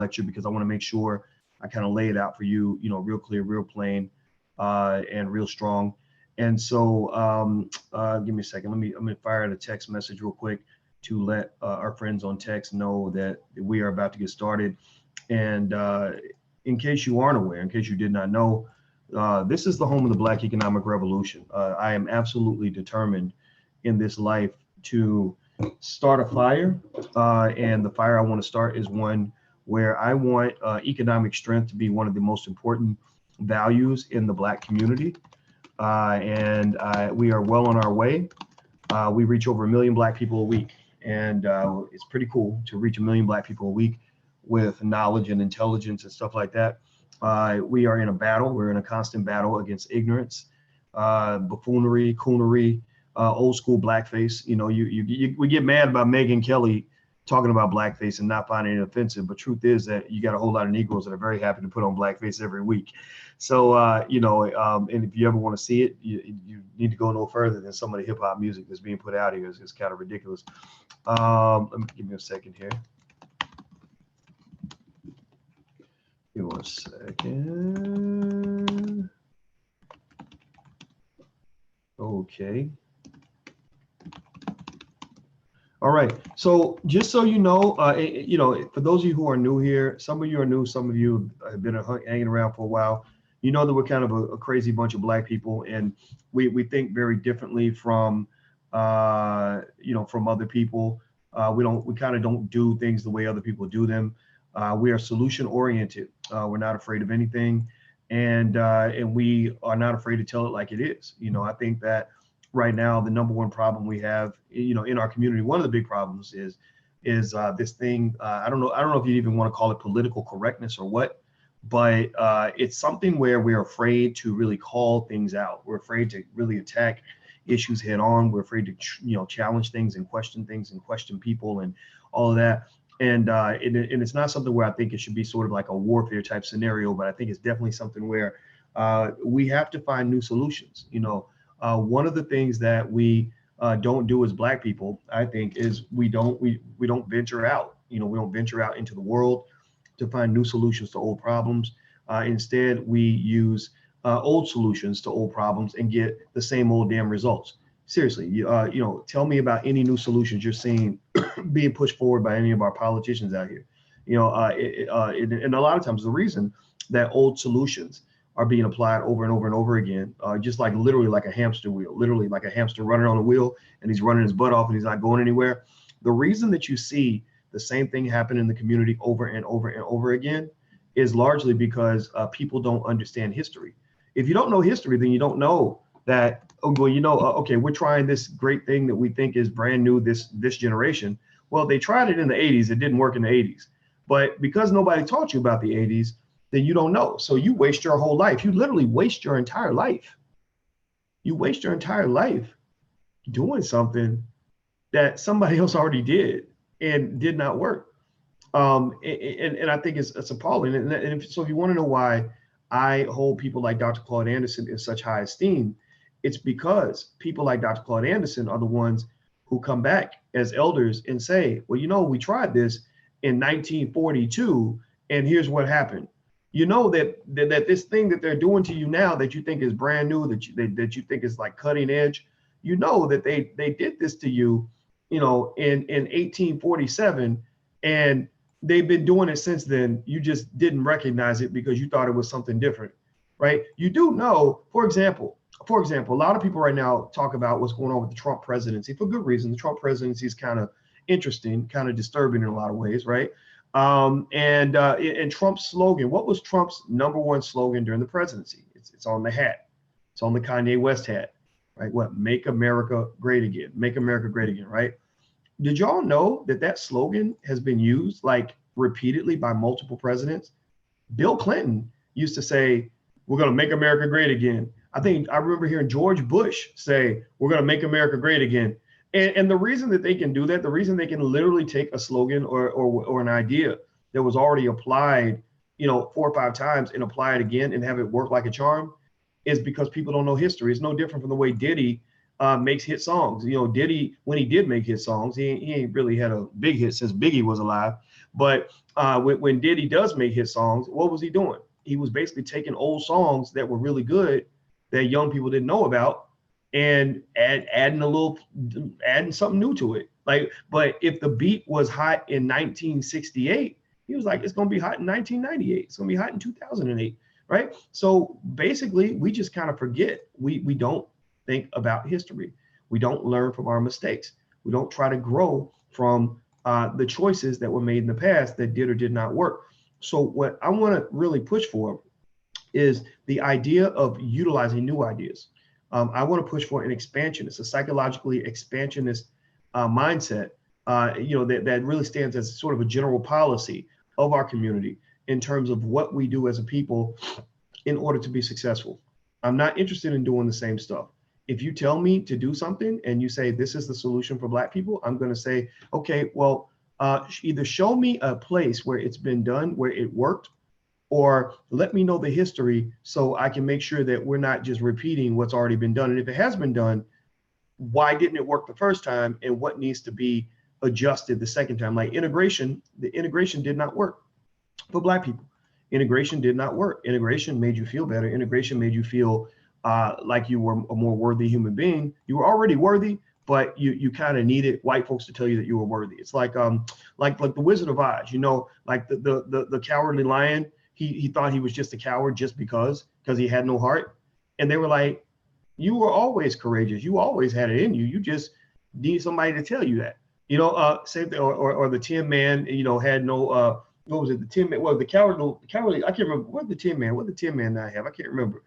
lecture because I want to make sure I kind of lay it out for you, real clear, real plain, and real strong. And so give me a second. I'm going to fire out a text message real quick to let our friends on text know that we are about to get started. And in case you aren't aware, in case you did not know, this is the home of the Black Economic Revolution. I am absolutely determined in this life to start a fire. And the fire I want to start is one where I want economic strength to be one of the most important values in the Black community. And we are well on our way. We reach over 1 million Black people a week. And it's pretty cool to reach 1 million Black people a week with knowledge and intelligence and stuff like that. We are in a battle. We're in a constant battle against ignorance, buffoonery, coonery, old school blackface. We get mad about Megyn Kelly talking about blackface and not finding it offensive. But truth is that you got a whole lot of Negroes that are very happy to put on blackface every week. So, and if you ever want to see it, you need to go no further than some of the hip hop music that's being put out here. It's kind of ridiculous. Give me a second here. Give me 1 second. Okay. All right. So just so you know, for those of you who are new here, some of you are new, some of you have been hanging around for a while. You know that we're kind of a crazy bunch of Black people, and we think very differently from from other people. We kind of don't do things the way other people do them. We are solution oriented. We're not afraid of anything, and we are not afraid to tell it like it is. I think that right now the number one problem we have, in our community, one of the big problems is this thing. I don't know if you even want to call it political correctness or what, but it's something where we're afraid to really call things out. We're afraid to really attack issues head on. We're afraid to challenge things and question people and all of that. And it's not something where I think it should be sort of like a warfare type scenario, but I think it's definitely something where we have to find new solutions. One of the things that we don't do as Black people, I think, is we don't venture out. We don't venture out into the world to find new solutions to old problems. Instead, we use old solutions to old problems and get the same old damn results. Seriously, tell me about any new solutions you're seeing being pushed forward by any of our politicians out here. And a lot of times the reason that old solutions are being applied over and over and over again, just like literally like a hamster wheel, literally like a hamster running on a wheel, and he's running his butt off and he's not going anywhere. The reason that you see the same thing happen in the community over and over and over again is largely because people don't understand history. If you don't know history, then you don't know that, okay, we're trying this great thing that we think is brand new this generation. Well, they tried it in the 80s. It didn't work in the 80s. But because nobody taught you about the 80s, then you don't know. So you waste your whole life. You literally waste your entire life. You waste your entire life doing something that somebody else already did and did not work. And I think it's appalling. So if you want to know why I hold people like Dr. Claude Anderson in such high esteem, it's because people like Dr. Claude Anderson are the ones who come back as elders and say, well, we tried this in 1942, and here's what happened. That this thing that they're doing to you now that you think is brand new, that you think is like cutting edge, that they did this to you, in 1847, and they've been doing it since then. You just didn't recognize it because you thought it was something different, right? You do know, for example, a lot of people right now talk about what's going on with the Trump presidency for good reason. The Trump presidency is kind of interesting, kind of disturbing in a lot of ways, right? And Trump's slogan, what was Trump's number one slogan during the presidency? It's on the hat. It's on the Kanye West hat, right? What? Make America great again. Make America great again, right? Did y'all know that slogan has been used like repeatedly by multiple presidents? Bill Clinton used to say, we're going to make America great again. I remember hearing George Bush say, we're going to make America great again. And the reason that they can do that, the reason they can literally take a slogan or an idea that was already applied, 4 or 5 times and apply it again and have it work like a charm is because people don't know history. It's no different from the way Diddy makes hit songs. Diddy, when he did make hit songs, he ain't really had a big hit since Biggie was alive. But when Diddy does make his songs, what was he doing? He was basically taking old songs that were really good that young people didn't know about and adding something new to it. Like, but if the beat was hot in 1968, he was like, it's gonna be hot in 1998. It's gonna be hot in 2008, right? So basically, we just kind of forget. We don't think about history. We don't learn from our mistakes. We don't try to grow from the choices that were made in the past that did or did not work. So what I want to really push for is the idea of utilizing new ideas. I want to push for an expansionist, a psychologically expansionist mindset, that really stands as sort of a general policy of our community in terms of what we do as a people in order to be successful. I'm not interested in doing the same stuff. If you tell me to do something and you say this is the solution for Black people, I'm going to say, okay, well, either show me a place where it's been done, where it worked, or let me know the history so I can make sure that we're not just repeating what's already been done. And if it has been done, why didn't it work the first time and what needs to be adjusted the second time? Like integration, the integration did not work for Black people. Integration did not work. Integration made you feel better. Integration made you feel like you were a more worthy human being. You were already worthy, but you kind of needed white folks to tell you that you were worthy. It's like the Wizard of Oz, like the cowardly lion. He thought he was just a coward just because he had no heart. And they were like, you were always courageous. You always had it in you. You just need somebody to tell you that. Same thing. Or the Tin Man, had no what was it? The Tin Man. Well, the cowardly. I can't remember. What the Tin Man? What the Tin Man I have? I can't remember.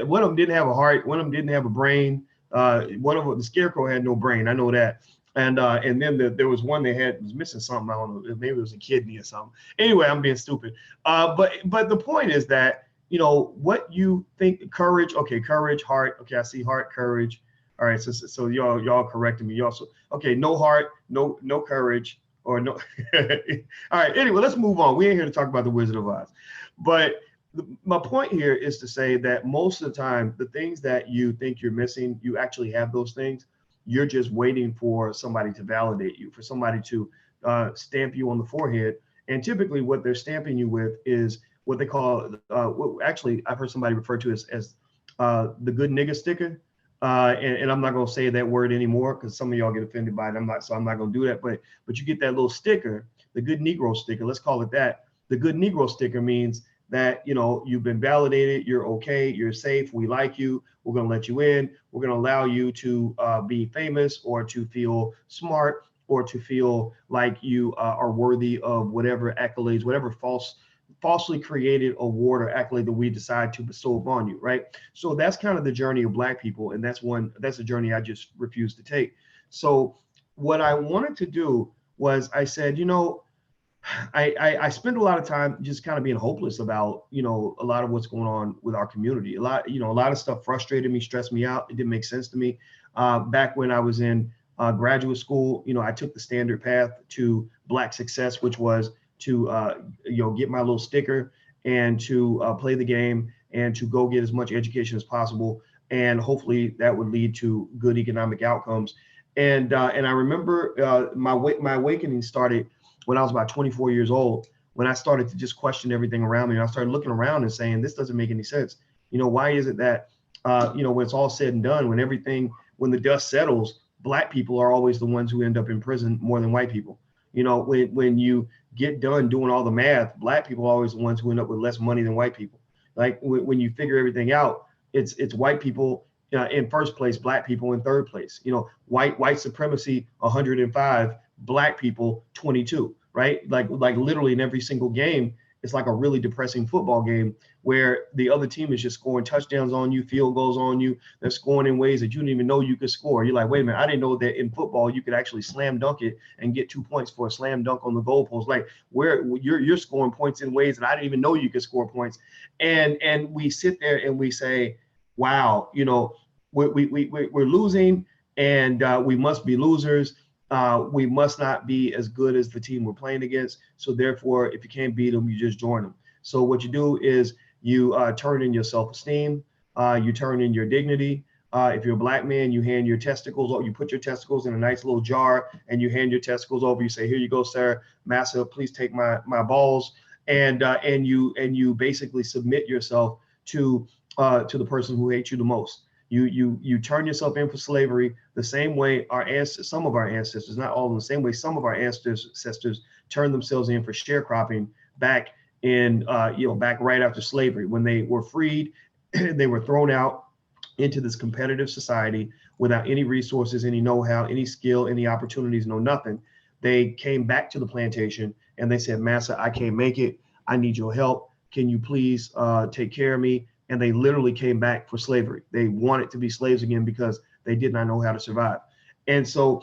One of them didn't have a heart. One of them didn't have a brain. One of them, the Scarecrow, had no brain. I know that. And then there was one that was missing something. I don't know. Maybe it was a kidney or something. Anyway, I'm being stupid. But the point is that what you think. Courage. Okay, courage, heart. Okay, I see heart, courage. All right. So y'all correcting me. Y'all. Okay, no heart, no courage, or no. All right. Anyway, let's move on. We ain't here to talk about the Wizard of Oz, but my point here is to say that most of the time, the things that you think you're missing, you actually have those things. You're just waiting for somebody to validate you, for somebody to stamp you on the forehead. And typically what they're stamping you with is what they call, actually, I've heard somebody refer to as the good nigga sticker. And I'm not going to say that word anymore because some of y'all get offended by it. I'm not going to do that. But you get that little sticker, the good Negro sticker, let's call it that. The good Negro sticker means that you've been validated, you're okay, you're safe, we like you, we're going to let you in, we're going to allow you to be famous or to feel smart or to feel like you are worthy of whatever accolades, whatever falsely created award or accolade that we decide to bestow upon you, right? So that's kind of the journey of Black people, and that's a journey I just refuse to take. So what I wanted to do was I said, I spend a lot of time just kind of being hopeless about, a lot of what's going on with our community. A lot of stuff frustrated me, stressed me out. It didn't make sense to me. Back when I was in graduate school, I took the standard path to Black success, which was to, get my little sticker and to play the game and to go get as much education as possible. And hopefully that would lead to good economic outcomes. And I remember my awakening started when I was about 24 years old, when I started to just question everything around me. And I started looking around and saying, this doesn't make any sense. Why is it that, when it's all said and done, when the dust settles, Black people are always the ones who end up in prison more than white people. When you get done doing all the math, Black people are always the ones who end up with less money than white people. Like when you figure everything out, it's white people in first place, Black people in third place. White supremacy 105, Black people 22. Right? Like literally in every single game, it's like a really depressing football game where the other team is just scoring touchdowns on you, field goals on you. They're scoring in ways that you didn't even know you could score. You're like, wait a minute, I didn't know that in football you could actually slam dunk it and get 2 points for a slam dunk on the goalpost. Like where you're scoring points in ways that I didn't even know you could score points. And we sit there and we say, wow, we're losing and we must be losers. We must not be as good as the team we're playing against. So therefore, if you can't beat them, you just join them. So what you do is you turn in your self-esteem, you turn in your dignity, If you're a black man, you hand your testicles, or you put your testicles in a nice little jar and you hand your testicles over. You say, here you go, sir. Massa, please take my balls. And you basically submit yourself to the person who hates you the most. You turn yourself in for slavery the same way some of our ancestors, not all of them, the same way some of our ancestors turned themselves in for sharecropping back back right after slavery. When they were freed, they were thrown out into this competitive society without any resources, any know-how, any skill, any opportunities, no nothing. They came back to the plantation and they said, Massa, I can't make it. I need your help. Can you please take care of me? And they literally came back for slavery. They wanted to be slaves again because they did not know how to survive. And so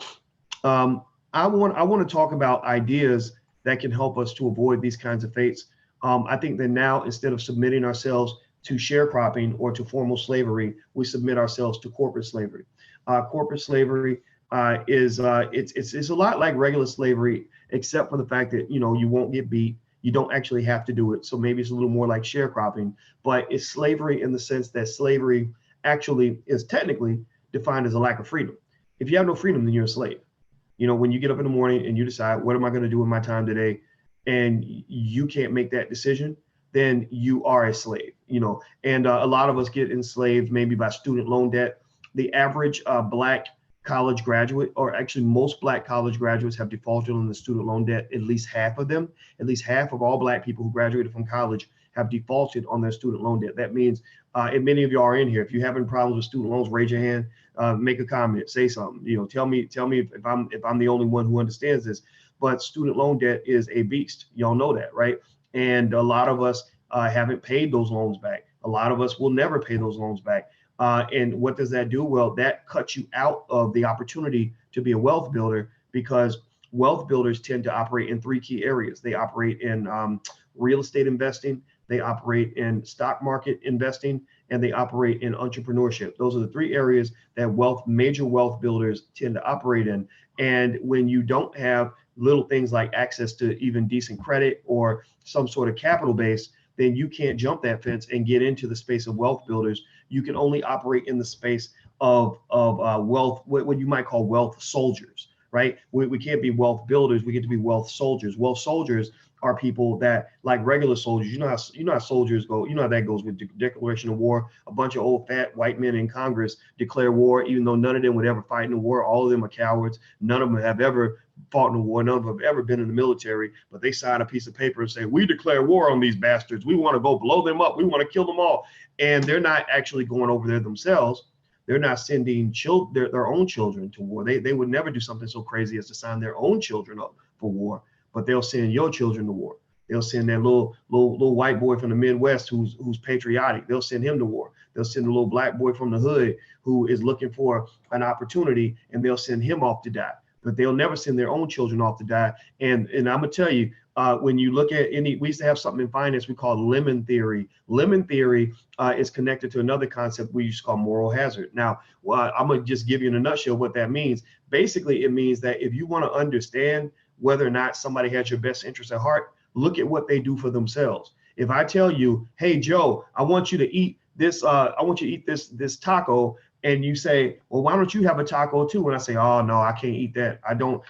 I want to talk about ideas that can help us to avoid these kinds of fates. I think that now, instead of submitting ourselves to sharecropping or to formal slavery, we submit ourselves to corporate slavery. Corporate slavery is it's a lot like regular slavery, except for the fact that you won't get beat. You don't actually have to do it. So maybe it's a little more like sharecropping, but it's slavery in the sense that slavery actually is technically defined as a lack of freedom. If you have no freedom, then you're a slave. When you get up in the morning and you decide, what am I going to do with my time today? And you can't make that decision, then you are a slave, and a lot of us get enslaved maybe by student loan debt. The average black college graduate, or actually most black college graduates, have defaulted on the student loan debt. At least half of them, at least half of all black people who graduated from college have defaulted on their student loan debt. That means, and many of you are in here, if you're having problems with student loans, raise your hand, make a comment, say something, tell me if I'm the only one who understands this. But student loan debt is a beast. Y'all know that, right? And a lot of us haven't paid those loans back. A lot of us will never pay those loans back. And what does that do? Well, that cuts you out of the opportunity to be a wealth builder, because wealth builders tend to operate in three key areas. They operate in real estate investing, they operate in stock market investing, and they operate in entrepreneurship. Those are the three areas that major wealth builders tend to operate in. And when you don't have little things like access to even decent credit or some sort of capital base, then you can't jump that fence and get into the space of wealth builders. You can only operate in the space of wealth, what you might call wealth soldiers, right? We can't be wealth builders. We get to be wealth soldiers. Wealth soldiers are people that, like regular soldiers, you know how soldiers go, how that goes with the declaration of war. A bunch of old fat white men in Congress declare war, even though none of them would ever fight in a war. All of them are cowards. None of them have ever fought in a war. None of them have ever been in the military, but they sign a piece of paper and say, we declare war on these bastards. We want to go blow them up. We want to kill them all. And they're not actually going over there themselves. They're not sending their own children to war. They would never do something so crazy as to sign their own children up for war, but they'll send your children to war. They'll send that little white boy from the Midwest who's patriotic. They'll send him to war. They'll send a little black boy from the hood who is looking for an opportunity, and they'll send him off to die. But they'll never send their own children off to die. And I'm gonna tell you, when you look at we used to have something in finance we call lemon theory. Lemon theory is connected to another concept we used to call moral hazard. Now, I'm gonna just give you in a nutshell what that means. Basically, it means that if you want to understand whether or not somebody has your best interest at heart, look at what they do for themselves. If I tell you, hey Joe, I want you to eat this, this taco, and you say, well, why don't you have a taco too? And I say, oh no, I can't eat that. I don't,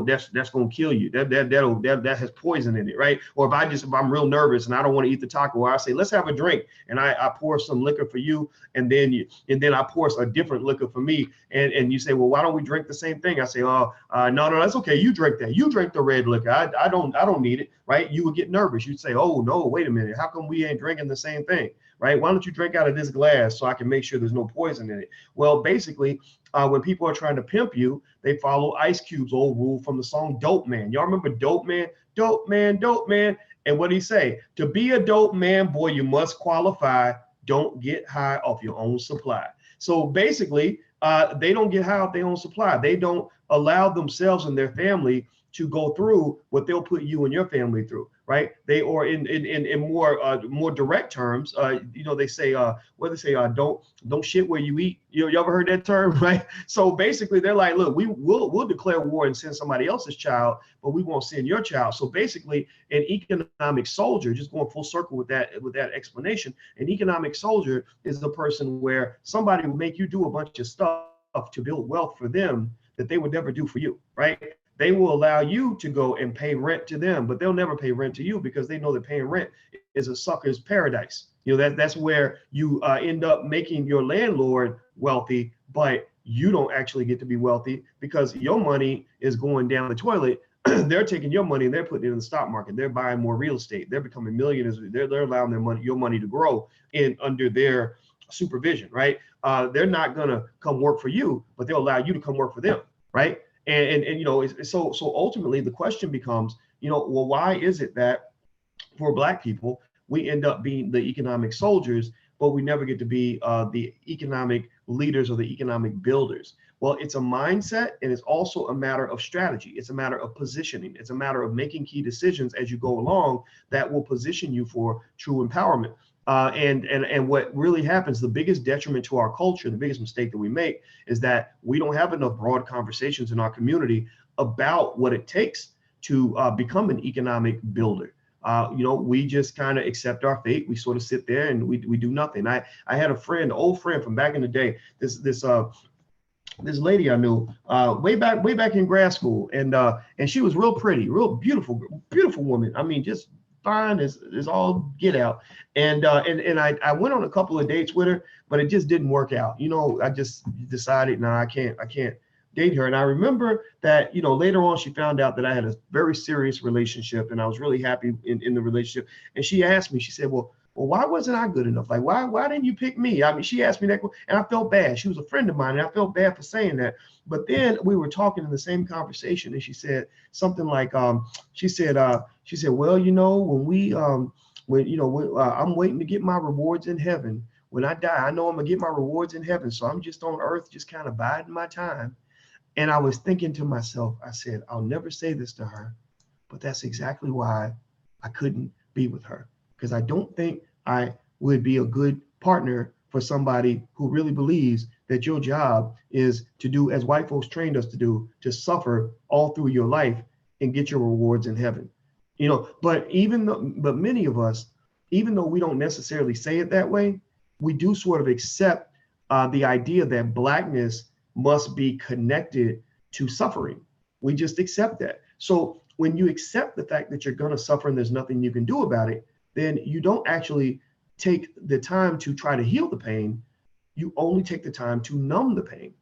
that's gonna kill you. That has poison in it, right? Or if I'm real nervous and I don't want to eat the taco, I say, let's have a drink. And I pour some liquor for you, and then I pour a different liquor for me. And you say, well, why don't we drink the same thing? I say, no, that's okay. You drink that. You drink the red liquor. I don't need it, right? You would get nervous. You'd say, oh no, wait a minute. How come we ain't drinking the same thing? Right? Why don't you drink out of this glass so I can make sure there's no poison in it? Well, basically, when people are trying to pimp you, they follow Ice Cube's old rule from the song Dope Man. Y'all remember Dope Man? Dope Man, Dope Man. And what did he say? To be a dope man, boy, you must qualify. Don't get high off your own supply. So basically, they don't get high off their own supply. They don't allow themselves and their family to go through what they'll put you and your family through, right? They, or in more direct terms, they say don't shit where you eat. You ever heard that term, right? So basically, they're like, look, we'll declare war and send somebody else's child, but we won't send your child. So basically, an economic soldier, just going full circle with that explanation, an economic soldier is the person where somebody will make you do a bunch of stuff to build wealth for them that they would never do for you, right? They will allow you to go and pay rent to them, but they'll never pay rent to you because they know that paying rent is a sucker's paradise. That's where you end up making your landlord wealthy, but you don't actually get to be wealthy because your money is going down the toilet. They're taking your money and they're putting it in the stock market. They're buying more real estate. They're becoming millionaires. They're allowing your money to grow under their supervision, right? They're not gonna come work for you, but they'll allow you to come work for them, right? And so ultimately the question becomes, well, why is it that for Black people we end up being the economic soldiers, but we never get to be the economic leaders or the economic builders? Well, it's a mindset, and it's also a matter of strategy. It's a matter of positioning. It's a matter of making key decisions as you go along that will position you for true empowerment. And what really happens, the biggest detriment to our culture, the biggest mistake that we make is that we don't have enough broad conversations in our community about what it takes to become an economic builder. We just kind of accept our fate. We sort of sit there and we do nothing. I had a friend, old friend from back in the day, this lady I knew way back in grad school, and she was real pretty, real beautiful woman. I mean, just fine as all get out. And I went on a couple of dates with her, but it just didn't work out. I just decided, no, I can't date her. And I remember that, later on she found out that I had a very serious relationship and I was really happy in the relationship. And she asked me, she said, well, why wasn't I good enough? Like, why didn't you pick me? I mean, she asked me that, and I felt bad. She was a friend of mine, and I felt bad for saying that. But then we were talking in the same conversation, and she said something like, she said, well, I'm waiting to get my rewards in heaven. When I die, I know I'm gonna get my rewards in heaven. So I'm just on earth, just kind of biding my time. And I was thinking to myself, I said, I'll never say this to her, but that's exactly why I couldn't be with her. Because I don't think I would be a good partner for somebody who really believes that your job is to do as white folks trained us to do, to suffer all through your life and get your rewards in heaven. But many of us, even though we don't necessarily say it that way, we do sort of accept the idea that Blackness must be connected to suffering. We just accept that. So when you accept the fact that you're going to suffer and there's nothing you can do about it, then you don't actually take the time to try to heal the pain. You only take the time to numb the pain,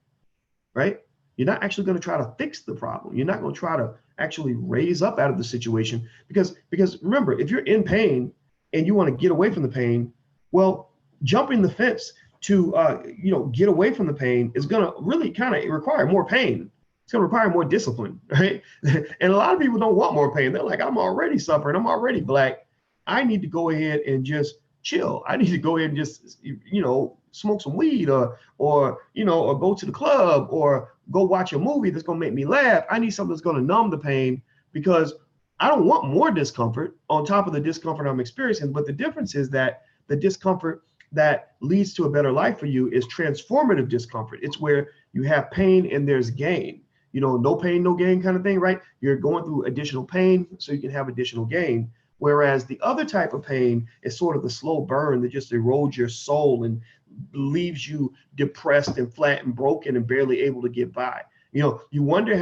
right? You're not actually going to try to fix the problem. You're not going to try to actually raise up out of the situation because remember, if you're in pain and you want to get away from the pain, well, jumping the fence to get away from the pain is going to really kind of require more pain. It's going to require more discipline, right? And a lot of people don't want more pain. They're like, I'm already suffering. I'm already Black. I need to go ahead and just chill. I need to go ahead and just, smoke some weed or go to the club or go watch a movie that's going to make me laugh. I need something that's going to numb the pain because I don't want more discomfort on top of the discomfort I'm experiencing. But the difference is that the discomfort that leads to a better life for you is transformative discomfort. It's where you have pain and there's gain. No pain, no gain kind of thing, right? You're going through additional pain so you can have additional gain. Whereas the other type of pain is sort of the slow burn that just erodes your soul and leaves you depressed and flat and broken and barely able to get by. You wonder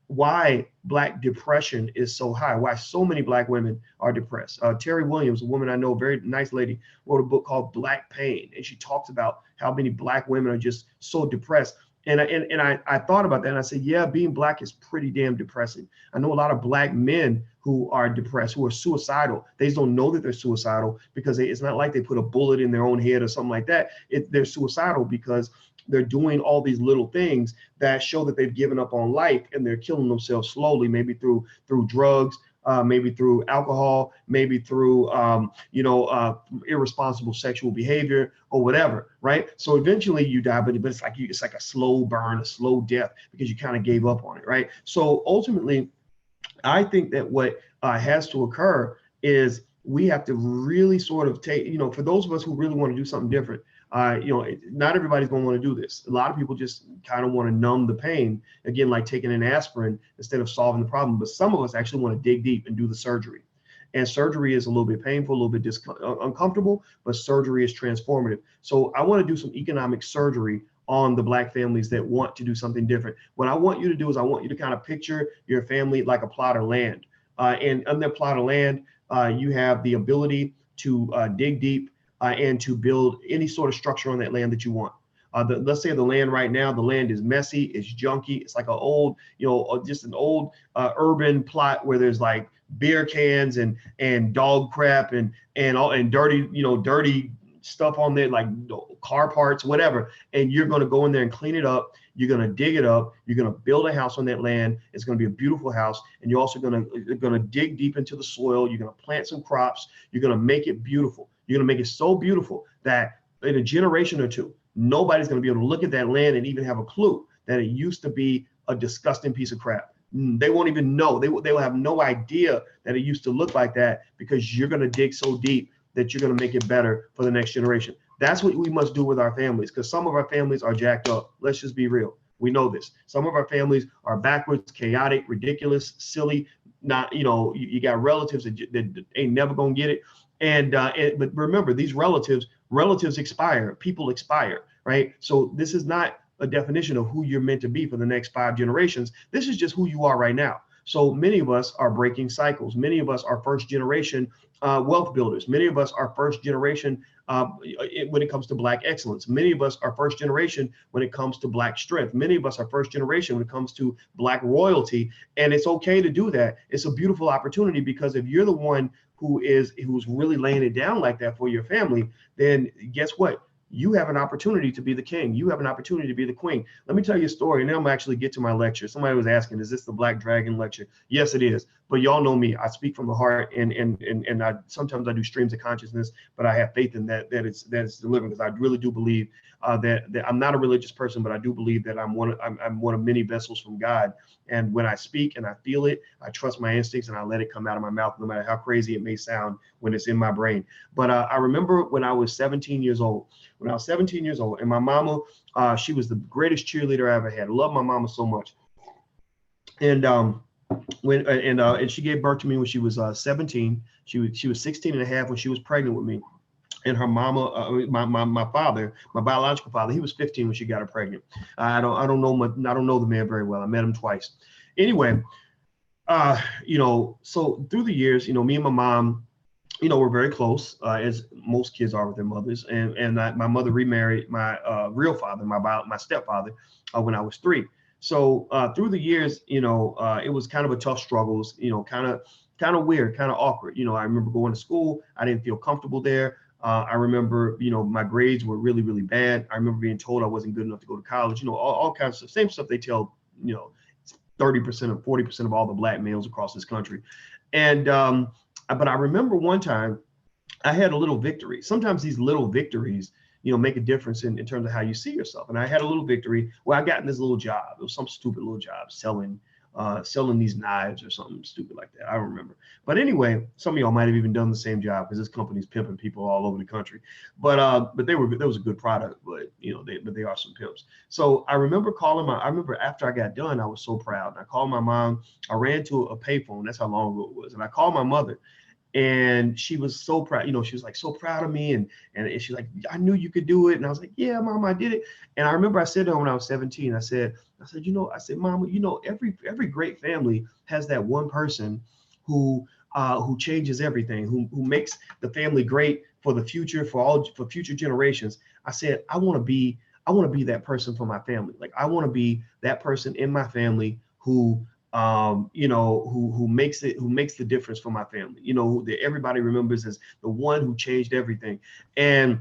why Black depression is so high, why so many Black women are depressed. Terry Williams, a woman I know, very nice lady, wrote a book called Black Pain. And she talks about how many Black women are just so depressed. And I thought about that and I said, yeah, being Black is pretty damn depressing. I know a lot of Black men who are depressed, who are suicidal. They just don't know that they're suicidal because it's not like they put a bullet in their own head or something like that. They're suicidal because they're doing all these little things that show that they've given up on life and they're killing themselves slowly, maybe through drugs, maybe through alcohol, maybe through irresponsible sexual behavior or whatever, right? So eventually you die, but it's like a slow burn, a slow death because you kind of gave up on it, right? So ultimately, I think that what has to occur is we have to really sort of take, for those of us who really want to do something different, not everybody's going to want to do this. A lot of people just kind of want to numb the pain, again, like taking an aspirin instead of solving the problem. But some of us actually want to dig deep and do the surgery. And surgery is a little bit painful, a little bit uncomfortable, but surgery is transformative. So I want to do some economic surgery on the Black families that want to do something different. What I want you to do is I want you to kind of picture your family like a plot of land. And on that plot of land, you have the ability to dig deep and to build any sort of structure on that land that you want. Let's say the land right now, the land is messy, it's junky, it's like an old, just an old urban plot where there's like beer cans and dog crap and dirty, dirty stuff on there, like car parts, whatever. And you're going to go in there and clean it up. You're going to dig it up. You're going to build a house on that land. It's going to be a beautiful house. And you're also going to dig deep into the soil. You're going to plant some crops. You're going to make it beautiful. You're going to make it so beautiful that in a generation or two, nobody's going to be able to look at that land and even have a clue that it used to be a disgusting piece of crap. They won't even know. They will have no idea that it used to look like that, because you're going to dig so deep that you're going to make it better for the next generation. That's what we must do with our families, because some of our families are jacked up. Let's just be real. We know this. Some of our families are backwards, chaotic, ridiculous, silly. Not, you got relatives that ain't never going to get it. But remember, these relatives expire. People expire, right? So this is not a definition of who you're meant to be for the next 5 generations. This is just who you are right now. So many of us are breaking cycles. Many of us are first generation wealth builders. Many of us are first generation when it comes to Black excellence. Many of us are first generation when it comes to Black strength. Many of us are first generation when it comes to Black royalty. And it's okay to do that. It's a beautiful opportunity, because if you're the one who's really laying it down like that for your family, then guess what? You have an opportunity to be the king. You have an opportunity to be the queen. Let me tell you a story, and then I'm actually get to my lecture. Somebody was asking, is this the Black Dragon lecture? Yes, it is. But y'all know me. I speak from the heart, and sometimes I do streams of consciousness, but I have faith in that it's delivering, because I really do believe that I'm not a religious person, but I do believe that I'm one of many vessels from God. And when I speak and I feel it, I trust my instincts and I let it come out of my mouth, no matter how crazy it may sound when it's in my brain. But I remember when I was 17 years old. When I was 17 years old, and my mama, she was the greatest cheerleader I ever had. I love my mama so much. And and she gave birth to me when she was 17. She was 16 and a half when she was pregnant with me. And her mama, my father, my biological father, he was 15 when she got her pregnant. I don't know the man very well. I met him twice. Anyway, so through the years, me and my mom, we're very close, as most kids are with their mothers. And my mother remarried my real father, my stepfather, when I was 3. So through the years, it was kind of a tough struggle. Kind of weird, kind of awkward. I remember going to school. I didn't feel comfortable there. I remember, my grades were really, really bad. I remember being told I wasn't good enough to go to college. All kinds of stuff. Same stuff they tell, 30% or 40% of all the Black males across this country. And but I remember one time I had a little victory. Sometimes these little victories, make a difference in terms of how you see yourself. And I had a little victory where I got in this little job. It was some stupid little job selling these knives or something stupid like that. I don't remember. But anyway, some of y'all might have even done the same job, because this company's pimping people all over the country. But there was a good product, but they are some pimps. So I remember after I got done, I was so proud. And I called my mom. I ran to a payphone. That's how long ago it was. And I called my mother. And she was so proud, she was like so proud of me. And she's like, I knew you could do it. And I was like, yeah, Mom, I did it. And I remember I said to her when I was 17, I said, Mom, every great family has that one person who changes everything, who makes the family great for the future, for future generations. I said, I want to be that person for my family. Like, I want to be that person in my family who makes the difference for my family, that everybody remembers as the one who changed everything. And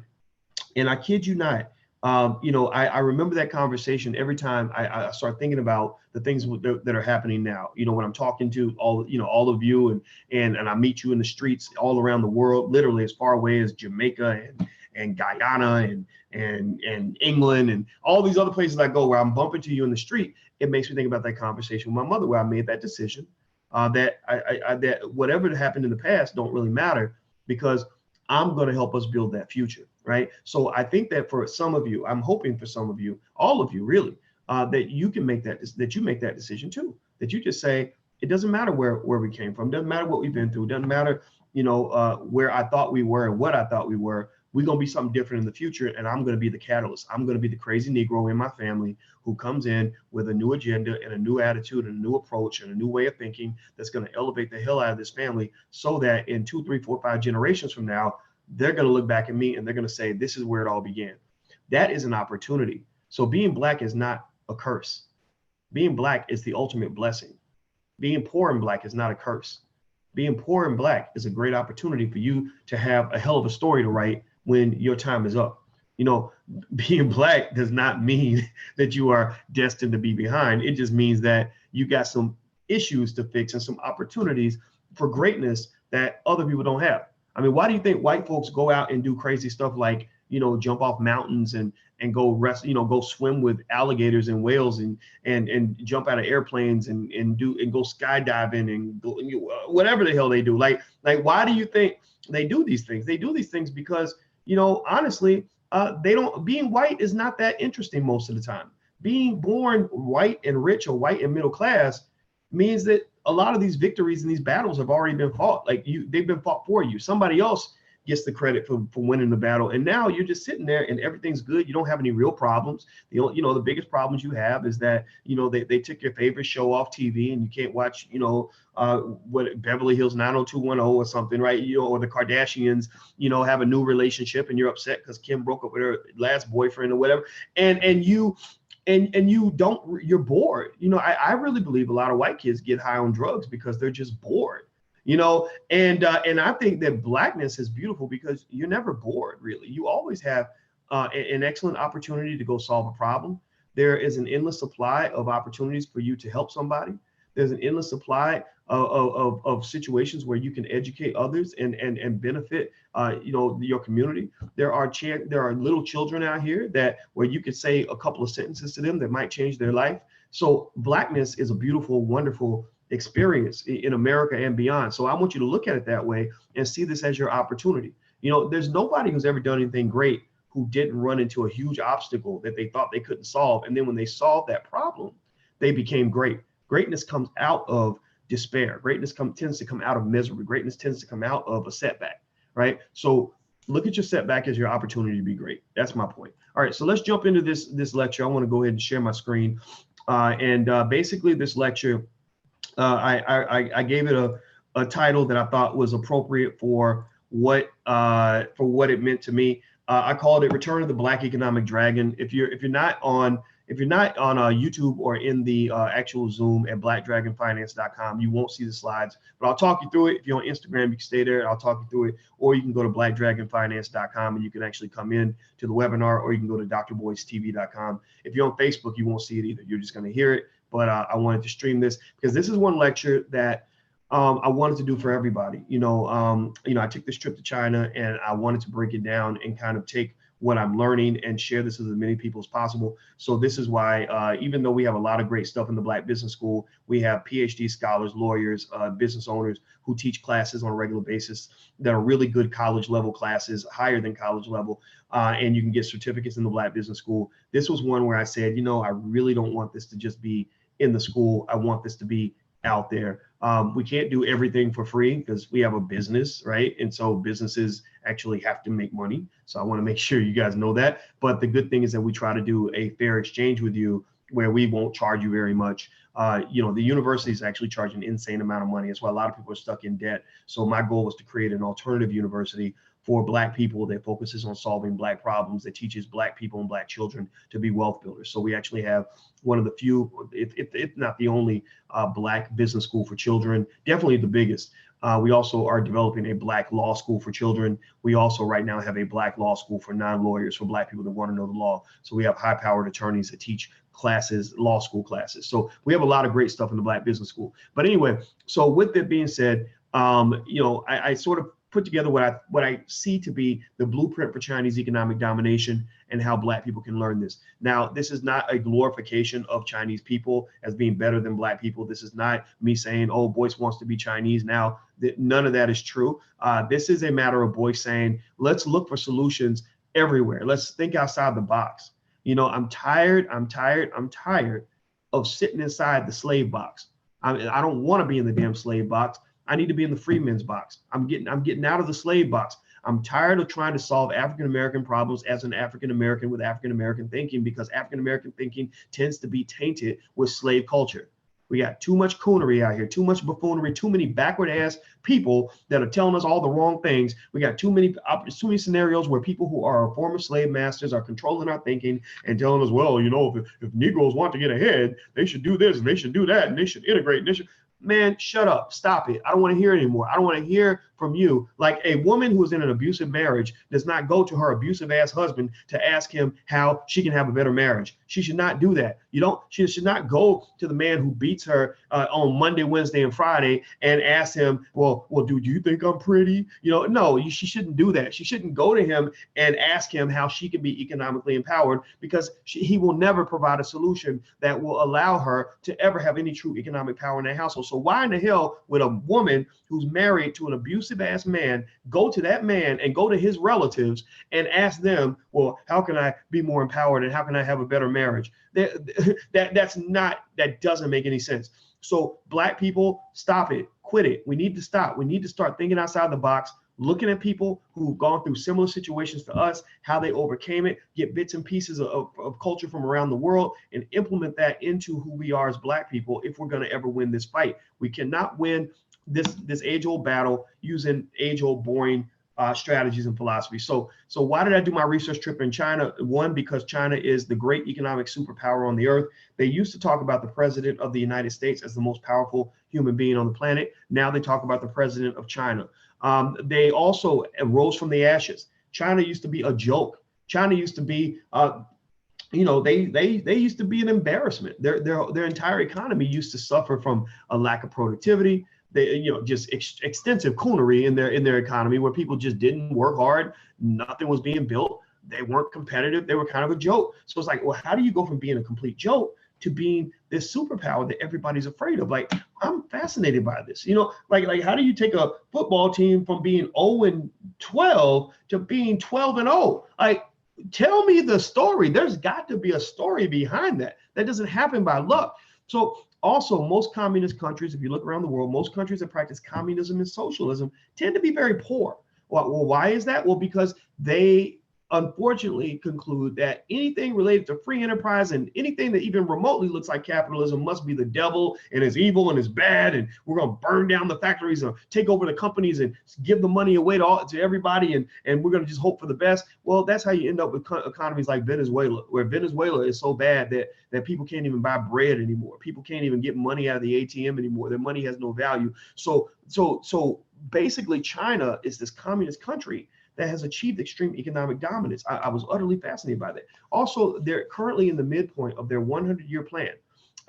I kid you not, I remember that conversation every time I start thinking about the things that are happening now. When I'm talking to all of you and I meet you in the streets all around the world, literally as far away as Jamaica and Guyana and England and all these other places I go where I'm bumping to you in the street. It makes me think about that conversation with my mother where I made that decision that whatever happened in the past don't really matter, because I'm going to help us build that future, right? So I think that for some of you, I'm hoping for some of you, all of you really, that you can make that you make that decision too, that you just say, it doesn't matter where we came from, doesn't matter what we've been through, doesn't matter, where I thought we were and what I thought we were. We're going to be something different in the future, and I'm going to be the catalyst. I'm going to be the crazy Negro in my family who comes in with a new agenda and a new attitude and a new approach and a new way of thinking that's going to elevate the hell out of this family, so that in 2, 3, 4, 5 generations from now, they're going to look back at me and they're going to say, this is where it all began. That is an opportunity. So being Black is not a curse. Being Black is the ultimate blessing. Being poor and Black is not a curse. Being poor and Black is a great opportunity for you to have a hell of a story to write when your time is up. Being Black does not mean that you are destined to be behind. It just means that you got some issues to fix and some opportunities for greatness that other people don't have. I mean, why do you think white folks go out and do crazy stuff like, jump off mountains and go go swim with alligators and whales and jump out of airplanes and go skydiving and go, whatever the hell they do? Like, why do you think they do these things? They do these things because, honestly, being white is not that interesting most of the time. Being born white and rich or white and middle class means that a lot of these victories and these battles have already been fought. They've been fought for you. Somebody else gets the credit for winning the battle, and now you're just sitting there and everything's good. You don't have any real problems. The biggest problems you have is that they took your favorite show off TV and you can't watch what Beverly Hills 90210 or something, right? Or the Kardashians have a new relationship and you're upset because Kim broke up with her last boyfriend or whatever, and you're bored. I really believe a lot of white kids get high on drugs because they're just bored. And I think that Blackness is beautiful because you're never bored, really. You always have an excellent opportunity to go solve a problem. There is an endless supply of opportunities for you to help somebody. There's an endless supply of situations where you can educate others and benefit your community. There are little children out here where you could say a couple of sentences to them that might change their life. So Blackness is a beautiful, wonderful experience in America and beyond. So I want you to look at it that way and see this as your opportunity. There's nobody who's ever done anything great who didn't run into a huge obstacle that they thought they couldn't solve. And then when they solved that problem, they became great. Greatness comes out of despair. Greatness tends to come out of misery. Greatness tends to come out of a setback, right? So look at your setback as your opportunity to be great. That's my point. All right, so let's jump into this lecture. I want to go ahead and share my screen. Basically this lecture, I gave it a title that I thought was appropriate for what it meant to me. I called it "Return of the Black Economic Dragon." If you're not on YouTube or in the actual Zoom at blackdragonfinance.com, you won't see the slides, but I'll talk you through it. If you're on Instagram, you can stay there. I'll talk you through it, or you can go to blackdragonfinance.com and you can actually come in to the webinar, or you can go to drboycetv.com. If you're on Facebook, you won't see it either. You're just going to hear it. But I wanted to stream this because this is one lecture that I wanted to do for everybody. I took this trip to China and I wanted to break it down and kind of take what I'm learning and share this with as many people as possible. So this is why, even though we have a lot of great stuff in the Black Business School, we have PhD scholars, lawyers, business owners who teach classes on a regular basis that are really good college level classes, higher than college level, and you can get certificates in the Black Business School. This was one where I said, I really don't want this to just be in the school. I want this to be out there. We can't do everything for free because we have a business, right? And so businesses actually have to make money. So I want to make sure you guys know that. But the good thing is that we try to do a fair exchange with you where we won't charge you very much. The university is actually charging an insane amount of money. That's why a lot of people are stuck in debt. So my goal was to create an alternative university for Black people that focuses on solving Black problems, that teaches Black people and Black children to be wealth builders. So we actually have one of the few, if not the only, Black business school for children, definitely the biggest. We also are developing a Black law school for children. We also right now have a Black law school for non-lawyers, for Black people that want to know the law. So we have high-powered attorneys that teach classes, law school classes. So we have a lot of great stuff in the Black Business School. But anyway, so with that being said, I sort of put together what I see to be the blueprint for Chinese economic domination and how Black people can learn this. Now, this is not a glorification of Chinese people as being better than Black people. This is not me saying, oh, Boyce wants to be Chinese now. None of that is true. This is a matter of Boyce saying, let's look for solutions everywhere. Let's think outside the box. You know, I'm tired of sitting inside the slave box. I don't want to be in the damn slave box. I need to be in the freeman's box. I'm getting out of the slave box. I'm tired of trying to solve African-American problems as an African-American with African-American thinking, because African-American thinking tends to be tainted with slave culture. We got too much coonery out here, too much buffoonery, too many backward ass people that are telling us all the wrong things. We got too many scenarios where people who are our former slave masters are controlling our thinking and telling us, well, you know, if Negroes want to get ahead, they should do this and they should do that and they should integrate and they should. Man, shut up. Stop it. I don't want to hear it anymore. I don't want to hear from you. Like, a woman who is in an abusive marriage does not go to her abusive ass husband to ask him how she can have a better marriage. She should not do that. She should not go to the man who beats her on Monday, Wednesday, and Friday and ask him, well, dude, do you think I'm pretty? You know, no, she shouldn't do that. She shouldn't go to him and ask him how she can be economically empowered, because he will never provide a solution that will allow her to ever have any true economic power in that household. So why in the hell would a woman who's married to an abusive ass man go to that man and go to his relatives and ask them, well, how can I be more empowered and how can I have a better marriage? That doesn't make any sense. So Black people, stop it, quit it. We need to stop. We need to start thinking outside the box, looking at people who've gone through similar situations to us, how they overcame it, get bits and pieces of culture from around the world and implement that into who we are as Black people if we're going to ever win this fight. We cannot win this age-old battle using age-old boring strategies and philosophies. So why did I do my research trip in China? One, because China is the great economic superpower on the earth. They used to talk about the president of the United States as the most powerful human being on the planet. Now they talk about the president of China. They also rose from the ashes. China used to be a joke. China used to be, they used to be an embarrassment. Their entire economy used to suffer from a lack of productivity. They, just extensive coonery in their economy, where people just didn't work hard. Nothing was being built. They weren't competitive. They were kind of a joke. So it's like, well, how do you go from being a complete joke to being this superpower that everybody's afraid of? Like, I'm fascinated by this. Like how do you take a football team from being 0-12 to being 12-0? Like, tell me the story. There's got to be a story behind that. That doesn't happen by luck. So also, most communist countries, if you look around the world, most countries that practice communism and socialism tend to be very poor. Well, why is that? Well, because they unfortunately conclude that anything related to free enterprise and anything that even remotely looks like capitalism must be the devil and is evil and is bad, and we're going to burn down the factories and take over the companies and give the money away to everybody, and we're going to just hope for the best. Well, that's how you end up with economies like Venezuela, where Venezuela is so bad that people can't even buy bread anymore. People can't even get money out of the ATM anymore. Their money has no value. So basically, China is this communist country that has achieved extreme economic dominance. I was utterly fascinated by that. Also, they're currently in the midpoint of their 100-year plan.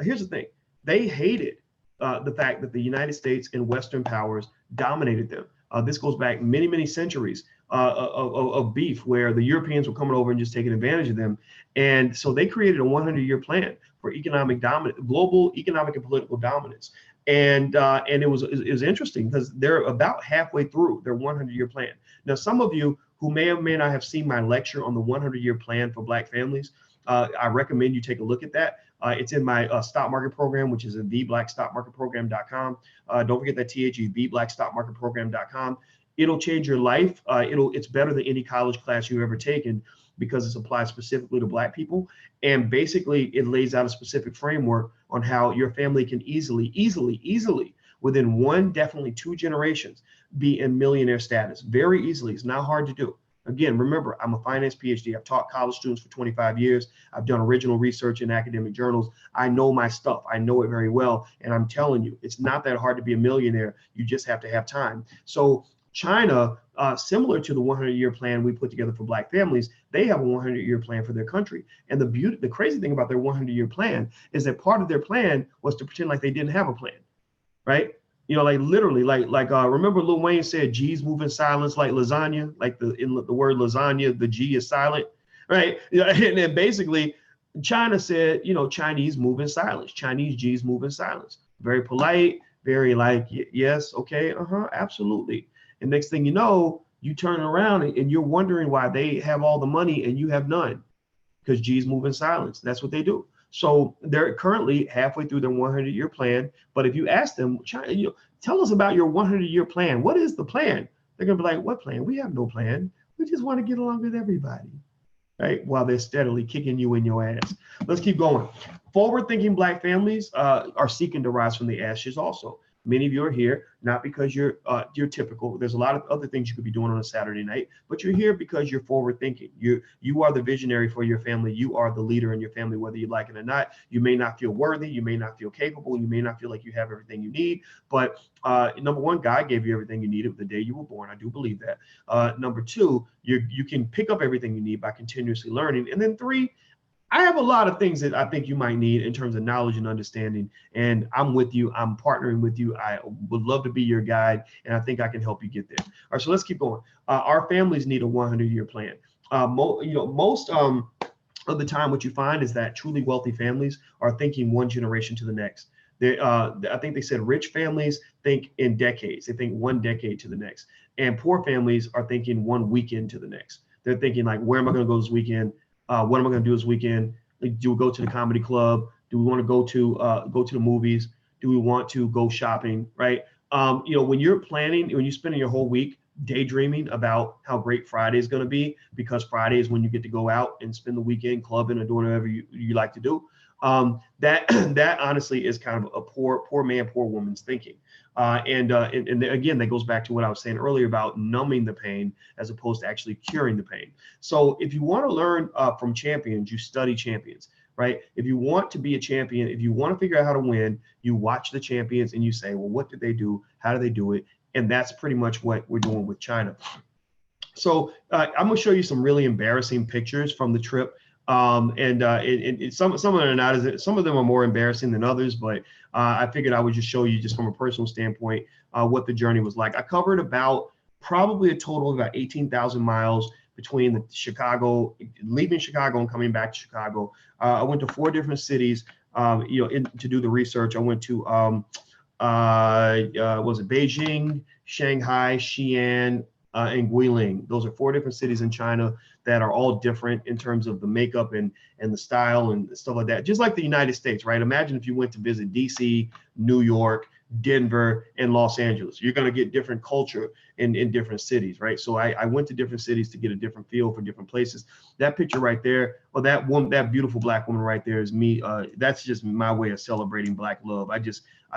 Here's the thing. They hated the fact that the United States and Western powers dominated them. This goes back many, many centuries of beef, where the Europeans were coming over and just taking advantage of them. And so they created a 100-year plan for economic dominance, global economic and political dominance. And it was interesting because they're about halfway through their 100-year plan. Now, some of you who may or may not have seen my lecture on the 100-year plan for Black families, I recommend you take a look at that. It's in my stock market program, which is at theblackstockmarketprogram.com. Don't forget that THE, theblackstockmarketprogram.com. It'll change your life. It's better than any college class you've ever taken, because it's applied specifically to Black people. And basically, it lays out a specific framework on how your family can easily, within one, definitely 2 generations, be in millionaire status. Very easily. It's not hard to do. Again, remember, I'm a finance PhD. I've taught college students for 25 years. I've done original research in academic journals. I know my stuff. I know it very well. And I'm telling you, it's not that hard to be a millionaire. You just have to have time. So China, similar to the 100-year plan we put together for Black families, they have a 100-year plan for their country. And the crazy thing about their 100-year plan is that part of their plan was to pretend like they didn't have a plan, right? You know, like literally, remember Lil Wayne said G's move in silence like lasagna, like in the word lasagna, the G is silent, right? Yeah, and then basically China said, you know, Chinese move in silence. Chinese G's move in silence. Very polite, very like, yes, okay, absolutely. And next thing you know, you turn around and you're wondering why they have all the money and you have none, because G's move in silence. That's what they do. So they're currently halfway through their 100-year plan. But if you ask them, China, you know, tell us about your 100-year plan. What is the plan? They're gonna be like, what plan? We have no plan. We just want to get along with everybody, right? While they're steadily kicking you in your ass. Let's keep going. Forward-thinking Black families are seeking to rise from the ashes also. Many of you are here not because you're typical. There's a lot of other things you could be doing on a Saturday night, but you're here because you're forward thinking. You are the visionary for your family. You are the leader in your family, whether you like it or not. You may not feel worthy. You may not feel capable. You may not feel like you have everything you need. But number one, God gave you everything you needed the day you were born. I do believe that. Number two, you can pick up everything you need by continuously learning. And then three, I have a lot of things that I think you might need in terms of knowledge and understanding, and I'm with you. I'm partnering with you. I would love to be your guide, and I think I can help you get there. All right, so let's keep going. Our families need a 100-year plan. Most of the time, what you find is that truly wealthy families are thinking one generation to the next. I think they said rich families think in decades. They think one decade to the next, and poor families are thinking one weekend to the next. They're thinking like, where am I going to go this weekend? What am I going to do this weekend? Like, do we go to the comedy club? Do we want to go to the movies? Do we want to go shopping? Right? When you're planning, when you're spending your whole week daydreaming about how great Friday is going to be, because Friday is when you get to go out and spend the weekend clubbing or doing whatever you like to do. That honestly is kind of a poor man, poor woman's thinking. And again, that goes back to what I was saying earlier about numbing the pain as opposed to actually curing the pain. So if you want to learn from champions, you study champions, right? If you want to be a champion, if you want to figure out how to win, you watch the champions and you say, well, what did they do? How do they do it? And that's pretty much what we're doing with China. So I'm going to show you some really embarrassing pictures from the trip. Some of them are not some of them are more embarrassing than others, but I figured I would just show you just from a personal standpoint what the journey was like. I covered probably a total of about 18,000 miles between leaving Chicago and coming back to Chicago. I went to 4 different cities, to do the research. I went to was it Beijing, Shanghai, Xi'an, and Guilin. Those are 4 different cities in China that are all different in terms of the makeup and the style and stuff like that. Just like the United States, right? Imagine if you went to visit DC, New York, Denver, and Los Angeles. You're going to get different culture in different cities, right? So I went to different cities to get a different feel for different places. That picture right there, or that beautiful Black woman right there is me. That's just my way of celebrating Black love. I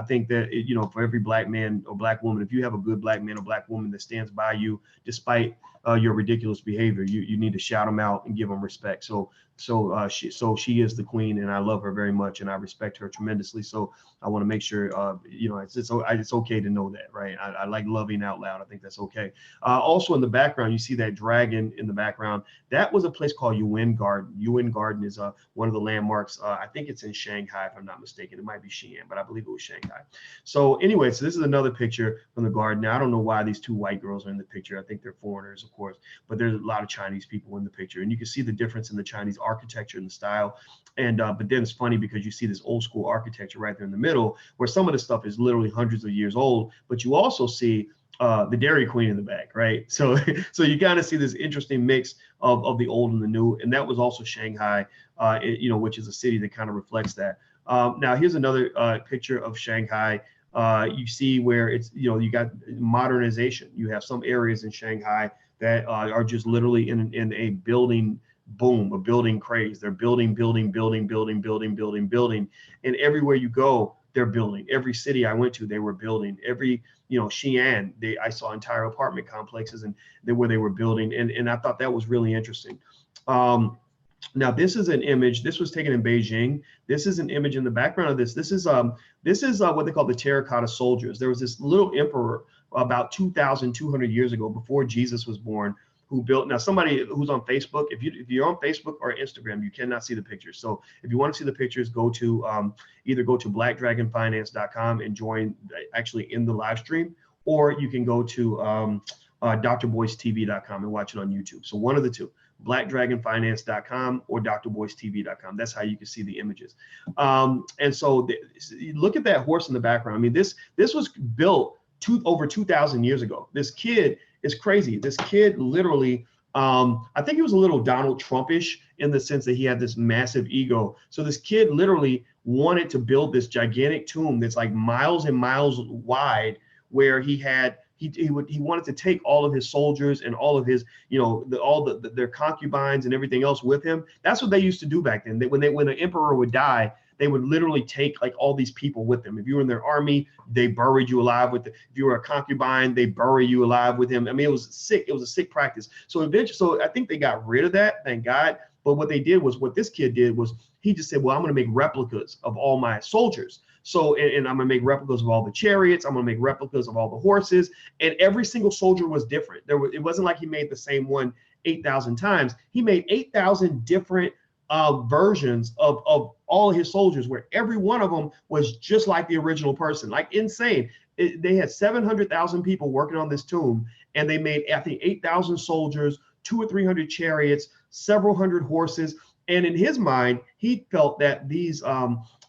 think that, for every Black man or Black woman, if you have a good Black man or Black woman that stands by you despite your ridiculous behavior, you need to shout them out and give them respect. So she is the queen, and I love her very much, and I respect her tremendously. So I want to make sure, it's okay to know that, right? I like loving out loud. I think that's okay. Also in the background, you see that dragon in the background. That was a place called Yuan Garden. Yuan Garden is one of the landmarks. I think it's in Shanghai, if I'm not mistaken. It might be Xi'an, but I believe it was Shanghai. So anyway, so this is another picture from the garden. Now, I don't know why these 2 white girls are in the picture. I think they're foreigners, of course, but there's a lot of Chinese people in the picture, and you can see the difference in the Chinese architecture and the style. And but then it's funny because you see this old school architecture right there in the middle, where some of the stuff is literally hundreds of years old, but you also see the Dairy Queen in the back, right? So you kind of see this interesting mix of the old and the new. And that was also Shanghai, which is a city that kind of reflects that. Now here's another picture of Shanghai. You see where it's, you got modernization. You have some areas in Shanghai that are just literally in a building boom, a building craze. They're building. And everywhere you go, they're building. Every city I went to, they were building. Every, Xi'an, I saw entire apartment complexes where they were building. And I thought that was really interesting. Now this is an image. This was taken in Beijing. This is an image in the background of this. This is what they call the terracotta soldiers. There was this little emperor about 2,200 years ago, before Jesus was born. who built. Now, somebody who's on Facebook, if you're on Facebook or Instagram, you cannot see the pictures. So if you want to see the pictures, go to either go to blackdragonfinance.com and join actually in the live stream, or you can go to drboycetv.com and watch it on YouTube. So one of the two, blackdragonfinance.com or drboycetv.com. That's how you can see the images. And so look at that horse in the background. I mean, this was built over 2,000 years ago. This kid is crazy. This kid literally, I think he was a little Donald Trumpish in the sense that he had this massive ego. So this kid literally wanted to build this gigantic tomb that's like miles and miles wide, where he wanted to take all of his soldiers and all of his, their concubines and everything else with him. That's what they used to do back then. When the emperor would die, they would literally take like all these people with them. If you were in their army, they buried you alive with if you were a concubine, they bury you alive with him. I mean, it was sick. It was a sick practice. So eventually, I think they got rid of that, thank God. But what this kid did was he just said, well, I'm going to make replicas of all my soldiers. So, and I'm going to make replicas of all the chariots. I'm going to make replicas of all the horses. And every single soldier was different. It wasn't like he made the same one 8,000 times. He made 8,000 different versions of all of his soldiers, where every one of them was just like the original person, like insane. They had 700,000 people working on this tomb, and they made, I think, 8,000 soldiers, 200 or 300 chariots, several hundred horses. And in his mind, he felt that these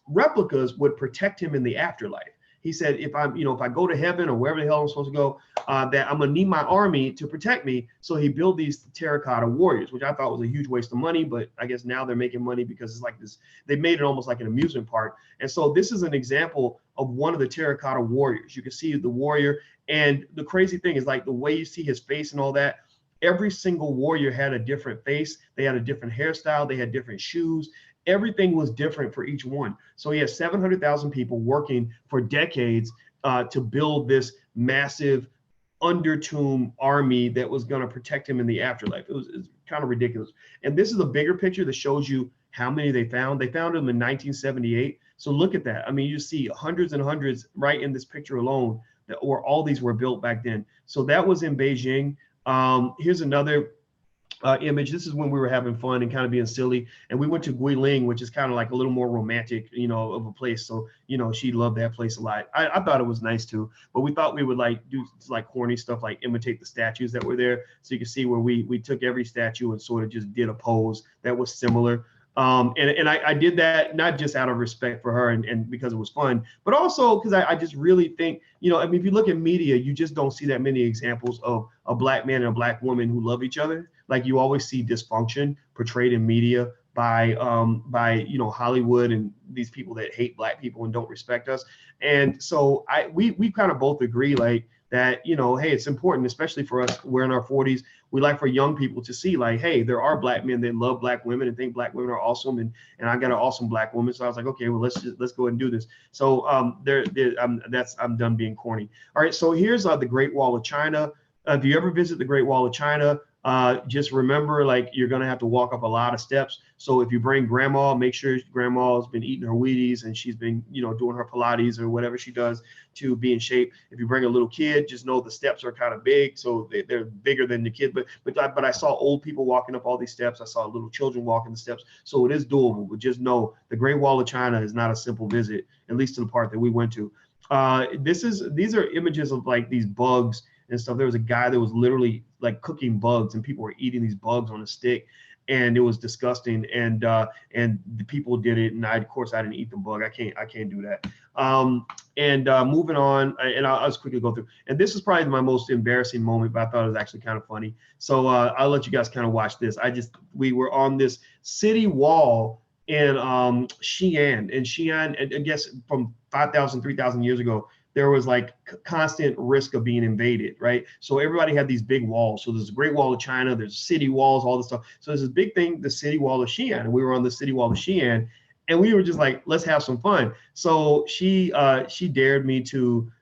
replicas would protect him in the afterlife. He said, if I go to heaven or wherever the hell I'm supposed to go, that I'm gonna need my army to protect me. So he built these terracotta warriors, which I thought was a huge waste of money, but I guess now they're making money because it's like this, they made it almost like an amusement park. And so this is an example of one of the terracotta warriors. You can see the warrior, and the crazy thing is, like, the way you see his face and all that, every single warrior had a different face. They had a different hairstyle. They had different shoes. Everything was different for each one. So he has 700,000 people working for decades to build this massive under-tomb army that was going to protect him in the afterlife. It was kind of ridiculous. And this is a bigger picture that shows you how many they found. They found them in 1978. So look at that. I mean, you see hundreds and hundreds right in this picture alone, or all these were built back then. So that was in Beijing. Here's another image. This is when we were having fun and kind of being silly, and we went to Guilin, which is kind of like a little more romantic, of a place. So she loved that place a lot. I thought it was nice too, but we thought we would like do like corny stuff, like imitate the statues that were there. So you can see where we took every statue and sort of just did a pose that was similar. And I did that not just out of respect for her and because it was fun, but also because I just really think, I mean, if you look at media, you just don't see that many examples of a black man and a black woman who love each other. Like, you always see dysfunction portrayed in media by Hollywood and these people that hate black people and don't respect us. And so we kind of both agree, like, that, hey, it's important, especially for us, we're in our 40s. We like for young people to see, like, hey, there are black men that love black women and think black women are awesome, and I got an awesome black woman. So I was like, okay, well, let's go ahead and do this. So I'm done being corny. All right, so here's the Great Wall of China. If you ever visit the Great Wall of China, just remember, like, you're gonna have to walk up a lot of steps. So if you bring grandma, make sure grandma has been eating her Wheaties and she's been, doing her Pilates or whatever she does to be in shape. If you bring a little kid, just know the steps are kind of big, so they're bigger than the kid. But I saw old people walking up all these steps. I saw little children walking the steps, so it is doable. But just know the Great Wall of China is not a simple visit, at least to the part that we went to. These are images of like these bugs and stuff. There was a guy that was literally like cooking bugs, and people were eating these bugs on a stick, and it was disgusting. And the people did it, and of course I didn't eat the bug. I can't do that. Moving on, and I'll just quickly go through. And this is probably my most embarrassing moment, but I thought it was actually kind of funny. So I'll let you guys kind of watch this. We were on this city wall in Xi'an, and I guess from 5,000, 3,000 years ago, there was like constant risk of being invaded, right? So everybody had these big walls. So there's the Great Wall of China, there's city walls, all this stuff. So there's this big thing, the city wall of Xi'an, and we were on the city wall of Xi'an, and we were just like, let's have some fun. So she dared me to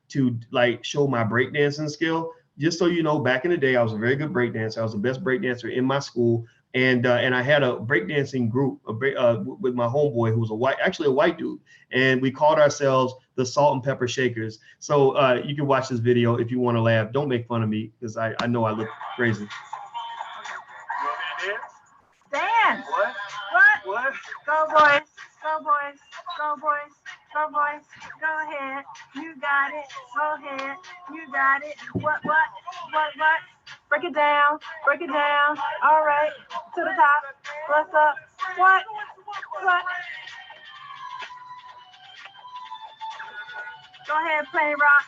like show my breakdancing skill. Just so you know, back in the day, I was a very good breakdancer. I was the best breakdancer in my school. And I had a breakdancing group with my homeboy, who was actually a white dude, and we called ourselves the Salt and Pepper Shakers. So you can watch this video if you want to laugh. Don't make fun of me, because I know I look crazy. Dance. What? What? Go boys. Go boys. Go boys. Go boys. Go ahead. You got it. Go ahead. You got it. What? Break it down. Break it down. All right. To the top. What's up? What? Go ahead, play rock.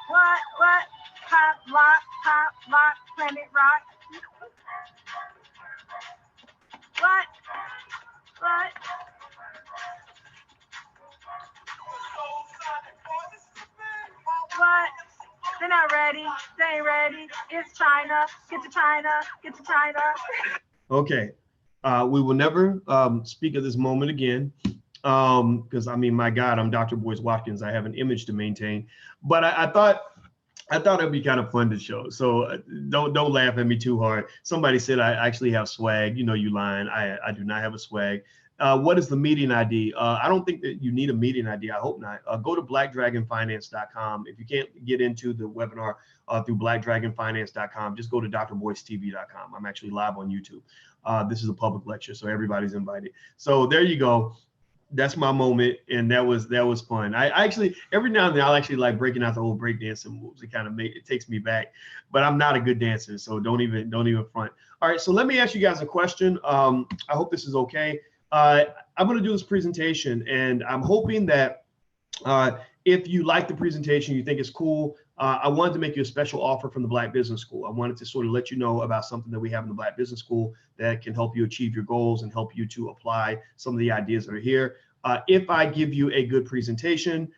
What? Pop, lock, planet rock. What? What? They're not ready. They ain't ready. It's China. Get to China. Okay. We will never speak of this moment again. Because I mean, my God, I'm Dr. Boyce Watkins. I have an image to maintain. But I thought it'd be kind of fun to show. So don't laugh at me too hard. Somebody said I actually have swag. You know, you lying. I do not have a swag. What is the meeting ID? I don't think that you need a meeting ID. I hope not. Go to blackdragonfinance.com. If you can't get into the webinar through blackdragonfinance.com, just go to drboycetv.com. I'm actually live on YouTube. This is a public lecture, so everybody's invited. So there you go. That's my moment, and that was fun. I actually every now and then I'll actually like breaking out the old breakdancing moves. It takes me back, but I'm not a good dancer, so don't even front. All right, so let me ask you guys a question. I hope this is okay. I'm going to do this presentation, and I'm hoping that if you like the presentation, you think it's cool, I wanted to make you a special offer from the Black Business School. I wanted to sort of let you know about something that we have in the Black Business School that can help you achieve your goals and help you to apply some of the ideas that are here. If I give you a good presentation,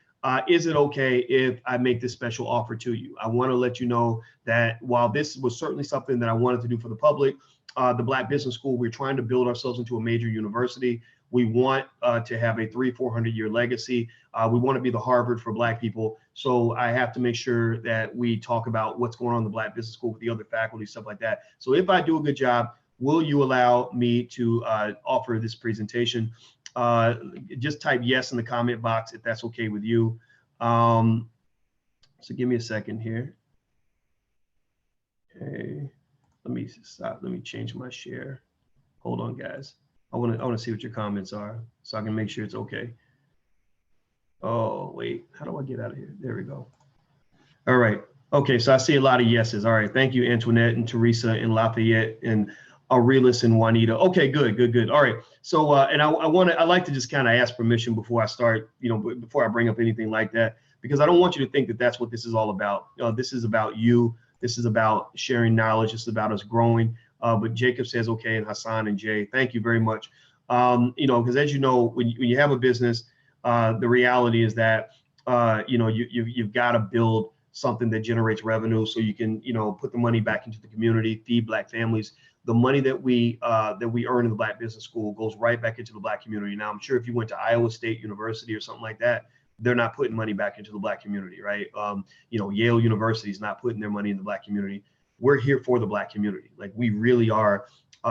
is it okay if I make this special offer to you? I want to let you know that while this was certainly something that I wanted to do for the public, the Black Business School, we're trying to build ourselves into a major university. We want to have a 300-400 year legacy. We want to be the Harvard for Black people. So I have to make sure that we talk about what's going on in the Black Business School with the other faculty, stuff like that. So if I do a good job, will you allow me to offer this presentation? Just type yes in the comment box if that's okay with you. So give me a second here. Okay, let me stop. Let me change my share. Hold on, guys. I want to see what your comments are so I can make sure it's okay. Oh, wait, how do I get out of here? There we go. All right. Okay, so I see a lot of yeses. All right, thank you, Antoinette and Teresa and Lafayette and Aurelis and Juanita. Okay, good. All right. So, and I like to just kind of ask permission before I start, before I bring up anything like that, because I don't want you to think that that's what this is all about. This is about you. This is about sharing knowledge. This is about us growing. But Jacob says, okay, and Hassan and Jay, thank you very much. Because as you know, when you have a business, the reality is that, you've got to build something that generates revenue so you can, put the money back into the community, feed Black families. The money that we earn in the Black Business School goes right back into the Black community. Now, I'm sure if you went to Iowa State University or something like that, they're not putting money back into the Black community, right? Yale University is not putting their money in the Black community. We're here for the Black community. Like, we really are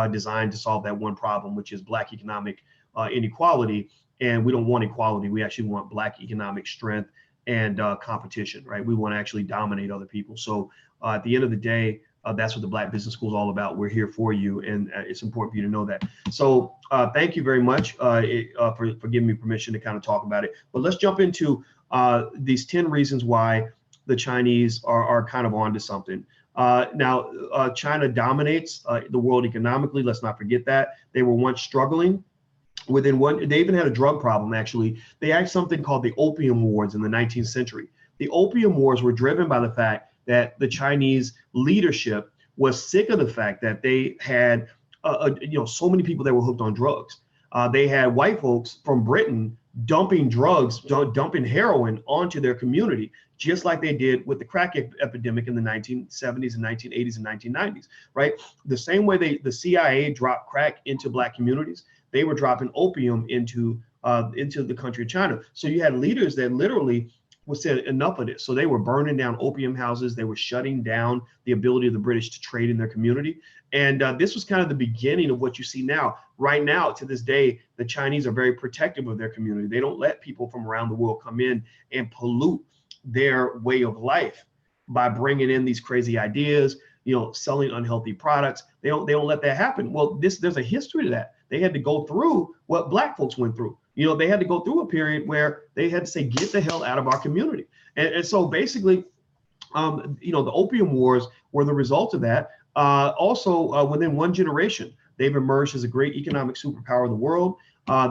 designed to solve that one problem, which is Black economic inequality. And we don't want equality. We actually want Black economic strength and competition, right? We want to actually dominate other people. So at the end of the day, that's what the Black Business School is all about. We're here for you, and it's important for you to know that. So thank you very much for giving me permission to kind of talk about it. But let's jump into these 10 reasons why the Chinese are kind of onto something. Now, China dominates the world economically. Let's not forget that. They were once struggling. They even had a drug problem, actually. They had something called the Opium Wars in the 19th century. The Opium Wars were driven by the fact that the Chinese leadership was sick of the fact that they had, so many people that were hooked on drugs. They had white folks from Britain dumping drugs, dumping heroin onto their community, just like they did with the crack epidemic in the 1970s and 1980s and 1990s, right? The same way the CIA dropped crack into Black communities, they were dropping opium into the country of China. So you had leaders that literally said enough of this. So they were burning down opium houses. They were shutting down the ability of the British to trade in their community. And this was kind of the beginning of what you see now. Right now, to this day, the Chinese are very protective of their community. They don't let people from around the world come in and pollute their way of life. by bringing in these crazy ideas, selling unhealthy products. They don't let that happen. Well, there's a history to that. They had to go through what Black folks went through. They had to go through a period where they had to say, get the hell out of our community. And so basically, the opium wars were the result of that. Also, within one generation, they've emerged as a great economic superpower of the world.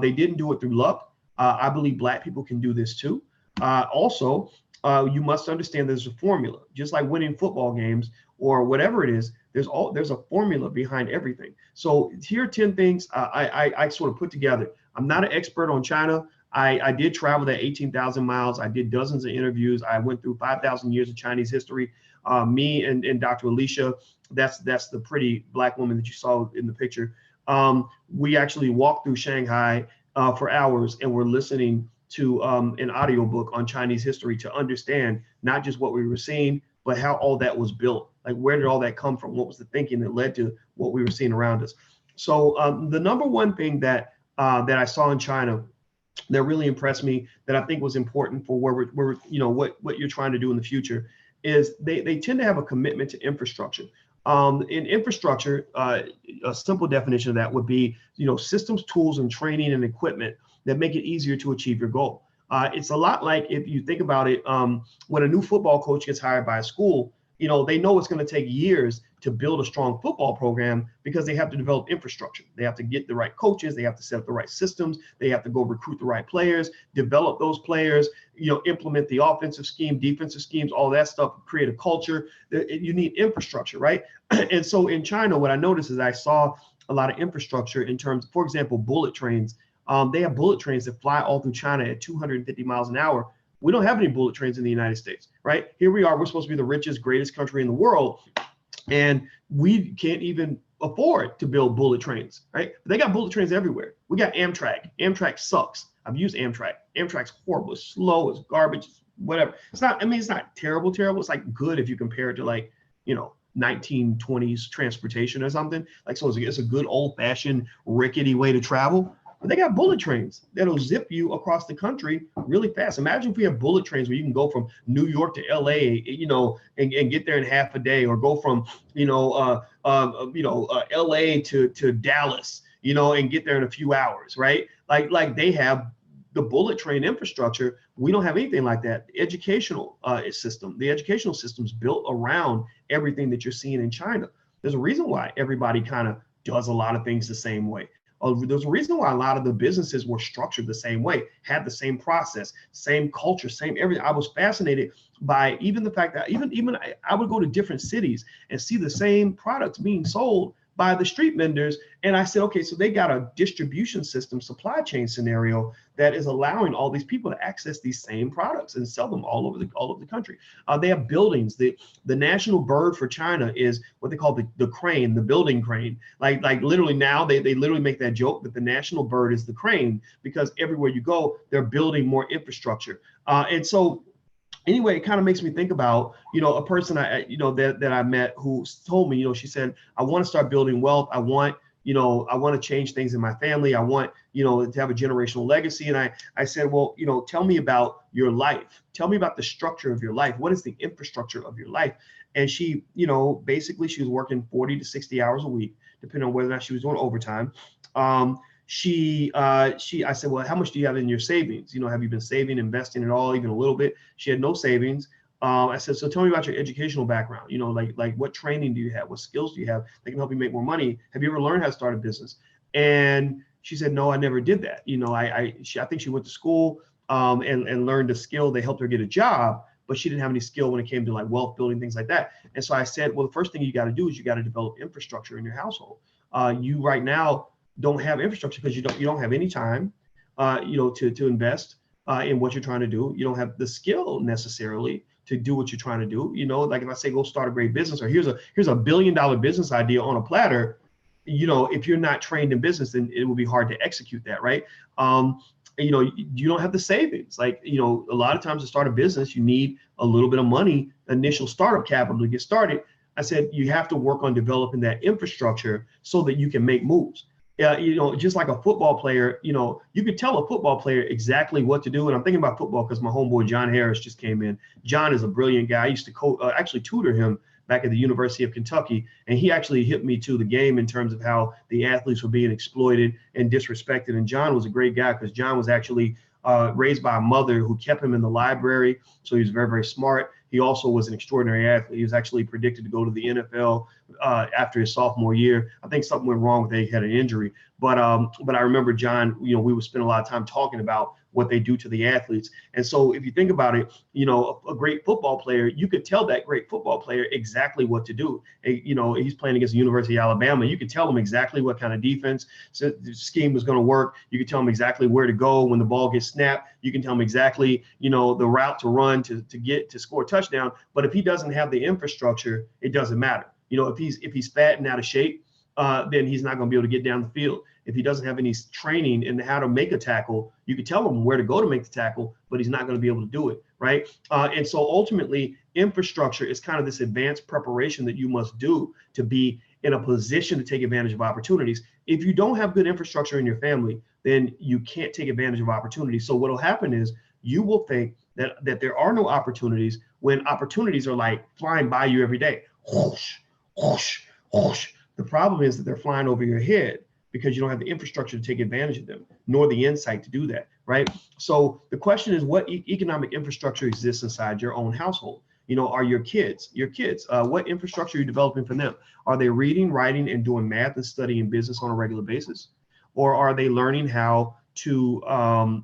They didn't do it through luck. I believe Black people can do this too. Also, you must understand there's a formula, just like winning football games or whatever it is. There's a formula behind everything. So here are 10 things I sort of put together. I'm not an expert on China. I did travel that 18,000 miles. I did dozens of interviews. I went through 5,000 years of Chinese history. Me and Dr. Alicia, that's the pretty Black woman that you saw in the picture. We actually walked through Shanghai for hours, and we're listening to an audiobook on Chinese history to understand not just what we were seeing, but how all that was built. Like, where did all that come from? What was the thinking that led to what we were seeing around us? So the number one thing that I saw in China that really impressed me, that I think was important for where what you're trying to do in the future, is they tend to have a commitment to infrastructure. In infrastructure, a simple definition of that would be, systems, tools, and training and equipment that make it easier to achieve your goal. It's a lot like, if you think about it, when a new football coach gets hired by a school, they know it's going to take years to build a strong football program because they have to develop infrastructure. They have to get the right coaches. They have to set up the right systems. They have to go recruit the right players, develop those players, implement the offensive scheme, defensive schemes, all that stuff, create a culture. You need infrastructure, right? And so in China, what I noticed is I saw a lot of infrastructure in terms, for example, bullet trains. They have bullet trains that fly all through China at 250 miles an hour. We don't have any bullet trains in the United States, right? Here we are, we're supposed to be the richest, greatest country in the world, and we can't even afford to build bullet trains, right? But they got bullet trains everywhere. We got Amtrak. Amtrak sucks. I've used Amtrak. Amtrak's horrible. It's slow. It's garbage. Whatever. It's not terrible. It's like good if you compare it to 1920s transportation or something. So it's a good old fashioned rickety way to travel. But they got bullet trains that'll zip you across the country really fast. Imagine if we have bullet trains where you can go from New York to LA, and get there in half a day, or go from, LA to Dallas, and get there in a few hours, right? Like they have the bullet train infrastructure. We don't have anything like that. The educational system's built around everything that you're seeing in China. There's a reason why everybody kind of does a lot of things the same way. There's a reason why a lot of the businesses were structured the same way, had the same process, same culture, same everything. I was fascinated by even the fact that even I would go to different cities and see the same products being sold by the street vendors. And I said, okay, so they got a distribution system, supply chain scenario that is allowing all these people to access these same products and sell them all over the country. They have buildings. The national bird for China is what they call the crane, the building crane. Like literally now they literally make that joke that the national bird is the crane, because everywhere you go, they're building more infrastructure. And so anyway, it kind of makes me think about, a person that I met who told me, she said, I want to start building wealth. I want to change things in my family. I want, to have a generational legacy. And I said, well, tell me about your life. Tell me about the structure of your life. What is the infrastructure of your life? And she, basically she was working 40 to 60 hours a week, depending on whether or not she was doing overtime. I said, well, how much do you have in your savings? Have you been saving, investing at all, even a little bit? She had no savings. I said, so tell me about your educational background. Like what training do you have? What skills do you have that can help you make more money? Have you ever learned how to start a business? And she said, no, I never did that. I think she went to school and learned a skill. They helped her get a job, but she didn't have any skill when it came to wealth building, things like that. And so I said, well, the first thing you got to do is you got to develop infrastructure in your household. You right now don't have infrastructure because you don't have any time, to invest in what you're trying to do. You don't have the skill necessarily to do what you're trying to do. Like if I say go start a great business, or here's a $1 billion business idea on a platter, if you're not trained in business, then it will be hard to execute that, right? You don't have the savings. A lot of times to start a business, you need a little bit of money, initial startup capital to get started. I said, you have to work on developing that infrastructure so that you can make moves. You know, just like a football player, you know, you could tell a football player exactly what to do. And I'm thinking about football because my homeboy John Harris just came in. John is a brilliant guy. I used to actually tutor him back at the University of Kentucky, and he actually hit me to the game in terms of how the athletes were being exploited and disrespected. And John was a great guy because John was actually raised by a mother who kept him in the library, so he was very, very smart. He also was an extraordinary athlete. He was actually predicted to go to the NFL after his sophomore year. I think something went wrong with him. He had an injury. But I remember John, you know, we would spend a lot of time talking about what they do to the athletes. And so if you think about it, you know, a great football player, you could tell that great football player exactly what to do. You know, he's playing against the University of Alabama. You could tell him exactly what kind of defense scheme was going to work. You could tell him exactly where to go when the ball gets snapped. You can tell him exactly, you know, the route to run to score a touchdown. But if he doesn't have the infrastructure, it doesn't matter. You know, if he's fat and out of shape, then he's not going to be able to get down the field. If he doesn't have any training in how to make a tackle, you can tell him where to go to make the tackle, but he's not going to be able to do it, right? And so ultimately, infrastructure is kind of this advanced preparation that you must do to be in a position to take advantage of opportunities. If you don't have good infrastructure in your family, then you can't take advantage of opportunities. So what will happen is you will think that there are no opportunities when opportunities are like flying by you every day. Whoosh, whoosh, whoosh. The problem is that they're flying over your head because you don't have the infrastructure to take advantage of them, nor the insight to do that, right? So the question is, what economic infrastructure exists inside your own household? You know, are your kids, what infrastructure are you developing for them? Are they reading, writing, and doing math and studying business on a regular basis? Or are they learning how to,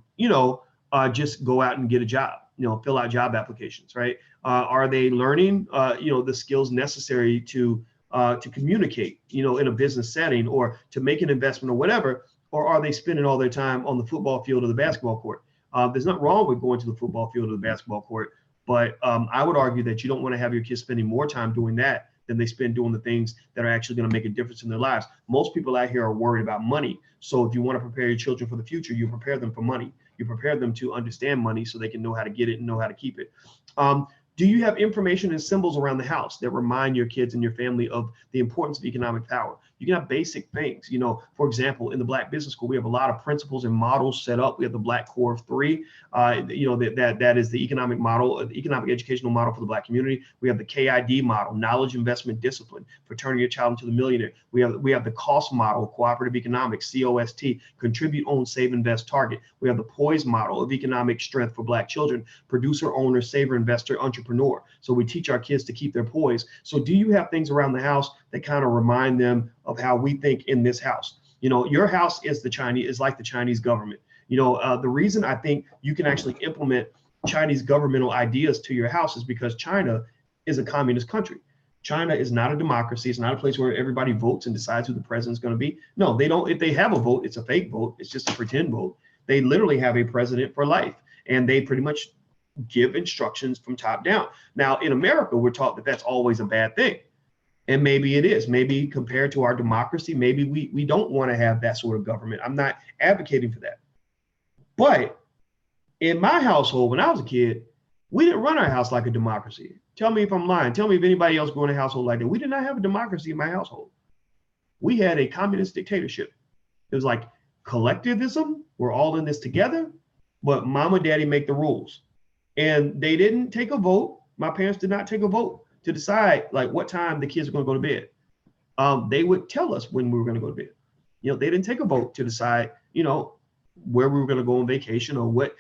just go out and get a job, you know, fill out job applications, right? Are they learning, the skills necessary to communicate, you know, in a business setting or to make an investment or whatever? Or are they spending all their time on the football field or the basketball court? There's nothing wrong with going to the football field or the basketball court, but I would argue that you don't want to have your kids spending more time doing that than they spend doing the things that are actually going to make a difference in their lives. Most people out here are worried about money. So if you want to prepare your children for the future, you prepare them for money. You prepare them to understand money so they can know how to get it and know how to keep it. Do you have information and symbols around the house that remind your kids and your family of the importance of economic power? You can have basic things. You know, for example, in the Black Business School, we have a lot of principles and models set up. We have the Black Core of Three. That is the economic model, the economic educational model for the Black community. We have the KID model, knowledge, investment, discipline, for turning your child into the millionaire. We have the COST model, cooperative economics, COST, contribute, own, save, invest, target. We have the POISE model of economic strength for Black children, producer, owner, saver, investor, entrepreneur. So we teach our kids to keep their poise. So do you have things around the house that kind of remind them of how we think in this house? You know, your house is like the Chinese government. You know, the reason I think you can actually implement Chinese governmental ideas to your house is because China is a communist country. China is not a democracy. It's not a place where everybody votes and decides who the president's going to be. No, they don't. If they have a vote, it's a fake vote. It's just a pretend vote. They literally have a president for life, and they pretty much give instructions from top down. Now, in America, we're taught that that's always a bad thing. And maybe it is. Maybe compared to our democracy, maybe we don't want to have that sort of government. I'm not advocating for that. But in my household, when I was a kid, we didn't run our house like a democracy. Tell me if I'm lying. Tell me if anybody else grew in a household like that. We did not have a democracy in my household. We had a communist dictatorship. It was like collectivism. We're all in this together, but mom and daddy make the rules. And they didn't take a vote. My parents did not take a vote to decide like what time the kids are going to go to bed. They would tell us when we were going to go to bed. You know, they didn't take a vote to decide, you know, where we were going to go on vacation or what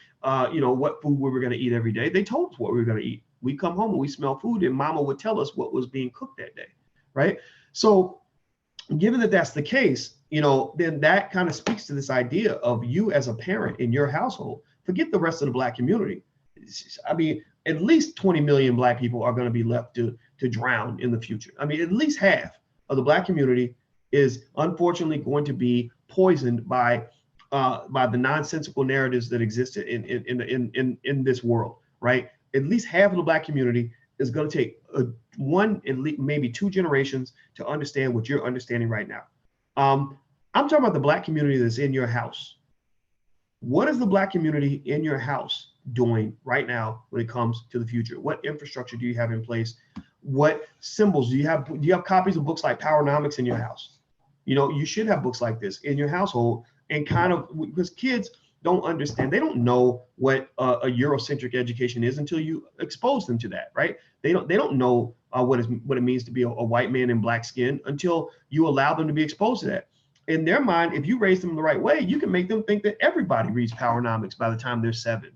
food we were going to eat every day. They told us what we were going to eat. We come home and we smell food, and mama would tell us what was being cooked that day, right? So given that that's the case, you know, then that kind of speaks to this idea of you as a parent in your household. Forget the rest of the Black community. I mean, at least 20 million Black people are going to be left to drown in the future. I mean, at least half of the Black community is unfortunately going to be poisoned by the nonsensical narratives that exist in this world, right? At least half of the Black community is going to take at least maybe 2 generations to understand what you're understanding right now. I'm talking about the Black community that's in your house. What is the Black community in your house doing right now when it comes to the future? What infrastructure do you have in place? What symbols do you have? Do you have copies of books like Powernomics in your house? You know, you should have books like this in your household, and kind of, because kids don't understand, they don't know what a Eurocentric education is until you expose them to that, right? They don't know what it means to be a white man in black skin until you allow them to be exposed to that. In their mind, if you raise them the right way, you can make them think that everybody reads Powernomics by the time they're 7.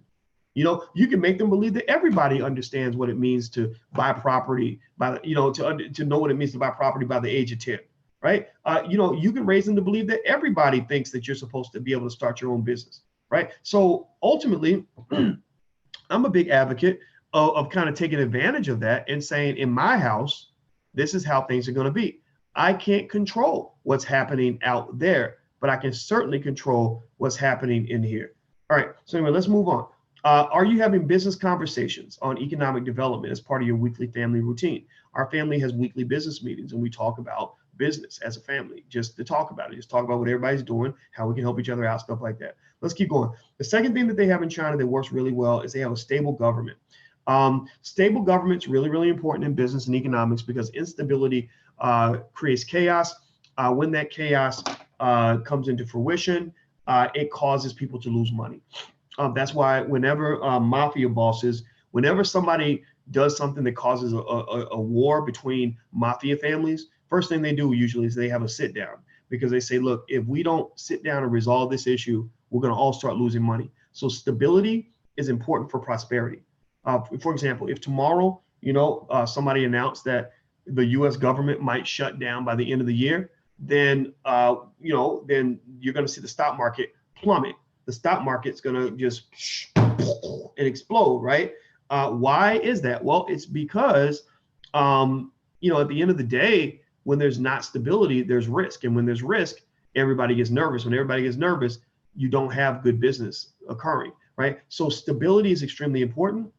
You know, you can make them believe that everybody understands what it means to buy property by, you know, to know what it means to buy property by the age of 10, right? You know, you can raise them to believe that everybody thinks that you're supposed to be able to start your own business, right? So ultimately, I'm a big advocate of kind of taking advantage of that and saying, in my house, this is how things are going to be. I can't control what's happening out there, but I can certainly control what's happening in here. All right, so anyway, let's move on. Are you having business conversations on economic development as part of your weekly family routine? Our family has weekly business meetings, and we talk about business as a family, just to talk about it, just talk about what everybody's doing, how we can help each other out, stuff like that. Let's keep going. The second thing that they have in China that works really well is they have a stable government. Stable government's really, really important in business and economics because instability creates chaos. When that chaos comes into fruition, it causes people to lose money. That's why whenever mafia bosses, whenever somebody does something that causes a war between mafia families, first thing they do usually is they have a sit down, because they say, look, if we don't sit down and resolve this issue, we're going to all start losing money. So stability is important for prosperity. For example, if tomorrow, you know, somebody announced that the U.S. government might shut down by the end of the year, then, you know, then you're going to see the stock market plummet. The stock market's going to just and explode, right? Why is that? Well, it's because, you know, at the end of the day, when there's not stability, there's risk. And when there's risk, everybody gets nervous. When everybody gets nervous, you don't have good business occurring, right? So stability is extremely important.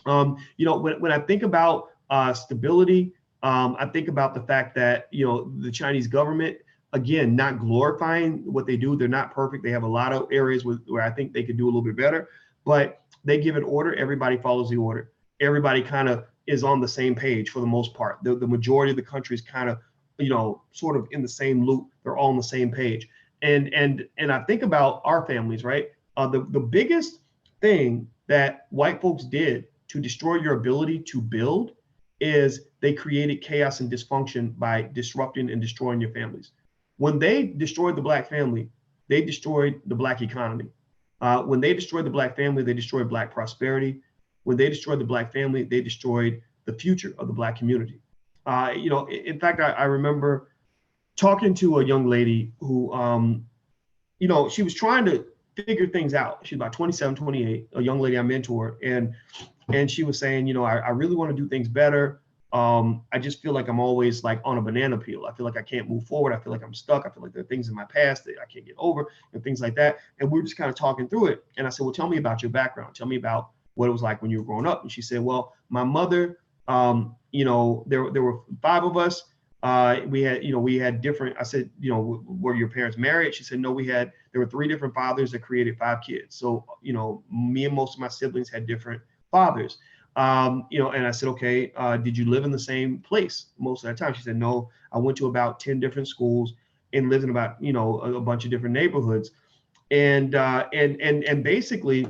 You know, when I think about stability, I think about the fact that, you know, the Chinese government, again, not glorifying what they do. They're not perfect. They have a lot of areas where I think they could do a little bit better, but they give an order. Everybody follows the order. Everybody kind of is on the same page for the most part. The majority of the country is kind of, you know, sort of in the same loop. They're all on the same page. And I think about our families, right? The biggest thing that white folks did to destroy your ability to build is they created chaos and dysfunction by disrupting and destroying your families. When they destroyed the black family, they destroyed the black economy. When they destroyed the black family, they destroyed black prosperity. When they destroyed the black family, they destroyed the future of the black community. You know, in fact, I remember talking to a young lady who, you know, she was trying to figure things out. She's about 27, 28, a young lady I mentored. And she was saying, you know, I really want to do things better. I just feel like I'm always like on a banana peel. I feel like I can't move forward. I feel like I'm stuck. I feel like there are things in my past that I can't get over and things like that. And we were just kind of talking through it. And I said, well, tell me about your background. Tell me about what it was like when you were growing up. And she said, well, my mother, you know, there were 5 of us. We had different, I said, you know, were your parents married? She said, no, there were 3 different fathers that created 5 kids. So, you know, me and most of my siblings had different fathers. You know, and I said, okay, did you live in the same place most of the time? She said, no, I went to about 10 different schools and lived in about, you know, a bunch of different neighborhoods. And basically,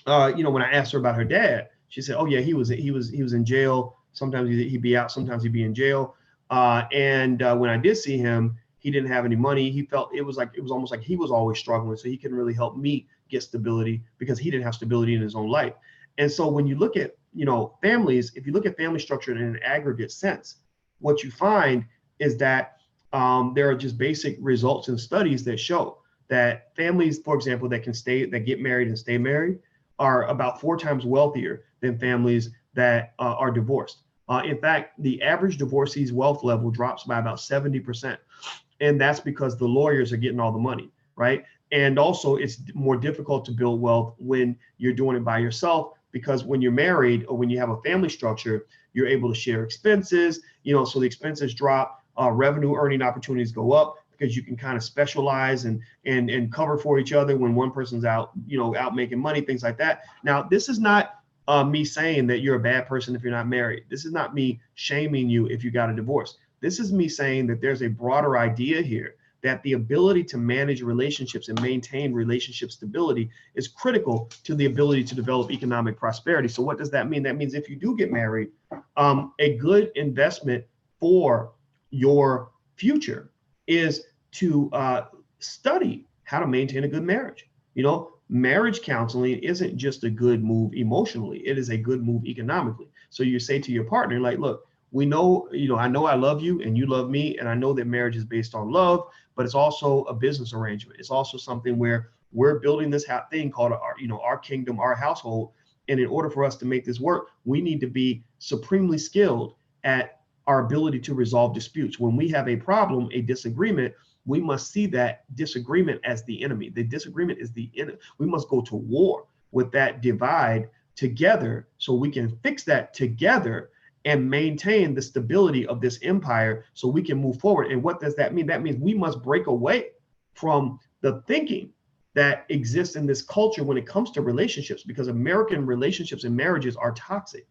you know, when I asked her about her dad, she said, oh yeah, he was in jail. Sometimes he'd be out, sometimes he'd be in jail. And when I did see him, he didn't have any money. He felt it was almost like he was always struggling. So he couldn't really help me get stability because he didn't have stability in his own life. And so when you look at, you know, families, if you look at family structure in an aggregate sense, what you find is that there are just basic results in studies that show that families, for example, that get married and stay married are about 4 times wealthier than families that are divorced. In fact, the average divorcee's wealth level drops by about 70%. And that's because the lawyers are getting all the money, right? And also it's more difficult to build wealth when you're doing it by yourself, because when you're married or when you have a family structure, you're able to share expenses, you know, so the expenses drop, revenue earning opportunities go up because you can kind of specialize and cover for each other when one person's out, you know, out making money, things like that. Now, this is not me saying that you're a bad person if you're not married. This is not me shaming you if you got a divorce. This is me saying that there's a broader idea here that the ability to manage relationships and maintain relationship stability is critical to the ability to develop economic prosperity. So what does that mean? That means if you do get married, a good investment for your future is to study how to maintain a good marriage. Marriage counseling isn't just a good move emotionally, it is a good move economically. So you say to your partner, like, look, we know, I know I love you and you love me, and I know that marriage is based on love, but it's also a business arrangement. It's also something where we're building this thing called our kingdom, our household. And in order for us to make this work, we need to be supremely skilled at our ability to resolve disputes. When we have a problem, a disagreement, we must see that disagreement as the enemy. The disagreement is the enemy. We must go to war with that divide together so we can fix that together and maintain the stability of this empire so we can move forward. And what does that mean? That means we must break away from the thinking that exists in this culture when it comes to relationships, because American relationships and marriages are toxic.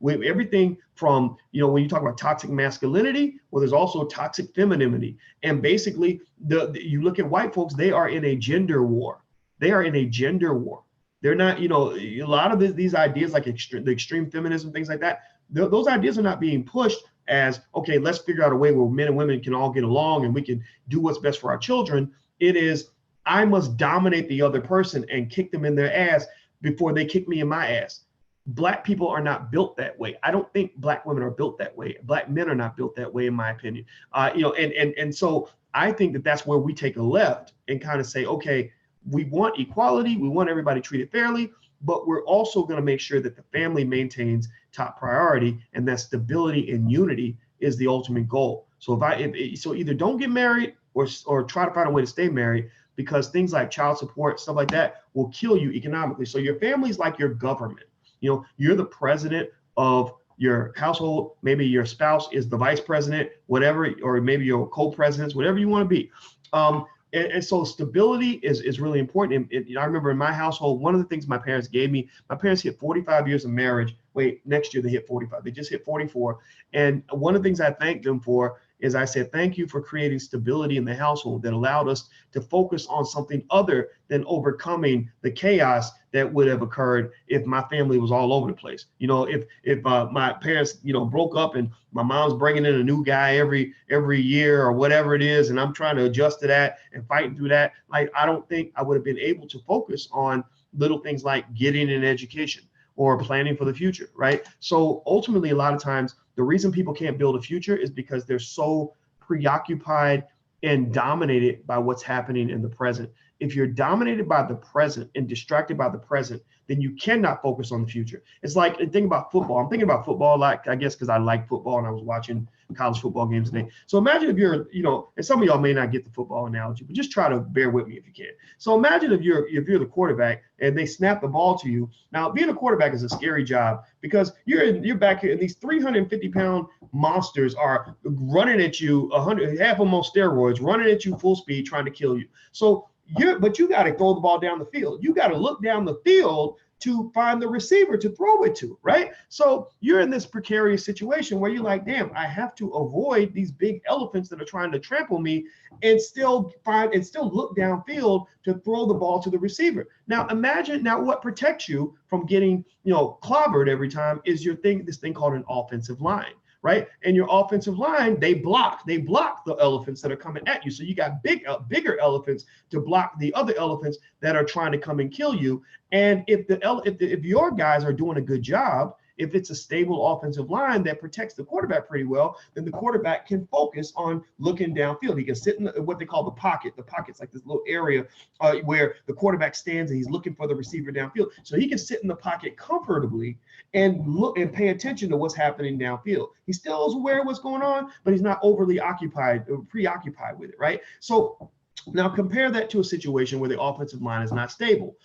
Everything from, when you talk about toxic masculinity, well, there's also toxic femininity. And basically, you look at white folks, they are in a gender war. They are in a gender war. They're not, a lot of these ideas like the extreme feminism, things like that, those ideas are not being pushed as, okay, let's figure out a way where men and women can all get along and we can do what's best for our children. It is, I must dominate the other person and kick them in their ass before they kick me in my ass. Black people are not built that way. I don't think Black women are built that way. Black men are not built that way, in my opinion. And so I think that that's where we take a left and kind of say, okay, we want equality. We want everybody treated fairly, but we're also going to make sure that the family maintains top priority, and that stability and unity is the ultimate goal. So so either don't get married or try to find a way to stay married, because things like child support, stuff like that will kill you economically. So your family's like your government. You're the president of your household. Maybe your spouse is the vice president, whatever, or maybe your co-presidents, whatever you want to be. And so stability is really important. And I remember in my household, one of the things my parents gave me, my parents hit 45 years of marriage. Wait, next year they hit 45. They just hit 44. And one of the things I thanked them for is I said, thank you for creating stability in the household that allowed us to focus on something other than overcoming the chaos that would have occurred if my family was all over the place. If my parents, broke up and my mom's bringing in a new guy every year or whatever it is, and I'm trying to adjust to that and fighting through that, like, I don't think I would have been able to focus on little things like getting an education or planning for the future, right? So ultimately, a lot of times, the reason people can't build a future is because they're so preoccupied and dominated by what's happening in the present. If you're dominated by the present and distracted by the present, then you cannot focus on the future. It's like, think about football. I'm thinking about football, like, I guess because I like football and I was watching college football games today. So imagine if you're, and some of y'all may not get the football analogy, but just try to bear with me if you can. So imagine if you're the quarterback and they snap the ball to you. Now, being a quarterback is a scary job because you're back here and these 350-pound monsters are running at you, half of them on steroids, running at you full speed, trying to kill you. So but you got to throw the ball down the field. You got to look down the field to find the receiver to throw it to, right? So you're in this precarious situation where you're like, damn, I have to avoid these big elephants that are trying to trample me and still look downfield to throw the ball to the receiver. Now imagine what protects you from getting, clobbered every time is this thing called an offensive line. Right? And your offensive line, they block the elephants that are coming at you. So you got bigger elephants to block the other elephants that are trying to come and kill you. And if your guys are doing a good job, if it's a stable offensive line that protects the quarterback pretty well, then the quarterback can focus on looking downfield. He can sit in what they call the pocket. The pocket's like this little area where the quarterback stands and he's looking for the receiver downfield. So he can sit in the pocket comfortably and look and pay attention to what's happening downfield. He still is aware of what's going on, but he's not overly preoccupied with it, right? So now compare that to a situation where the offensive line is not stable,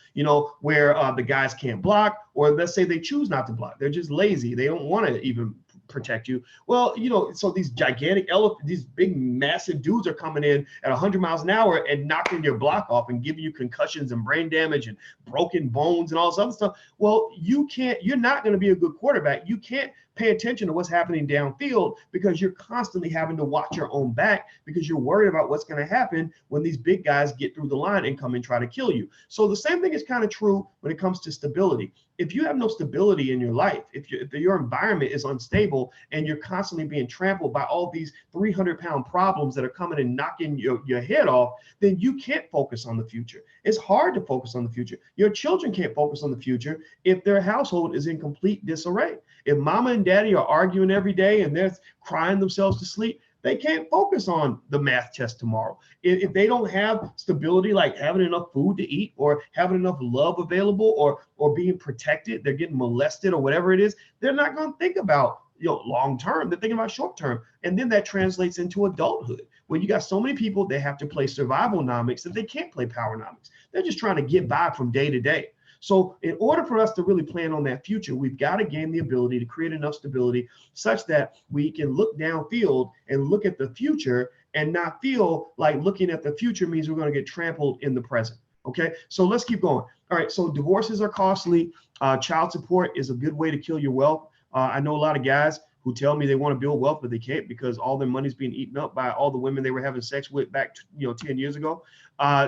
where the guys can't block, or let's say they choose not to block. They're just lazy. They don't want to even protect you. Well, so these gigantic elephants, these big, massive dudes are coming in at 100 miles an hour and knocking your block off and giving you concussions and brain damage and broken bones and all this other stuff. Well, you're not going to be a good quarterback. You can't pay attention to what's happening downfield, because you're constantly having to watch your own back because you're worried about what's going to happen when these big guys get through the line and come and try to kill you. So the same thing is kind of true when it comes to stability. If you have no stability in your life, if your environment is unstable and you're constantly being trampled by all these 300-pound problems that are coming and knocking your head off, then you can't focus on the future. It's hard to focus on the future. Your children can't focus on the future if their household is in complete disarray. If mama and daddy are arguing every day and they're crying themselves to sleep, they can't focus on the math test tomorrow. If they don't have stability, like having enough food to eat or having enough love available or being protected, they're getting molested or whatever it is, they're not going to think about long term. They're thinking about short term. And then that translates into adulthood, when you got so many people that have to play survivalnomics that they can't play powernomics. They're just trying to get by from day to day. So in order for us to really plan on that future, we've got to gain the ability to create enough stability such that we can look downfield and look at the future and not feel like looking at the future means we're going to get trampled in the present. Okay, so let's keep going. All right, so divorces are costly. Child support is a good way to kill your wealth. I know a lot of guys who tell me they want to build wealth, but they can't because all their money's being eaten up by all the women they were having sex with back 10 years ago.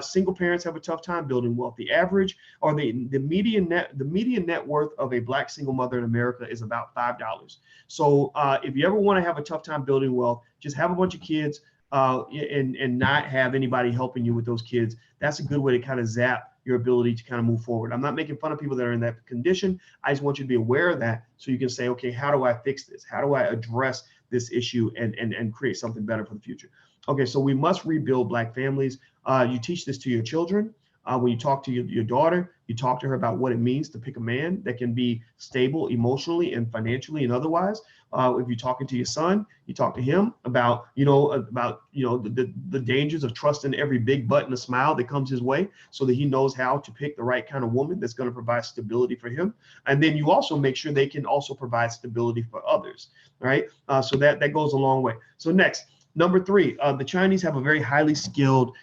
Single parents have a tough time building wealth. The average or the median net worth of a Black single mother in America is about $5. So if you ever want to have a tough time building wealth, just have a bunch of kids and not have anybody helping you with those kids. That's a good way to kind of zap your ability to kind of move forward. I'm not making fun of people that are in that condition. I just want you to be aware of that so you can say, okay, how do I fix this? How do I address this issue and create something better for the future? Okay, so we must rebuild Black families. You teach this to your children. When you talk to your daughter, you talk to her about what it means to pick a man that can be stable emotionally and financially and otherwise. If you're talking to your son, you talk to him about the dangers of trusting every big butt and a smile that comes his way, so that he knows how to pick the right kind of woman that's going to provide stability for him. And then you also make sure they can also provide stability for others. Right? So that goes a long way. So next, number 3, the Chinese have a very highly skilled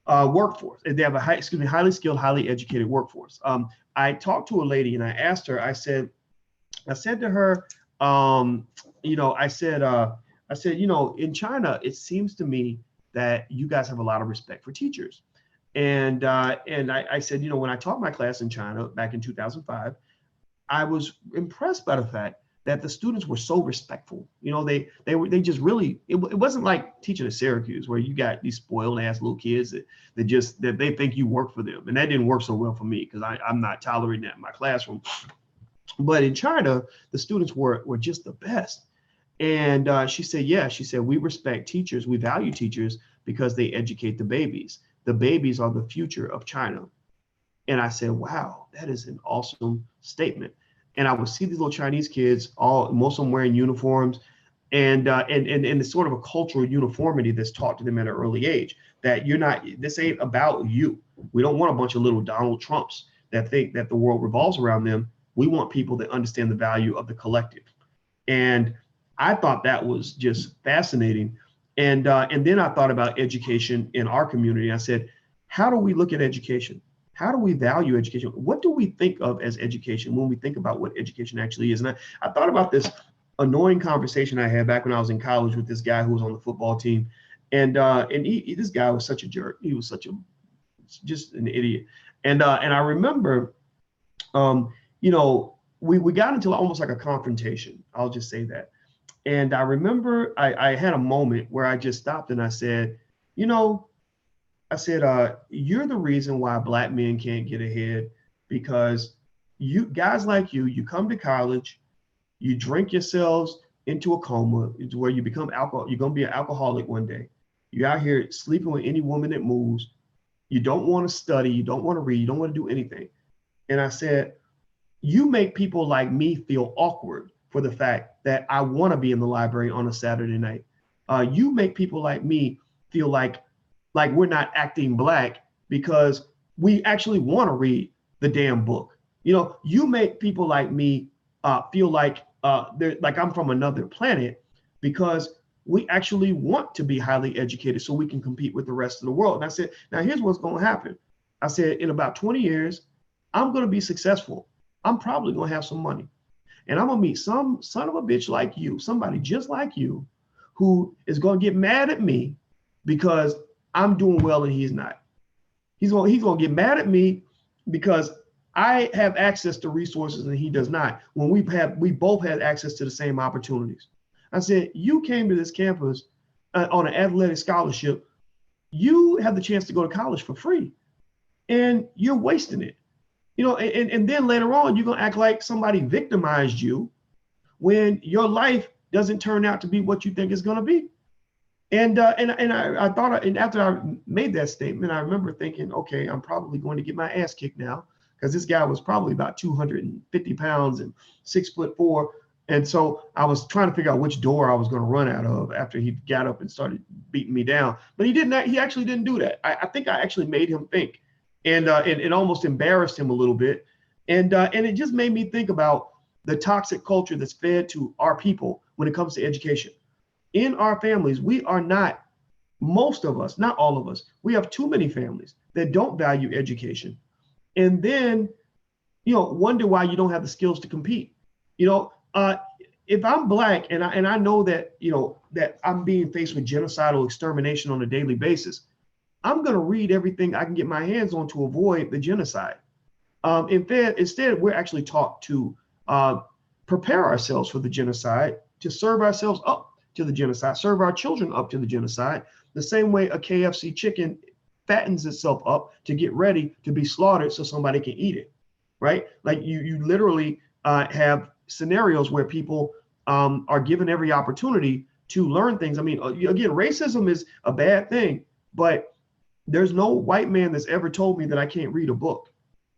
workforce. They have a highly skilled, highly educated workforce. I talked to a lady and I asked her, I said to her, I said, in China, it seems to me that you guys have a lot of respect for teachers. And I said, when I taught my class in China back in 2005, I was impressed by the fact that the students were so respectful. They just really, it wasn't like teaching at Syracuse where you got these spoiled ass little kids that they think you work for them. And that didn't work so well for me because I'm not tolerating that in my classroom. But in China, the students were just the best. And she said, we respect teachers. We value teachers because they educate the babies. The babies are the future of China. And I said, wow, that is an awesome statement. And I would see these little Chinese kids, most of them wearing uniforms, and it's sort of a cultural uniformity that's taught to them at an early age, that this ain't about you. We don't want a bunch of little Donald Trumps that think that the world revolves around them. We want people that understand the value of the collective. And I thought that was just fascinating. And then I thought about education in our community. I said, how do we look at education? How do we value education? What do we think of as education when we think about what education actually is? And I thought about this annoying conversation I had back when I was in college with this guy who was on the football team. And this guy was such a jerk. He was just an idiot. And I remember, we got into almost like a confrontation. I'll just say that. And I remember I had a moment where I just stopped and I said, you're the reason why Black men can't get ahead, because you guys like you come to college, you drink yourselves into a coma where you become you're going to be an alcoholic one day. You're out here sleeping with any woman that moves. You don't want to study. You don't want to read. You don't want to do anything. And I said, you make people like me feel awkward for the fact that I want to be in the library on a Saturday night. You make people like me feel like we're not acting Black because we actually want to read the damn book. You make people like me feel like they're like I'm from another planet because we actually want to be highly educated so we can compete with the rest of the world. And I said, now here's what's going to happen. I said, in about 20 years, I'm going to be successful. I'm probably going to have some money. and I'm gonna meet some son of a bitch like you, somebody just like you, who is gonna get mad at me because I'm doing well and he's not. He's gonna get mad at me because I have access to resources and he does not. When we both had access to the same opportunities. I said, you came to this campus on an athletic scholarship. You have the chance to go to college for free, and you're wasting it. And then later on, you're gonna act like somebody victimized you when your life doesn't turn out to be what you think it's gonna be. And I thought, and after I made that statement, I remember thinking, okay, I'm probably going to get my ass kicked now, because this guy was probably about 250 pounds and 6'4". And so I was trying to figure out which door I was going to run out of after he got up and started beating me down. But he didn't. He actually didn't do that. I think I actually made him think, and it almost embarrassed him a little bit. And it just made me think about the toxic culture that's fed to our people when it comes to education. In our families, we are not, most of us, not all of us, we have too many families that don't value education. And then, wonder why you don't have the skills to compete. If I'm Black and I know that, that I'm being faced with genocidal extermination on a daily basis, I'm going to read everything I can get my hands on to avoid the genocide. Instead, we're actually taught to prepare ourselves for the genocide, to serve ourselves up to the genocide, serve our children up to the genocide, the same way a KFC chicken fattens itself up to get ready to be slaughtered so somebody can eat it, right? Like you literally have scenarios where people are given every opportunity to learn things. I mean, again, racism is a bad thing, but there's no white man that's ever told me that I can't read a book.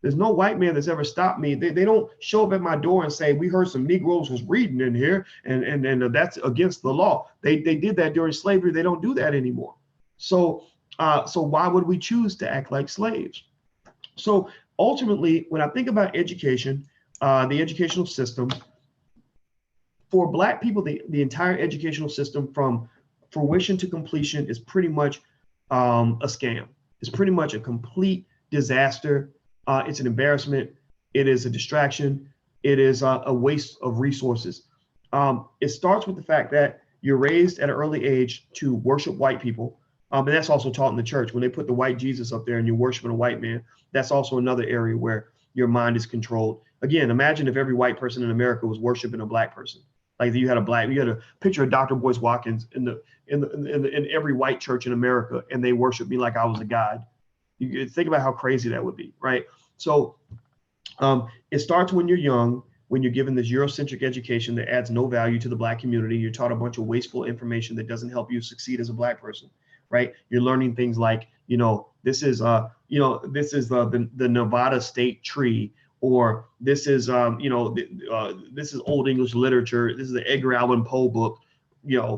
There's no white man that's ever stopped me. They don't show up at my door and say, we heard some Negroes was reading in here and that's against the law. They did that during slavery. They don't do that anymore. So why would we choose to act like slaves? So ultimately, when I think about education, the educational system, for Black people, the entire educational system from fruition to completion is pretty much a scam. It's pretty much a complete disaster. It's an embarrassment. It is a distraction. It is a waste of resources. It starts with the fact that you're raised at an early age to worship white people. And that's also taught in the church. When they put the white Jesus up there and you're worshiping a white man, that's also another area where your mind is controlled. Again, imagine if every white person in America was worshiping a Black person. Like you had a picture of Dr. Boyce Watkins in every white church in America, and they worship me like I was a god. You think about how crazy that would be, right? So it starts when you're young, when you're given this Eurocentric education that adds no value to the Black community. You're taught a bunch of wasteful information that doesn't help you succeed as a Black person, right? You're learning things like, this is the Nevada state tree, or this is this is Old English literature. This is the Edgar Allan Poe book,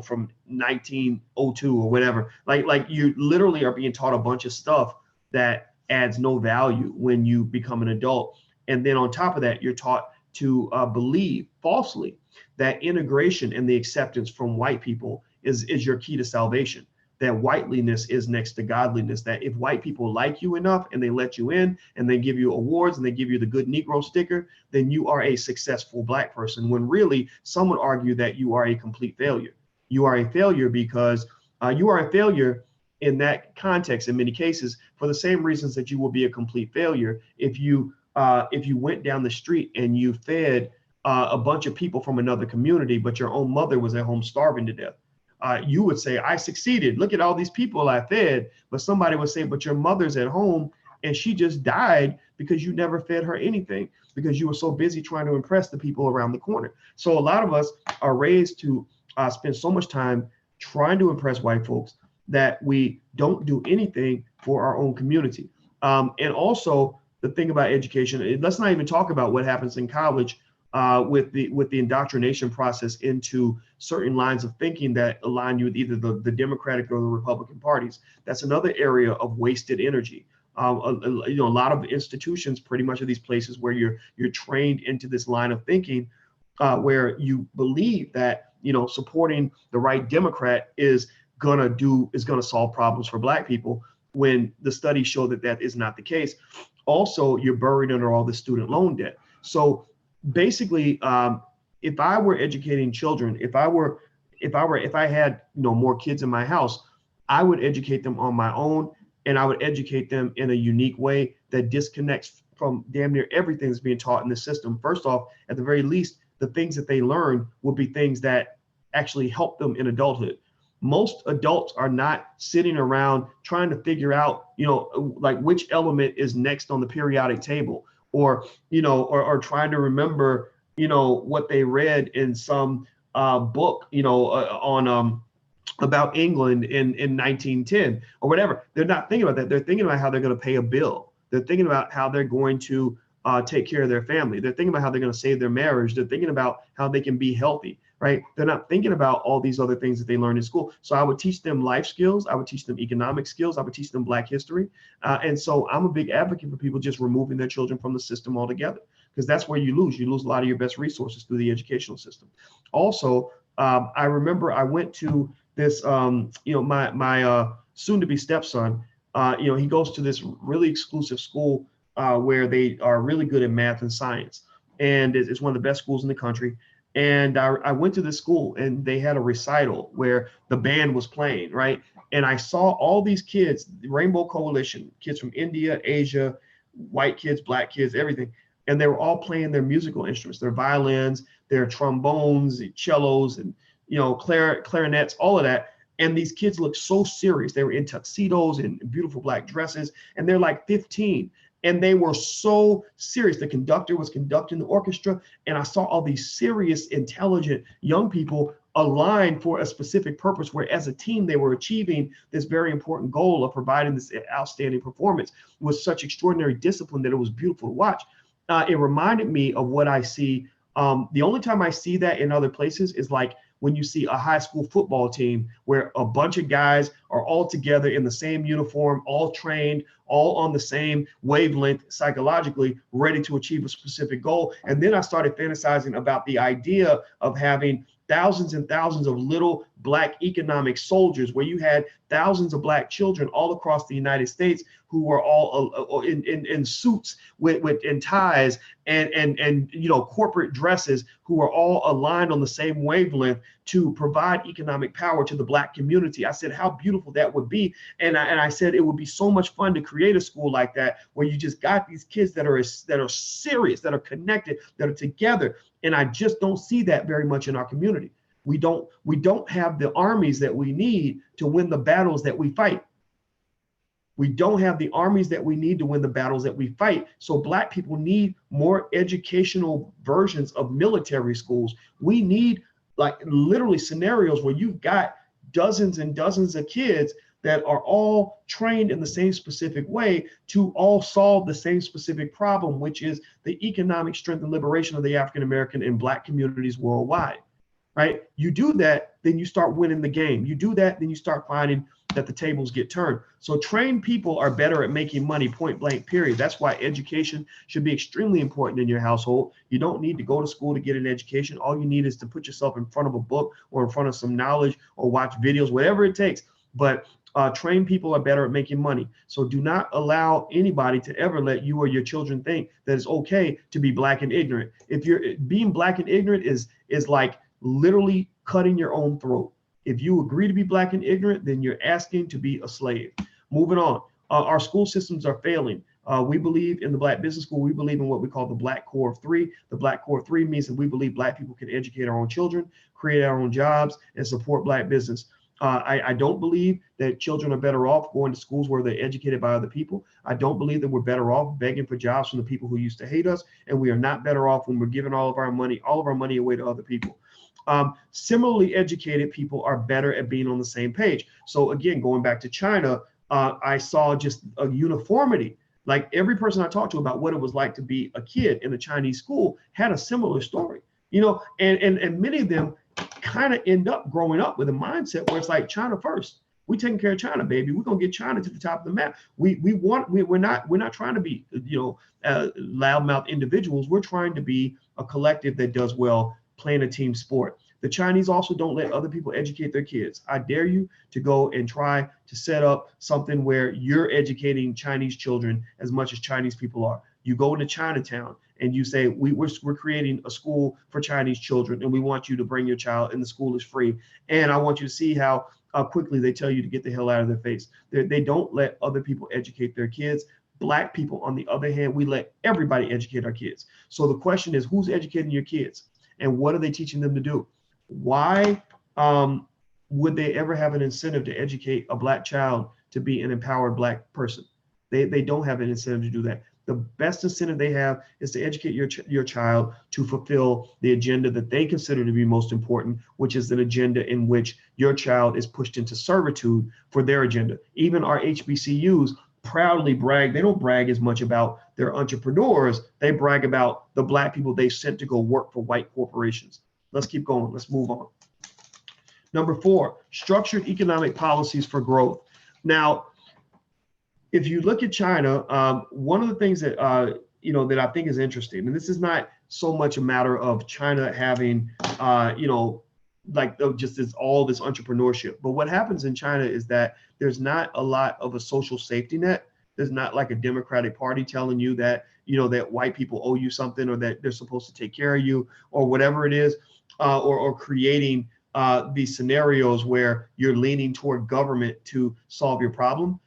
from 1902 or whatever. Like you literally are being taught a bunch of stuff that adds no value when you become an adult. And then on top of that, you're taught to believe falsely that integration and the acceptance from white people is your key to salvation. That whiteliness is next to godliness, that if white people like you enough and they let you in and they give you awards and they give you the good Negro sticker, then you are a successful Black person, when really some would argue that you are a complete failure. You are a failure because you are a failure in that context in many cases for the same reasons that you will be a complete failure if you went down the street and you fed a bunch of people from another community, but your own mother was at home starving to death. You would say, I succeeded. Look at all these people I fed. But somebody would say, but your mother's at home and she just died because you never fed her anything, because you were so busy trying to impress the people around the corner. So a lot of us are raised to spend so much time trying to impress white folks that we don't do anything for our own community. And also the thing about education, let's not even talk about what happens in college with the indoctrination process into certain lines of thinking that align you with either the Democratic or the Republican parties. That's another area of wasted energy. A lot of institutions pretty much are these places where you're trained into this line of thinking where you believe that supporting the right Democrat is gonna solve problems for Black people, when the studies show that is not the case. Also, you're buried under all the student loan debt. So basically, if I were educating children, if I had, more kids in my house, I would educate them on my own, and I would educate them in a unique way that disconnects from damn near everything that's being taught in the system. First off, at the very least, the things that they learn will be things that actually help them in adulthood. Most adults are not sitting around trying to figure out, like which element is next on the periodic table, or, or trying to remember, what they read in some book, on about England in 1910 or whatever. They're not thinking about that. They're thinking about how they're going to pay a bill. They're thinking about how they're going to take care of their family. They're thinking about how they're going to save their marriage. They're thinking about how they can be healthy, right? They're not thinking about all these other things that they learn in school. So I would teach them life skills. I would teach them economic skills. I would teach them Black history. And so I'm a big advocate for people just removing their children from the system altogether, because that's where you lose. You lose a lot of your best resources through the educational system. Also, I remember I went to this, my soon-to-be stepson, he goes to this really exclusive school where they are really good at math and science. And it's one of the best schools in the country. And I went to this school, and they had a recital where the band was playing, right? And I saw all these kids, the Rainbow Coalition, kids from India, Asia, white kids, Black kids, everything. And they were all playing their musical instruments, their violins, their trombones, cellos, and clarinets, all of that. And these kids looked so serious. They were in tuxedos and beautiful Black dresses, and they're like 15. And they were so serious. The conductor was conducting the orchestra, and I saw all these serious, intelligent young people aligned for a specific purpose, where as a team, they were achieving this very important goal of providing this outstanding performance with such extraordinary discipline that it was beautiful to watch. It reminded me of what I see. The only time I see that in other places is like when you see a high school football team where a bunch of guys are all together in the same uniform, all trained, all on the same wavelength psychologically, ready to achieve a specific goal. And then I started fantasizing about the idea of having thousands and thousands of little Black economic soldiers, where you had thousands of Black children all across the United States who were all in suits with ties and corporate dresses, who are all aligned on the same wavelength to provide economic power to the Black community. I said how beautiful that would be, and I said it would be so much fun to create a school like that, where you just got these kids that are serious, that are connected, that are together. And I just don't see that very much in our community. We don't have the armies that we need to win the battles that we fight. We don't have the armies that we need to win the battles that we fight. So Black people need more educational versions of military schools. We need like literally scenarios where you've got dozens and dozens of kids that are all trained in the same specific way to all solve the same specific problem, which is the economic strength and liberation of the African American and Black communities worldwide, right? You do that, then you start winning the game. You do that, then you start finding that the tables get turned. So trained people are better at making money, point blank, period. That's why education should be extremely important in your household. You don't need to go to school to get an education. All you need is to put yourself in front of a book or in front of some knowledge or watch videos, whatever it takes. But trained people are better at making money. So do not allow anybody to ever let you or your children think that it's okay to be Black and ignorant. If you're being Black and ignorant is like literally cutting your own throat. If you agree to be Black and ignorant, then you're asking to be a slave. Moving on, our school systems are failing. We believe in the Black Business School. We believe in what we call the Black Core of Three. The Black Core of Three means that we believe Black people can educate our own children, create our own jobs, and support Black business. I don't believe that children are better off going to schools where they're educated by other people. I don't believe that we're better off begging for jobs from the people who used to hate us. And we are not better off when we're giving all of our money away to other people. Similarly educated people are better at being on the same page. So again, going back to China, I saw just a uniformity. Like every person I talked to about what it was like to be a kid in a Chinese school had a similar story, and many of them kind of end up growing up with a mindset where it's like China first. We taking care of China, baby. We're gonna get China to the top of the map. We're not trying to be loudmouth individuals. We're trying to be a collective that does well playing a team sport. The Chinese also don't let other people educate their kids. I dare you to go and try to set up something where you're educating Chinese children as much as Chinese people are. You go into Chinatown and you say, we're creating a school for Chinese children, and we want you to bring your child, and the school is free. And I want you to see how quickly they tell you to get the hell out of their face. They don't let other people educate their kids. Black people, on the other hand, we let everybody educate our kids. So the question is, who's educating your kids, and what are they teaching them to do? Why would they ever have an incentive to educate a Black child to be an empowered Black person? They don't have an incentive to do that. The best incentive they have is to educate your child to fulfill the agenda that they consider to be most important, which is an agenda in which your child is pushed into servitude for their agenda. Even our HBCUs proudly brag. They don't brag as much about their entrepreneurs. They brag about the Black people they sent to go work for white corporations. Let's keep going. Let's move on. Number 4, structured economic policies for growth. Now, if you look at China, one of the things that that I think is interesting, and this is not so much a matter of China having just all this entrepreneurship, but what happens in China is that there's not a lot of a social safety net. There's not like a Democratic Party telling you that that white people owe you something, or that they're supposed to take care of you, or whatever it is, or creating these scenarios where you're leaning toward government to solve your problem.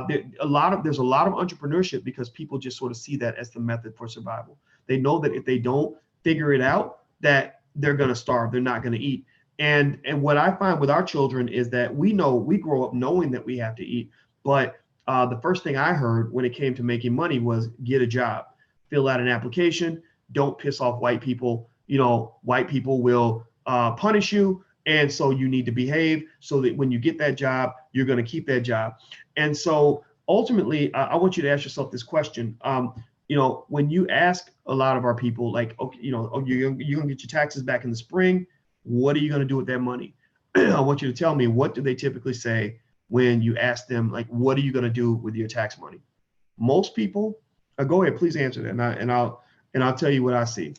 There's a lot of entrepreneurship because people just sort of see that as the method for survival. They know that if they don't figure it out, that they're going to starve, they're not going to eat. And what I find with our children is that we grow up knowing that we have to eat, but the first thing I heard when it came to making money was get a job, fill out an application, don't piss off white people. White people will punish you, and so you need to behave so that when you get that job, you're going to keep that job. And so ultimately, I want you to ask yourself this question. When you ask a lot of our people, like, okay, you're going to get your taxes back in the spring, what are you going to do with that money? I want you to tell me, what do they typically say when you ask them, like, what are you going to do with your tax money? Most people, go ahead, please answer that, and I'll tell you what I see.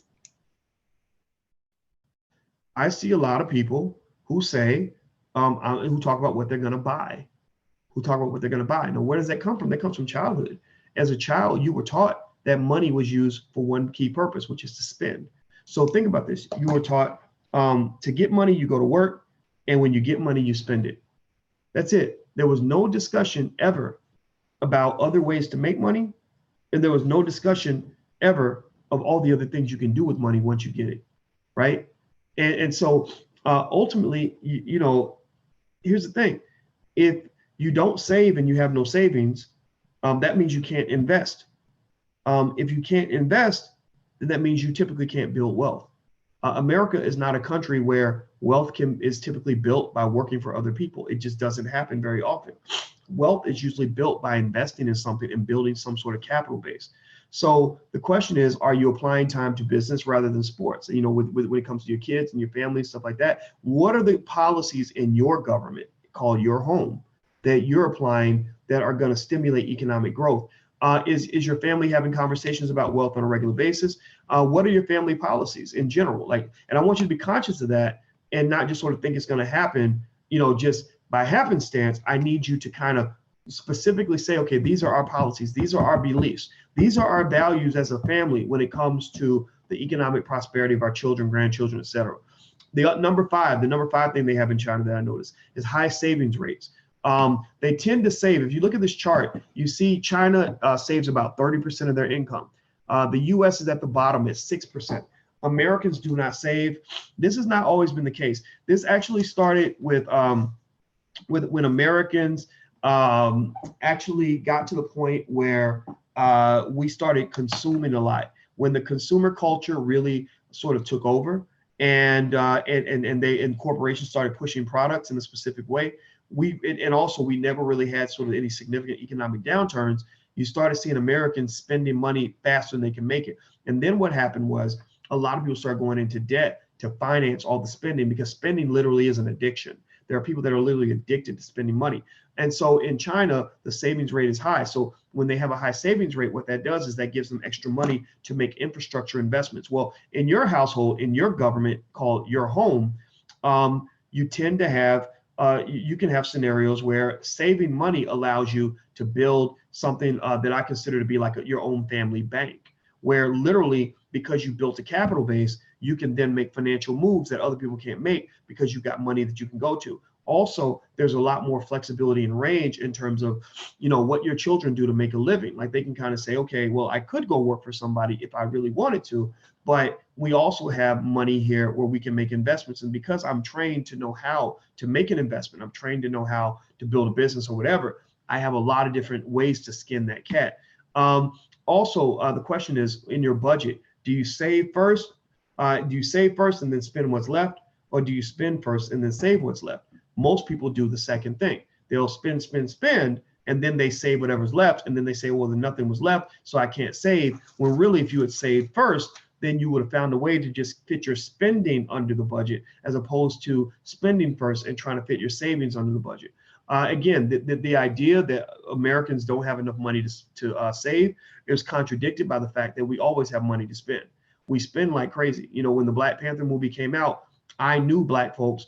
I see a lot of people who say, who talk about what they're going to buy. Now, where does that come from? That comes from childhood. As a child, you were taught that money was used for one key purpose, which is to spend. So think about this. You were taught to get money, you go to work, and when you get money, you spend it. That's it. There was no discussion ever about other ways to make money, and there was no discussion ever of all the other things you can do with money once you get it, right? And so ultimately, here's the thing. If you don't save and you have no savings, that means you can't invest. If you can't invest, then that means you typically can't build wealth. America is not a country where wealth is typically built by working for other people. It just doesn't happen very often. Wealth is usually built by investing in something and building some sort of capital base. So the question is, are you applying time to business rather than sports? When it comes to your kids and your family, stuff like that, what are the policies in your government called your home that you're applying that are going to stimulate economic growth? Is your family having conversations about wealth on a regular basis? What are your family policies in general? And I want you to be conscious of that and not just sort of think it's going to happen, just by happenstance. I need you to kind of specifically say, okay, these are our policies. These are our beliefs. These are our values as a family when it comes to the economic prosperity of our children, grandchildren, et cetera. The number five thing they have in China that I noticed is high savings rates. They tend to save. If you look at this chart, you see China saves about 30% of their income. The US is at the bottom at 6%. Americans do not save. This has not always been the case. This actually started with when Americans actually got to the point where we started consuming a lot. When the consumer culture really sort of took over, and corporations started pushing products in a specific way. We never really had sort of any significant economic downturns. You started seeing Americans spending money faster than they can make it. And then what happened was a lot of people started going into debt to finance all the spending, because spending literally is an addiction. There are people that are literally addicted to spending money. And so in China, the savings rate is high. So when they have a high savings rate, what that does is that gives them extra money to make infrastructure investments. Well, in your household, in your government called your home, you tend to have, you can have scenarios where saving money allows you to build something that I consider to be like your own family bank, where literally because you built a capital base, you can then make financial moves that other people can't make because you've got money that you can go to. Also, there's a lot more flexibility and range in terms of, what your children do to make a living. Like they can kind of say, okay, well, I could go work for somebody if I really wanted to, but we also have money here where we can make investments. And because I'm trained to know how to make an investment, I'm trained to know how to build a business or whatever, I have a lot of different ways to skin that cat. Also, the question is, in your budget, do you save first? Do you save first and then spend what's left? Or do you spend first and then save what's left? Most people do the second thing. They'll spend, and then they save whatever's left. And then they say, well, then nothing was left, so I can't save. When really, if you had saved first, then you would have found a way to just fit your spending under the budget, as opposed to spending first and trying to fit your savings under the budget. Again, the idea that Americans don't have enough money to save is contradicted by the fact that we always have money to spend. We spend like crazy. When the Black Panther movie came out, I knew Black folks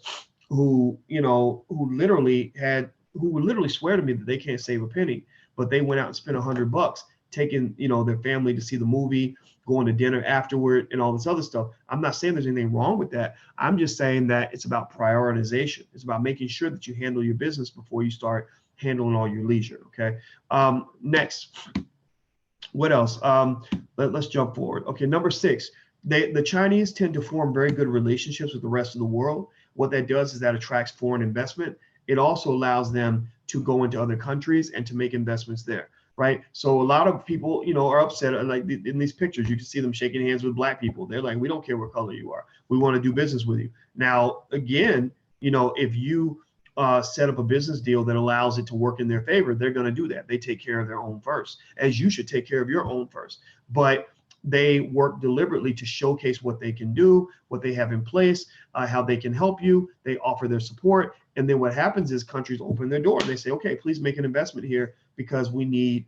who would literally swear to me that they can't save a penny, but they went out and spent $100 taking their family to see the movie, going to dinner afterward, and all this other stuff. I'm not saying there's anything wrong with that. I'm just saying that it's about prioritization. It's about making sure that you handle your business before you start handling all your leisure. Okay. Next, what else? Let's jump forward. Okay, number 6. The Chinese tend to form very good relationships with the rest of the world. What that does is that attracts foreign investment. It also allows them to go into other countries and to make investments there, right? So a lot of people, are upset. Like in these pictures, you can see them shaking hands with Black people. They're like, we don't care what color you are. We want to do business with you. Now, again, if you set up a business deal that allows it to work in their favor, they're going to do that. They take care of their own first, as you should take care of your own first. But they work deliberately to showcase what they can do, what they have in place, how they can help you. They offer their support. And then what happens is countries open their door. They say, okay, please make an investment here because we need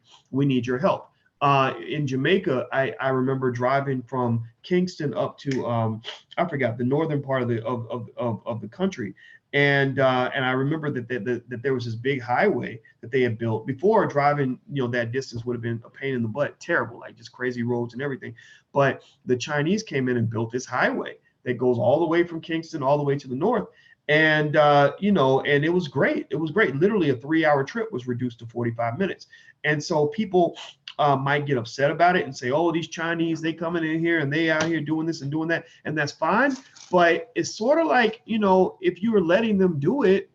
your help. In Jamaica, I remember driving from Kingston up to, I forgot, the northern part of the country. And I remember that there was this big highway that they had built. Before, driving that distance would have been a pain in the butt, terrible, like just crazy roads and everything. But the Chinese came in and built this highway that goes all the way from Kingston all the way to the north. And and it was great. It was great. Literally a 3-hour trip was reduced to 45 minutes. And so people might get upset about it and say, oh, these Chinese, they coming in here and they out here doing this and doing that, and that's fine. But it's sort of like, if you were letting them do it,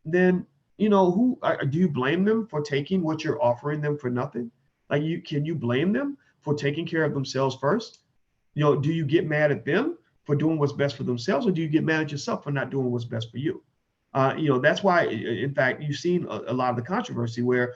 then, who do you blame them for taking what you're offering them for nothing? Like, can you blame them for taking care of themselves first? Do you get mad at them for doing what's best for themselves, or do you get mad at yourself for not doing what's best for you? That's why, in fact, you've seen a lot of the controversy where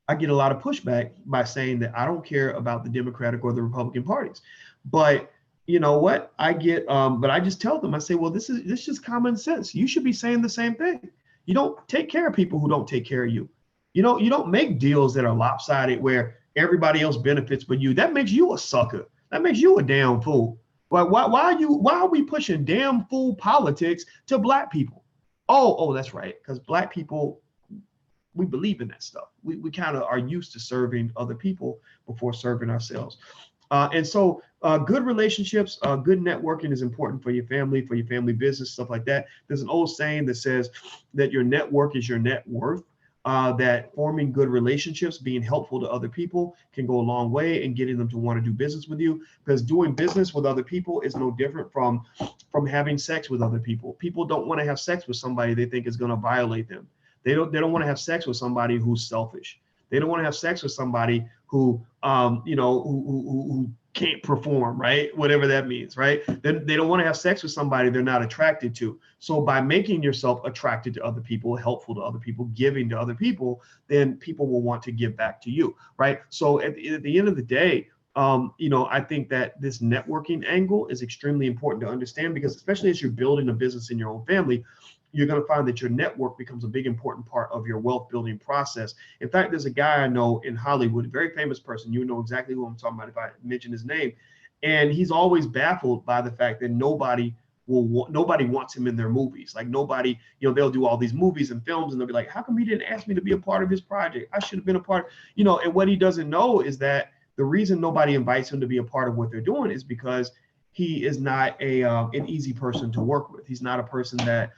I get a lot of pushback by saying that I don't care about the Democratic or the Republican parties. But you know what? I get, but I just tell them, I say, well, this is just common sense. You should be saying the same thing. You don't take care of people who don't take care of you. You don't make deals that are lopsided where everybody else benefits but you. That makes you a sucker. That makes you a damn fool. Why are we pushing damn fool politics to Black people? Oh, that's right. Because Black people, we believe in that stuff. We kind of are used to serving other people before serving ourselves. And so good relationships, good networking is important for your family business, stuff like that. There's an old saying that says that your network is your net worth, that forming good relationships, being helpful to other people can go a long way in getting them to want to do business with you, because doing business with other people is no different from having sex with other people. People don't want to have sex with somebody they think is going to violate them. They don't want to have sex with somebody who's selfish. They don't want to have sex with somebody who can't perform, right? Whatever that means, right? Then they don't want to have sex with somebody they're not attracted to. So by making yourself attracted to other people, helpful to other people, giving to other people, then people will want to give back to you, right? So at the end of the day, I think that this networking angle is extremely important to understand, because especially as you're building a business in your own family, you're going to find that your network becomes a big important part of your wealth building process. In fact, there's a guy I know in Hollywood, a very famous person. You know exactly who I'm talking about if I mention his name. And he's always baffled by the fact that nobody wants him in their movies. Like nobody, they'll do all these movies and films and they'll be like, how come he didn't ask me to be a part of his project? I should have been a part, and what he doesn't know is that The reason nobody invites him to be a part of what they're doing is because he is not an easy person to work with. He's not a person that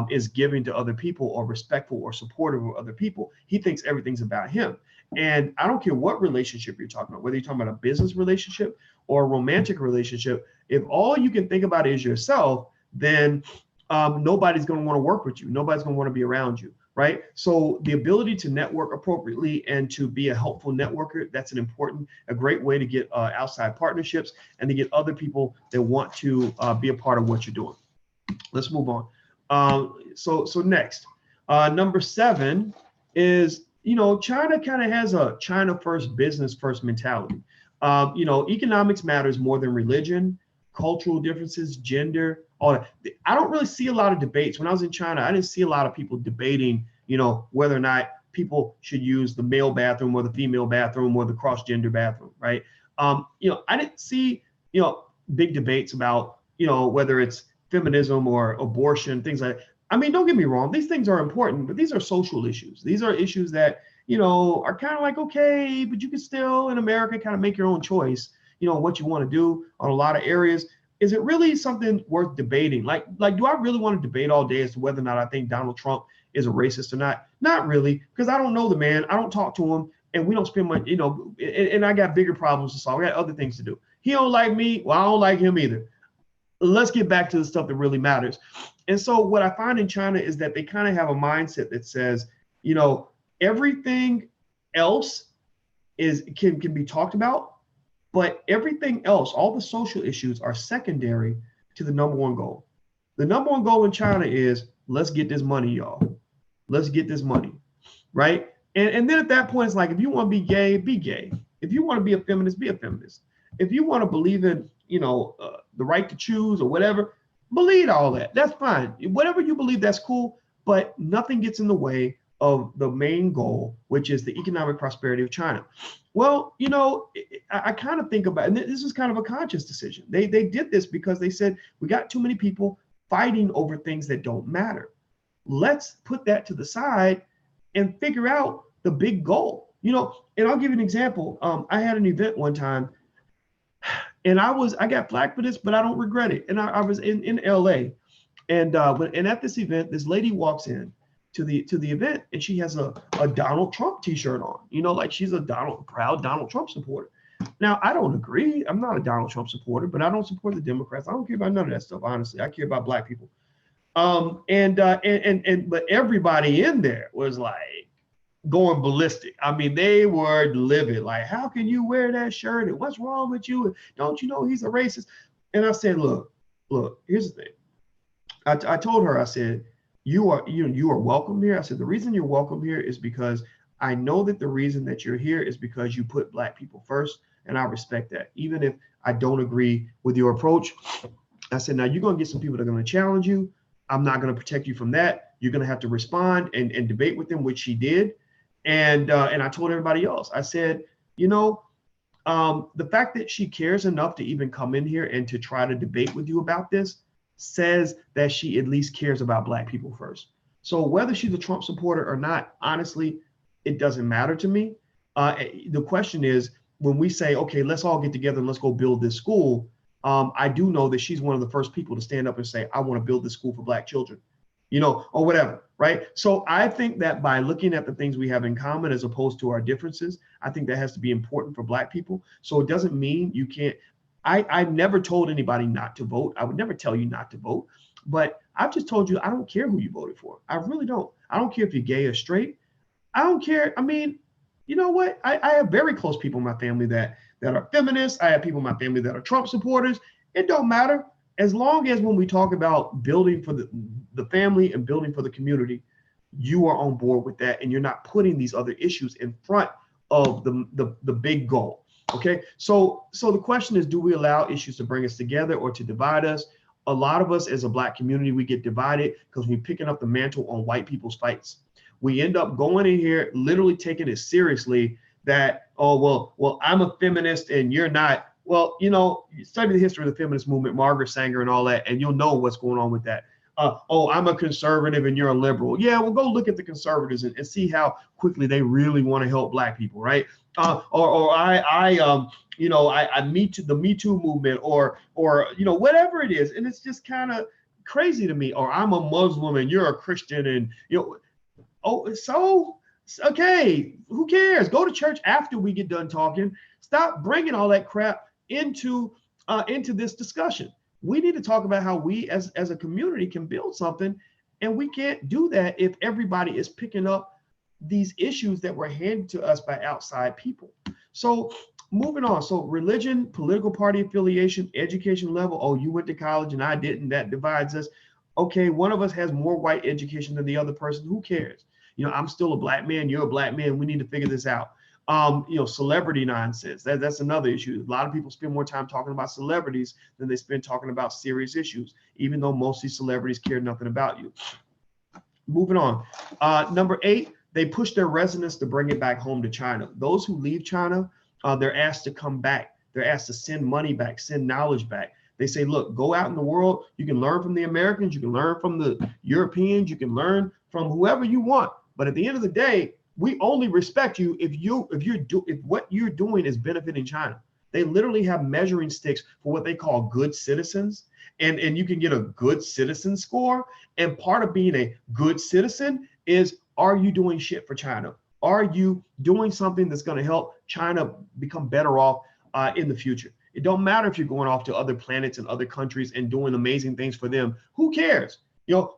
is giving to other people or respectful or supportive of other people. He thinks everything's about him. And I don't care what relationship you're talking about, whether you're talking about a business relationship or a romantic relationship. If all you can think about is yourself, then nobody's going to want to work with you. Nobody's going to want to be around you, right? So the ability to network appropriately and to be a helpful networker, that's a great way to get outside partnerships and to get other people that want to be a part of what you're doing. Let's move on. So next, number 7 is, China kind of has a China first, business first mentality. Economics matters more than religion, cultural differences, gender, all that. I don't really see a lot of debates. When I was in China, I didn't see a lot of people debating, whether or not people should use the male bathroom or the female bathroom or the cross-gender bathroom, right? I didn't see, big debates about, whether it's feminism or abortion, things like that. I mean, don't get me wrong, these things are important, but these are social issues. These are issues that, are kind of like, okay, but you can still in America kind of make your own choice, what you want to do on a lot of areas. Is it really something worth debating? Like, do I really want to debate all day as to whether or not I think Donald Trump is a racist or not? Not really, because I don't know the man. I don't talk to him, and we don't spend much, and I got bigger problems to solve. I got other things to do. He don't like me. Well, I don't like him either. Let's get back to the stuff that really matters. And so what I find in China is that they kind of have a mindset that says, everything else can be talked about, but everything else, all the social issues are secondary to the number one goal. The number one goal in China is, let's get this money, y'all. Let's get this money, right? And then at that point, it's like, if you want to be gay, be gay. If you want to be a feminist, be a feminist. If you want to believe in, the right to choose or whatever, believe all that. That's fine. Whatever you believe, that's cool. But nothing gets in the way of the main goal, which is the economic prosperity of China. Well, I kind of think about, and this is kind of a conscious decision. They did this because they said, we got too many people fighting over things that don't matter. Let's put that to the side and figure out the big goal. And I'll give you an example. I had an event one time, and I got flack for this, but I don't regret it. And I was in LA, and at this event, this lady walks in to the event, and she has a Donald Trump t-shirt on, like she's a proud Donald Trump supporter. Now, I don't agree. I'm not a Donald Trump supporter, but I don't support the Democrats. I don't care about none of that stuff, honestly. I care about Black people. But everybody in there was like going ballistic. I mean, they were livid. Like, how can you wear that shirt? And what's wrong with you? Don't you know he's a racist? And I said, look, here's the thing. I told her, I said, you are welcome here. I said, the reason you're welcome here is because I know that the reason that you're here is because you put Black people first. And I respect that. Even if I don't agree with your approach, I said, now you're going to get some people that are going to challenge you. I'm not going to protect you from that. You're going to have to respond and debate with them, which she did. And I told everybody else, I said, the fact that she cares enough to even come in here and to try to debate with you about this says that she at least cares about Black people first. So whether she's a Trump supporter or not, honestly, it doesn't matter to me. The question is, when we say, okay, let's all get together and let's go build this school, I do know that she's one of the first people to stand up and say, I want to build this school for Black children, or whatever, right? So I think that by looking at the things we have in common as opposed to our differences, I think that has to be important for Black people. So it doesn't mean you can't. I've never told anybody not to vote. I would never tell you not to vote, but I've just told you, I don't care who you voted for. I really don't. I don't care if you're gay or straight. I don't care. I mean, you know what? I have very close people in my family that are feminists. I have people in my family that are Trump supporters. It don't matter. As long as when we talk about building for the family and building for the community, you are on board with that and you're not putting these other issues in front of the big goal. Okay, so the question is, do we allow issues to bring us together or to divide us? A lot of us as a Black community, we get divided because we're picking up the mantle on white people's fights. We end up going in here, literally taking it seriously that, oh, well, I'm a feminist and you're not. Well, study the history of the feminist movement, Margaret Sanger and all that, and you'll know what's going on with that. I'm a conservative and you're a liberal. Yeah, well, go look at the conservatives and see how quickly they really want to help Black people, right? or I meet to the Me Too movement, or whatever it is, and it's just kind of crazy to me. Or I'm a Muslim and you're a Christian, and oh, so okay, who cares? Go to church after we get done talking. Stop bringing all that crap into this discussion. We need to talk about how we as a community can build something, and we can't do that if everybody is picking up these issues that were handed to us by outside people. So moving on. So religion, political party affiliation, education level. Oh, you went to college and I didn't. That divides us. Okay, one of us has more white education than the other person. Who cares? I'm still a black man. You're a black man. We need to figure this out. Celebrity nonsense. That's another issue. A lot of people spend more time talking about celebrities than they spend talking about serious issues, even though most of these celebrities care nothing about you. Moving on. Number 8, they push their residents to bring it back home to China. Those who leave China, they're asked to come back. They're asked to send money back, send knowledge back. They say, look, go out in the world. You can learn from the Americans. You can learn from the Europeans. You can learn from whoever you want. But at the end of the day, we only respect you if what you're doing is benefiting China. They literally have measuring sticks for what they call good citizens, and you can get a good citizen score. And part of being a good citizen is, are you doing shit for China? Are you doing something that's going to help China become better off in the future? It don't matter if you're going off to other planets and other countries and doing amazing things for them. Who cares?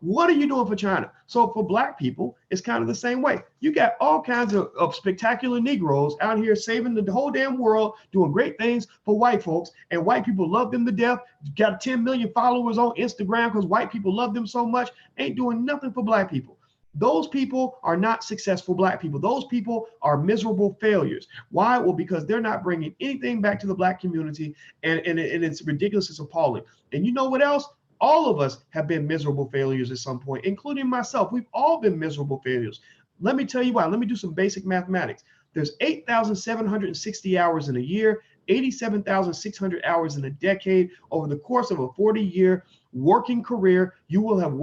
What are you doing for China? So for black people, it's kind of the same way. You got all kinds of spectacular Negroes out here saving the whole damn world, doing great things for white folks, and white people love them to death. Got 10 million followers on Instagram because white people love them so much. Ain't doing nothing for black people. Those people are not successful black people. Those people are miserable failures. Why? Well, because they're not bringing anything back to the black community, and it's ridiculous. It's appalling. And you know what else? All of us have been miserable failures at some point, including myself. We've all been miserable failures. Let me tell you why. Let me do some basic mathematics. There's 8,760 hours in a year, 87,600 hours in a decade. Over the course of a 40-year working career, you will have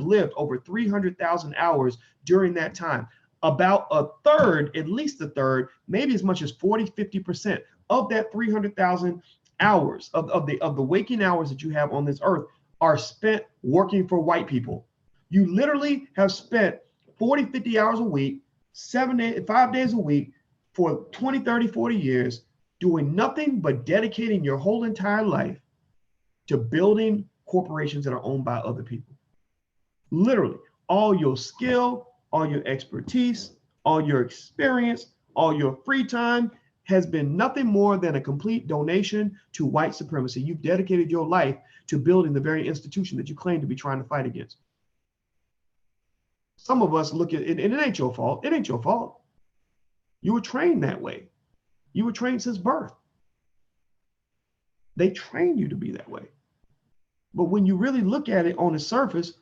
lived over 300,000 hours during that time. About a third, at least a third, maybe as much as 40-50% of that 300,000 hours of the waking hours that you have on this earth are spent working for white people. You literally have spent 40-50 hours a week, 5 days a week for 20, 30, 40 years doing nothing but dedicating your whole entire life to building corporations that are owned by other people. Literally, all your skill, all your expertise, all your experience, all your free time has been nothing more than a complete donation to white supremacy. You've dedicated your life to building the very institution that you claim to be trying to fight against. Some of us look at it, and it ain't your fault. It ain't your fault. You were trained that way. You were trained since birth. They train you to be that way. But when you really look at it on the surface,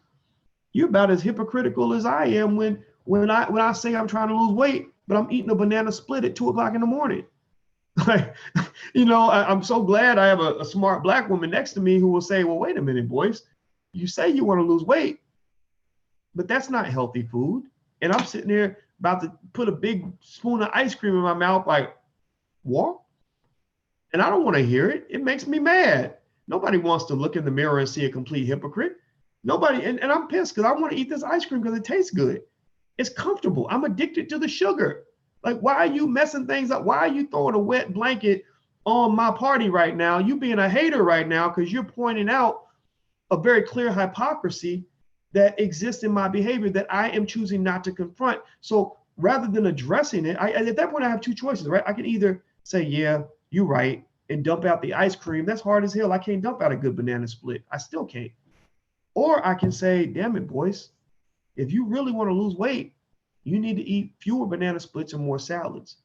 you're about as hypocritical as I am when I say I'm trying to lose weight, but I'm eating a banana split at 2 o'clock in the morning. Like, I'm so glad I have a smart black woman next to me who will say, well, wait a minute, Boyce, you say you want to lose weight, but that's not healthy food. And I'm sitting there about to put a big spoon of ice cream in my mouth, like, what? And I don't want to hear it. It makes me mad. Nobody wants to look in the mirror and see a complete hypocrite. Nobody, and I'm pissed because I want to eat this ice cream because it tastes good. It's comfortable. I'm addicted to the sugar. Like, why are you messing things up? Why are you throwing a wet blanket on my party right now? You being a hater right now because you're pointing out a very clear hypocrisy that exists in my behavior that I am choosing not to confront. So rather than addressing it, at that point I have two choices, right? I can either say, yeah, you're right, and dump out the ice cream. That's hard as hell. I can't dump out a good banana split. I still can't. Or I can say, damn it, Boyce, if you really want to lose weight, you need to eat fewer banana splits and more salads.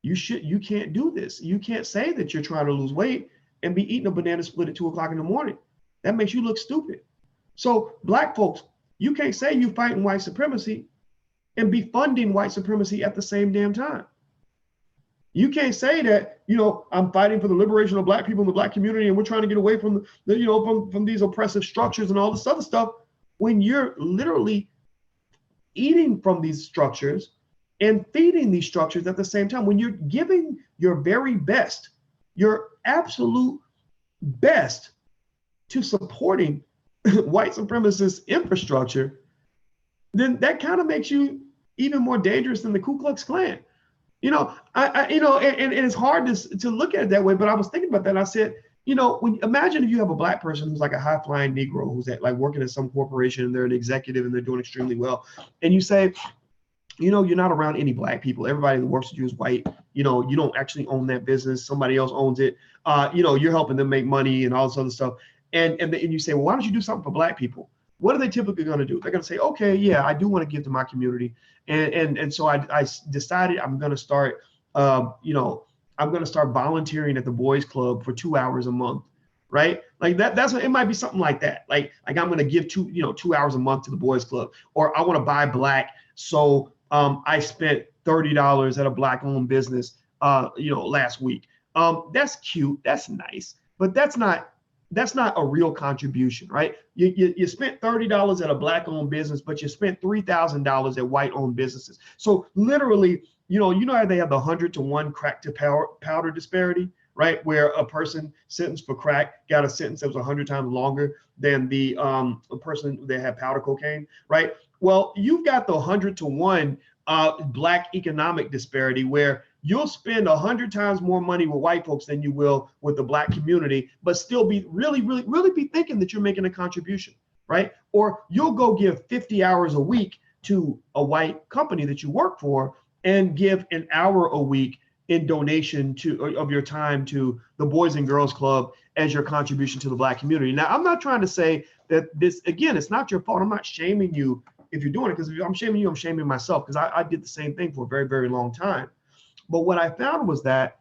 You can't do this. You can't say that you're trying to lose weight and be eating a banana split at 2 o'clock in the morning. That makes you look stupid. So black folks, you can't say you fighting white supremacy and be funding white supremacy at the same damn time. You can't say that, I'm fighting for the liberation of black people in the black community and we're trying to get away from from these oppressive structures and all this other stuff when you're literally eating from these structures and feeding these structures at the same time. When you're giving your very best, your absolute best to supporting white supremacist infrastructure, then that kind of makes you even more dangerous than the Ku Klux Klan. You know, and it's hard to look at it that way, but I was thinking about that and I said, imagine if you have a black person who's like a high flying Negro who's like working at some corporation and they're an executive and they're doing extremely well. And you say, you're not around any black people. Everybody that works with you is white. You don't actually own that business. Somebody else owns it. You're helping them make money and all this other stuff. And you say, well, why don't you do something for black people? What are they typically going to do? They're going to say, okay, yeah, I do want to give to my community. And so I decided I'm going to start, I'm going to start volunteering at the Boys Club for 2 hours a month. Right? Like that's what it might be, something like that. Like I'm going to give 2 hours a month to the Boys Club, or I want to buy black. So I spent $30 at a black owned business, last week. That's cute. That's nice, but that's not a real contribution, right? You spent $30 at a black owned business, but you spent $3,000 at white owned businesses. So literally, how they have the 100-to-1 crack to powder disparity, right? Where a person sentenced for crack got a sentence that was 100 times longer than the a person that had powder cocaine, right? Well, you've got the 100-to-1 black economic disparity where you'll spend 100 times more money with white folks than you will with the black community, but still be really be thinking that you're making a contribution, right? Or you'll go give 50 hours a week to a white company that you work for and give an hour a week in donation of your time to the Boys and Girls Club as your contribution to the black community. Now, I'm not trying to say that this, again, it's not your fault. I'm not shaming you if you're doing it, because if I'm shaming you, I'm shaming myself, because I did the same thing for a very, very long time. But what I found was that,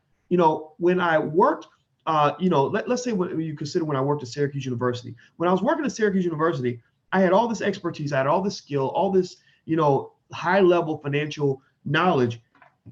when I worked, let's say what you consider when I worked at Syracuse University. When I was working at Syracuse University, I had all this expertise, I had all this skill, all this, high level financial knowledge,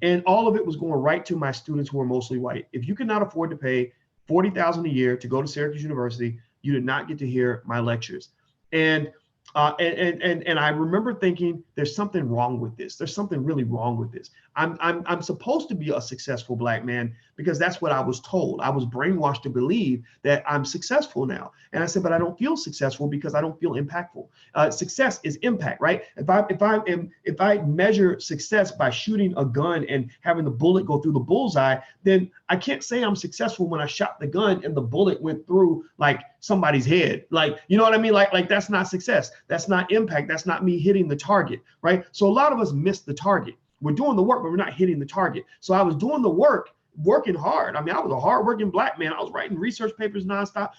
and all of it was going right to my students who were mostly white. If you could not afford to pay $40,000 a year to go to Syracuse University, you did not get to hear my lectures. And I remember thinking, there's something wrong with this. There's something really wrong with this. I'm supposed to be a successful black man because that's what I was told. I was brainwashed to believe that I'm successful now. And I said, but I don't feel successful because I don't feel impactful. Success is impact, right? If I measure success by shooting a gun and having the bullet go through the bullseye, then I can't say I'm successful when I shot the gun and the bullet went through like somebody's head. Like, you know what I mean? Like that's not success. That's not impact. That's not me hitting the target, right? So a lot of us miss the target. We're doing the work, but we're not hitting the target. So I was doing the work, working hard. I mean, I was a hardworking black man. I was writing research papers nonstop,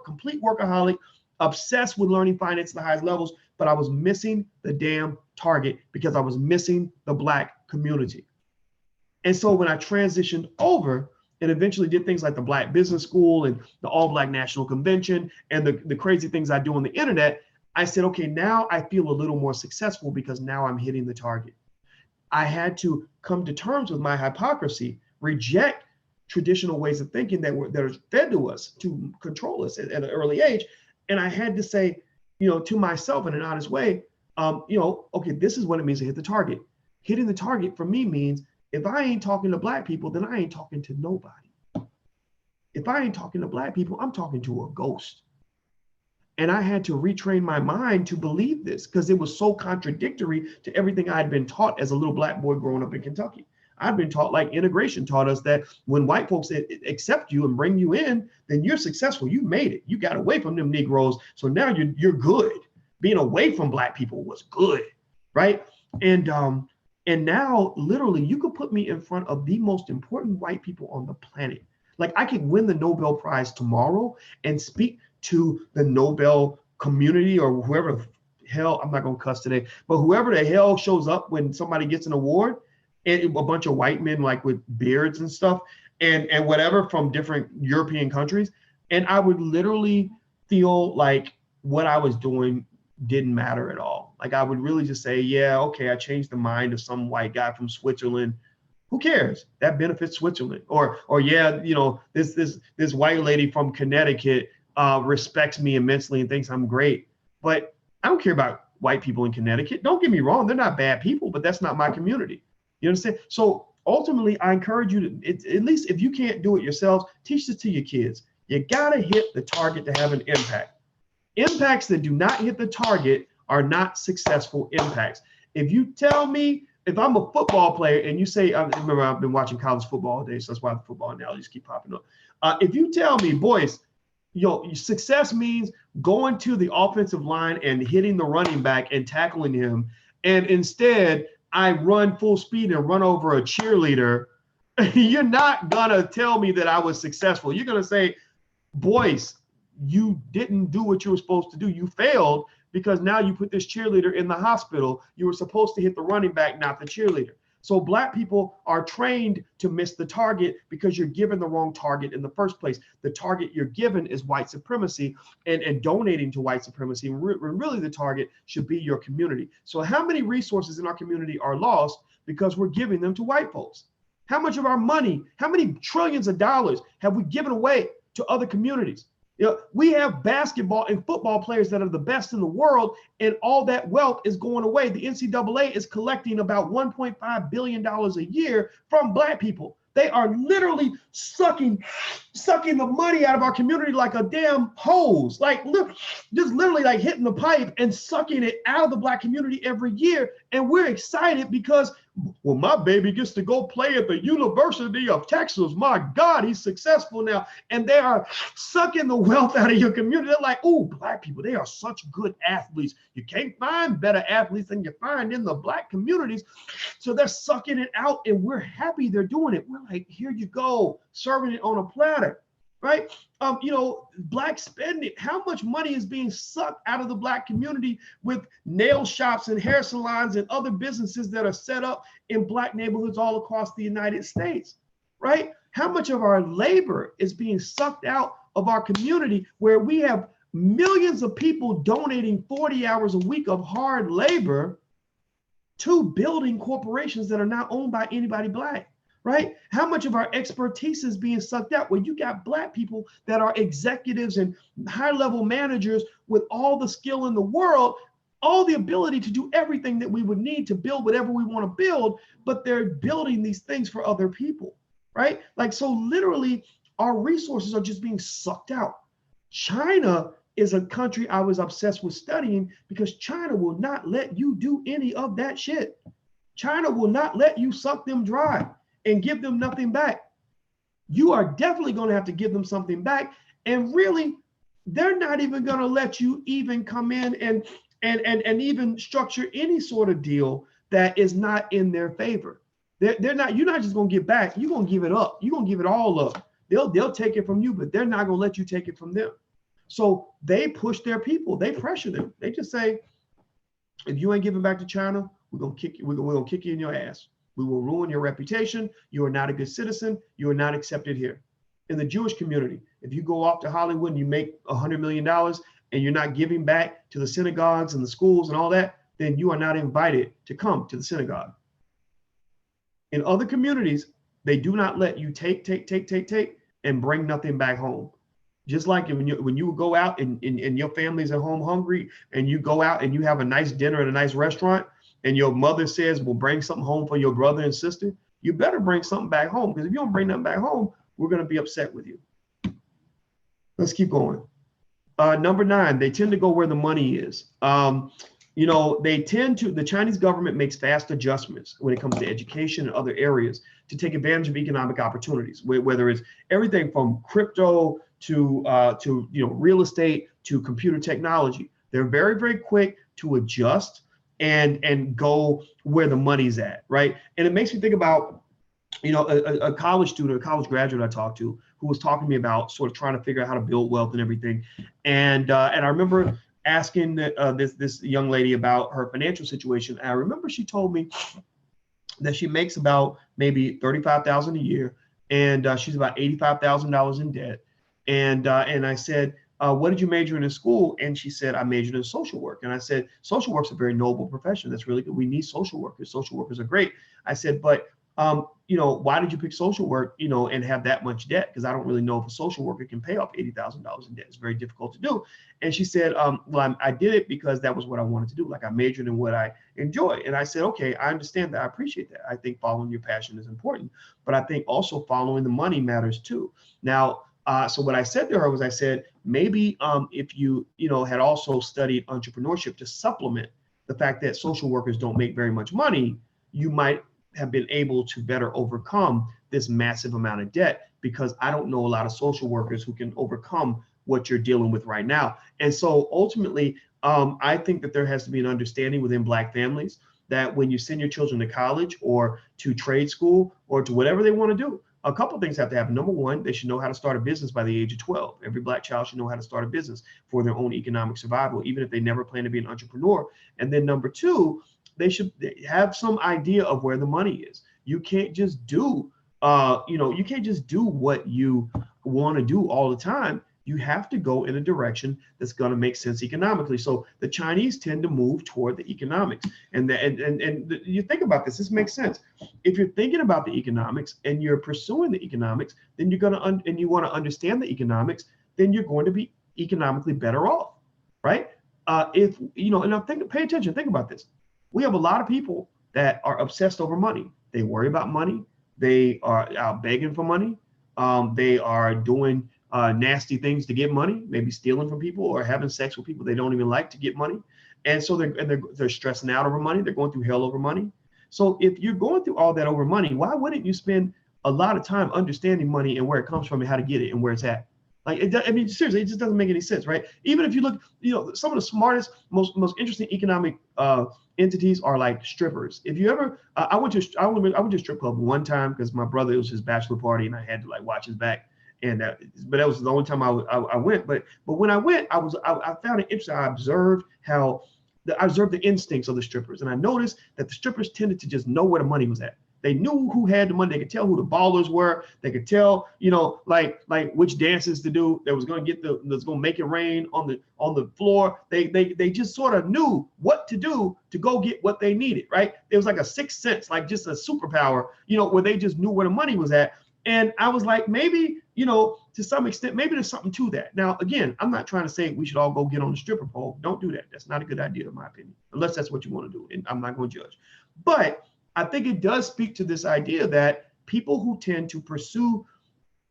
complete workaholic, obsessed with learning finance at the highest levels, but I was missing the damn target because I was missing the black community. And so when I transitioned over and eventually did things like the Black Business School and the All Black National Convention and the crazy things I do on the internet, I said, okay, now I feel a little more successful because now I'm hitting the target. I had to come to terms with my hypocrisy, reject traditional ways of thinking that are fed to us to control us at an early age. And I had to say, to myself in an honest way, okay, this is what it means to hit the target. Hitting the target for me means if I ain't talking to black people, then I ain't talking to nobody. If I ain't talking to black people, I'm talking to a ghost. And I had to retrain my mind to believe this because it was so contradictory to everything I had been taught as a little black boy growing up in Kentucky. I'd been taught, like integration taught us, that when white folks accept you and bring you in, then you're successful. You made it. You got away from them Negroes. So now you're good. Being away from black people was good, right? And now literally you could put me in front of the most important white people on the planet. Like I could win the Nobel Prize tomorrow and speak to the Nobel community or whoever the hell, I'm not gonna cuss today, but whoever the hell shows up when somebody gets an award, and a bunch of white men like with beards and stuff and whatever from different European countries. And I would literally feel like what I was doing didn't matter at all. Like I would really just say, yeah, okay, I changed the mind of some white guy from Switzerland. Who cares? That benefits Switzerland. Or yeah, this white lady from Connecticut respects me immensely and thinks I'm great. But I don't care about white people in Connecticut. Don't get me wrong, they're not bad people, but that's not my community. You understand? So ultimately, I encourage you to, at least if you can't do it yourselves, teach this to your kids. You gotta hit the target to have an impact. Impacts that do not hit the target are not successful impacts. If you tell me, if I'm a football player and you say, I remember I've been watching college football all day, so that's why the football analogies keep popping up. If you tell me, Boyce, success means going to the offensive line and hitting the running back and tackling him, and instead I run full speed and run over a cheerleader, you're not gonna tell me that I was successful. You're gonna say, Boyce, you didn't do what you were supposed to do. You failed because now you put this cheerleader in the hospital. You were supposed to hit the running back, not the cheerleader. So black people are trained to miss the target because you're given the wrong target in the first place. The target you're given is white supremacy and donating to white supremacy. Really the target should be your community. So how many resources in our community are lost because we're giving them to white folks? How much of our money, how many trillions of dollars have we given away to other communities? We have basketball and football players that are the best in the world, and all that wealth is going away. The NCAA is collecting about $1.5 billion a year from black people. They are literally sucking the money out of our community like a damn hose, like just literally like hitting the pipe and sucking it out of the black community every year. And we're excited because, well, my baby gets to go play at the University of Texas. My God, he's successful now. And they are sucking the wealth out of your community. They're like, oh, black people, they are such good athletes. You can't find better athletes than you find in the black communities. So they're sucking it out, and we're happy they're doing it. We're like, here you go, serving it on a platter, right? Black spending, how much money is being sucked out of the black community with nail shops and hair salons and other businesses that are set up in black neighborhoods all across the United States, right? How much of our labor is being sucked out of our community where we have millions of people donating 40 hours a week of hard labor to building corporations that are not owned by anybody black? Right? How much of our expertise is being sucked out where you got black people that are executives and high-level managers with all the skill in the world, all the ability to do everything that we would need to build whatever we want to build, but they're building these things for other people, right? Like, so literally our resources are just being sucked out. China is a country I was obsessed with studying because China will not let you do any of that shit. China will not let you suck them dry and give them nothing back. You are definitely going to have to give them something back. And really, they're not even going to let you even come in and even structure any sort of deal that is not in their favor. You're not just going to give back. You're going to give it up. You're going to give it all up. They'll take it from you, but they're not going to let you take it from them. So they push their people. They pressure them. They just say, if you ain't giving back to China, we're going to kick you. We're going to kick you in your ass. We will ruin your reputation. You are not a good citizen. You are not accepted here. In the Jewish community, if you go off to Hollywood and you make $100 million and you're not giving back to the synagogues and the schools and all that, then you are not invited to come to the synagogue. In other communities, they do not let you take, and bring nothing back home. Just like when you go out and your family's at home hungry and you go out and you have a nice dinner at a nice restaurant, and your mother says, well, bring something home for your brother and sister, you better bring something back home, because if you don't bring nothing back home, we're going to be upset with you. Let's keep going. Number 9, they tend to go where the money is. The Chinese government makes fast adjustments when it comes to education and other areas to take advantage of economic opportunities, whether it's everything from crypto to real estate to computer technology. They're very, very quick to adjust and go where the money's at, right? And it makes me think about, a college student, a college graduate I talked to who was talking to me about sort of trying to figure out how to build wealth and everything. And I remember asking this young lady about her financial situation. And I remember she told me that she makes about maybe $35,000 a year, and she's about $85,000 in debt. And I said, what did you major in school? And she said, I majored in social work. And I said, social work's a very noble profession. That's really good. We need social workers. Social workers are great. I said, but why did you pick social work, and have that much debt? Because I don't really know if a social worker can pay off $80,000 in debt. It's very difficult to do. And she said, well, I did it because that was what I wanted to do. Like I majored in what I enjoy. And I said, okay, I understand that. I appreciate that. I think following your passion is important, but I think also following the money matters too. Now, so what I said to her was, I said, maybe if you, had also studied entrepreneurship to supplement the fact that social workers don't make very much money, you might have been able to better overcome this massive amount of debt, because I don't know a lot of social workers who can overcome what you're dealing with right now. And so ultimately, I think that there has to be an understanding within Black families that when you send your children to college or to trade school or to whatever they want to do, a couple of things have to happen. Number one, they should know how to start a business by the age of 12. Every Black child should know how to start a business for their own economic survival, even if they never plan to be an entrepreneur. And then number two, they should have some idea of where the money is. You can't just do, you can't just do what you want to do all the time. You have to go in a direction that's going to make sense economically. So the Chinese tend to move toward the economics, and you think about this. This makes sense. If you're thinking about the economics and you're pursuing the economics, then you're going to and you want to understand the economics, then you're going to be economically better off, right? If and I'm thinking, pay attention. Think about this. We have a lot of people that are obsessed over money. They worry about money. They are out begging for money. They are doing nasty things to get money, maybe stealing from people or having sex with people they don't even like to get money. And so they're stressing out over money. They're going through hell over money. So if you're going through all that over money, why wouldn't you spend a lot of time understanding money and where it comes from and how to get it and where it's at? Like, seriously, it just doesn't make any sense, right? Even if you look, some of the smartest, most interesting economic entities are like strippers. If you ever, I went to a strip club one time because my brother, it was his bachelor party and I had to like watch his back. But that was the only time I went. But when I went, I found it interesting. I observed the instincts of the strippers, and I noticed that the strippers tended to just know where the money was at. They knew who had the money. They could tell who the ballers were. They could tell, like which dances to do that was going to that's going to make it rain on the floor. They just sort of knew what to do to go get what they needed, right? It was like a sixth sense, like just a superpower, where they just knew where the money was at. And I was like, maybe, to some extent, maybe there's something to that. Now, again, I'm not trying to say we should all go get on the stripper pole. Don't do that. That's not a good idea, in my opinion, unless that's what you want to do. And I'm not going to judge. But I think it does speak to this idea that people who tend to pursue,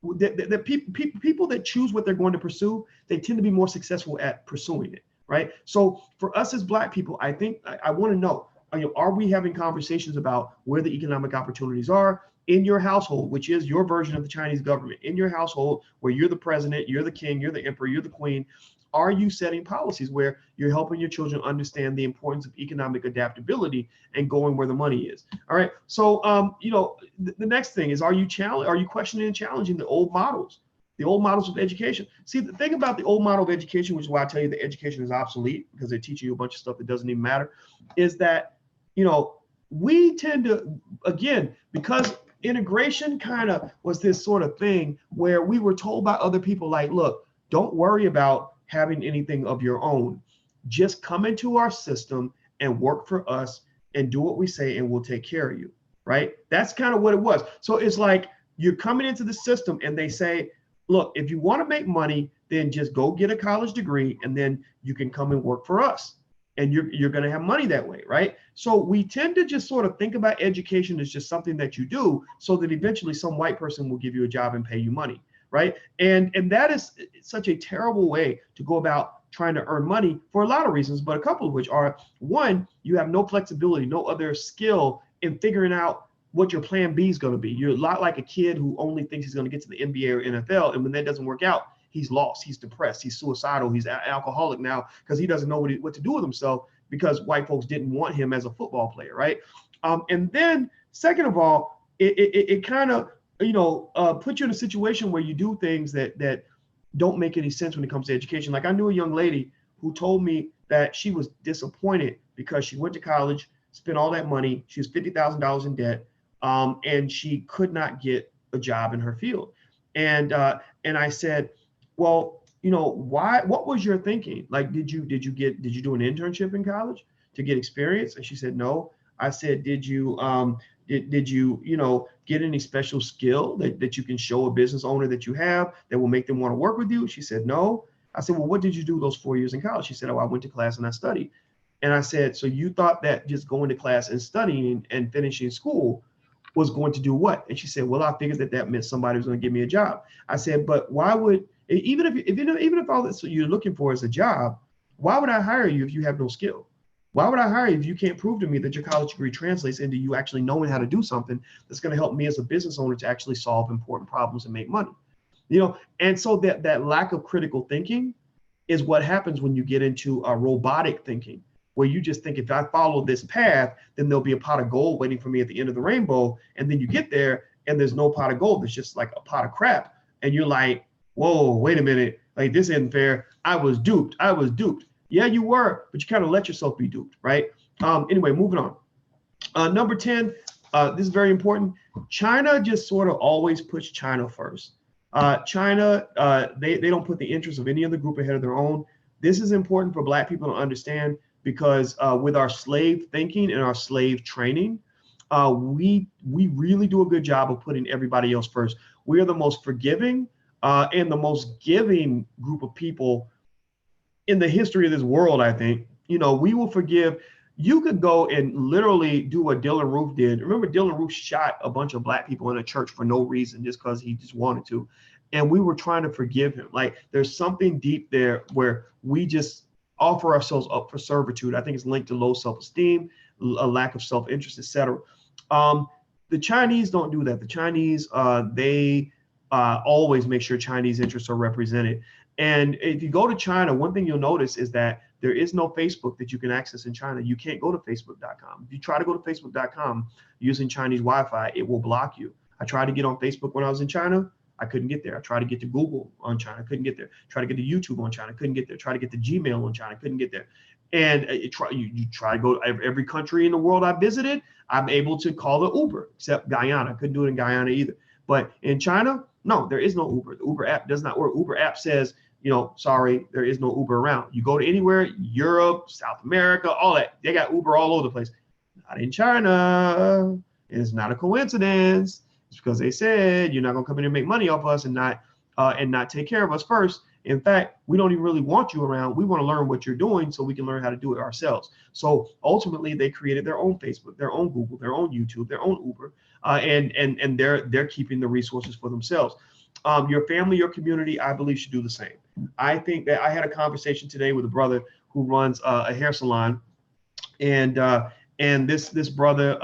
people that choose what they're going to pursue, they tend to be more successful at pursuing it, right? So for us as Black people, I think I want to know, are we having conversations about where the economic opportunities are in your household, which is your version of the Chinese government, in your household where you're the president, you're the king, you're the emperor, you're the queen? Are you setting policies where you're helping your children understand the importance of economic adaptability and going where the money is? All right. So, the next thing is, are you questioning and challenging the old models of education? See, the thing about the old model of education, which is why I tell you that education is obsolete, because they're teaching you a bunch of stuff that doesn't even matter, is that, we tend to, again, because integration kind of was this sort of thing where we were told by other people, like, look, don't worry about having anything of your own. Just come into our system and work for us and do what we say and we'll take care of you, right? That's kind of what it was. So it's like you're coming into the system and they say, look, if you want to make money, then just go get a college degree and then you can come and work for us. And you're going to have money that way, right? So we tend to just sort of think about education as just something that you do so that eventually some white person will give you a job and pay you money, right? And that is such a terrible way to go about trying to earn money for a lot of reasons, but a couple of which are, one, you have no flexibility, no other skill in figuring out what your plan B is going to be. You're a lot like a kid who only thinks he's going to get to the NBA or NFL, and when that doesn't work out, he's lost, he's depressed, he's suicidal, he's an alcoholic now because he doesn't know what to do with himself because white folks didn't want him as a football player, right? And then second of all, it kind of, put you in a situation where you do things that don't make any sense when it comes to education. Like I knew a young lady who told me that she was disappointed because she went to college, spent all that money, she was $50,000 in debt, and she could not get a job in her field. And I said, well, why? What was your thinking? Like, did you do an internship in college to get experience? And she said, no, I said, did you you know, get any special skill that you can show a business owner that you have that will make them want to work with you? She said, no. I said, well, what did you do those 4 years in college? She said, oh, I went to class and I studied. And I said, so you thought that just going to class and studying and finishing school was going to do what? And she said, well, I figured that meant somebody was going to give me a job. I said, but why would, even if all that you're looking for is a job, why would I hire you if you have no skill? Why would I hire you if you can't prove to me that your college degree translates into you actually knowing how to do something that's going to help me as a business owner to actually solve important problems and make money? You know, and so that lack of critical thinking is what happens when you get into a robotic thinking, where you just think, if I follow this path, then there'll be a pot of gold waiting for me at the end of the rainbow. And then you get there and there's no pot of gold. There's just like a pot of crap. And you're like, whoa, wait a minute. Like, this isn't fair. I was duped. I was duped. Yeah, you were, but you kind of let yourself be duped, right? Anyway, moving on. Number 10, this is very important. China just sort of always puts China first. China, they don't put the interests of any other group ahead of their own. This is important for Black people to understand, because with our slave thinking and our slave training, we really do a good job of putting everybody else first. We are the most forgiving and the most giving group of people in the history of this world, I think. You know, we will forgive. You could go and literally do what Dylan Roof did. Remember, Dylan Roof shot a bunch of Black people in a church for no reason, just because he just wanted to. And we were trying to forgive him. Like, there's something deep there where we just offer ourselves up for servitude. I think it's linked to low self-esteem, a lack of self-interest, etc. The Chinese don't do that. The Chinese, they always make sure Chinese interests are represented. And if you go to China, one thing you'll notice is that there is no Facebook that you can access in China. You can't go to facebook.com. If you try to go to facebook.com using Chinese Wi-Fi, it will block you. I tried to get on Facebook when I was in China. I couldn't get there. I tried to get to Google on China. Couldn't get there. Try to get to YouTube on China. Couldn't get there. Try to get to Gmail on China. Couldn't get there. And you try to go to every country in the world I visited, I'm able to call the Uber, except Guyana. I couldn't do it in Guyana either. But in China, no, there is no Uber. The Uber app does not work. Uber app says, you know, sorry, there is no Uber around. You go to anywhere, Europe, South America, all that, they got Uber all over the place. Not in China. It's not a coincidence. It's because they said, you're not gonna come in and make money off us and not take care of us first. In fact, we don't even really want you around. We want to learn what you're doing so we can learn how to do it ourselves. So ultimately, they created their own Facebook, their own Google, their own YouTube, their own Uber, and they're keeping the resources for themselves. Your family, your community, I believe, should do the same. I think that I had a conversation today with a brother who runs a hair salon, and this brother,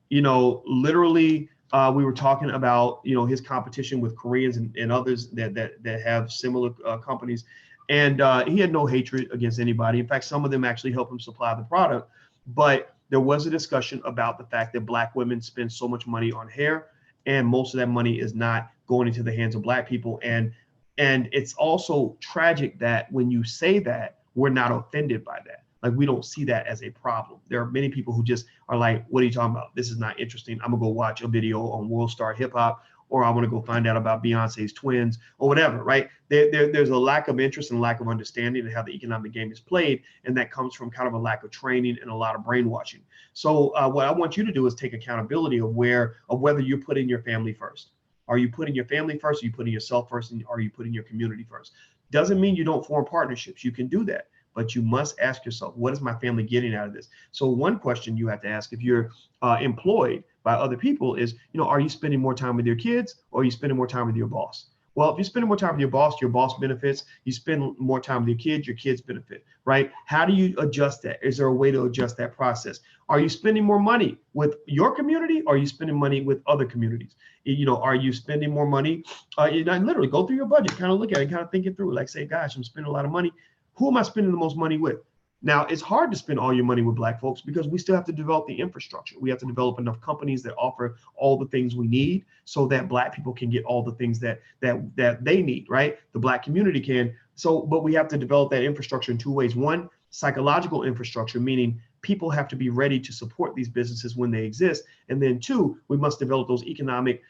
you know, literally. We were talking about, you know, his competition with Koreans and others that have similar companies, and he had no hatred against anybody. In fact, some of them actually help him supply the product. But there was a discussion about the fact that Black women spend so much money on hair, and most of that money is not going into the hands of Black people. And it's also tragic that when you say that, we're not offended by that. Like, we don't see that as a problem. There are many people who just are like, what are you talking about? This is not interesting. I'm gonna go watch a video on World Star Hip Hop, or I want to go find out about Beyonce's twins or whatever, right? There's a lack of interest and lack of understanding of how the economic game is played. And that comes from kind of a lack of training and a lot of brainwashing. So what I want you to do is take accountability of whether you're putting your family first. Are you putting your family first? Are you putting yourself first? And are you putting your community first? Doesn't mean you don't form partnerships. You can do that. But you must ask yourself, what is my family getting out of this? So one question you have to ask if you're employed by other people is, you know, are you spending more time with your kids, or are you spending more time with your boss? Well, if you're spending more time with your boss benefits. You spend more time with your kids benefit, right? How do you adjust that? Is there a way to adjust that process? Are you spending more money with your community, or are you spending money with other communities? You know, are you spending more money? You know, literally go through your budget, kind of look at it, kind of think it through. Like, say, gosh, I'm spending a lot of money. Who am I spending the most money with? Now, it's hard to spend all your money with Black folks because we still have to develop the infrastructure. We have to develop enough companies that offer all the things we need so that Black people can get all the things that they need, right? The Black community can. So, but we have to develop that infrastructure in two ways. One, psychological infrastructure, meaning people have to be ready to support these businesses when they exist. And then two, we must develop those economic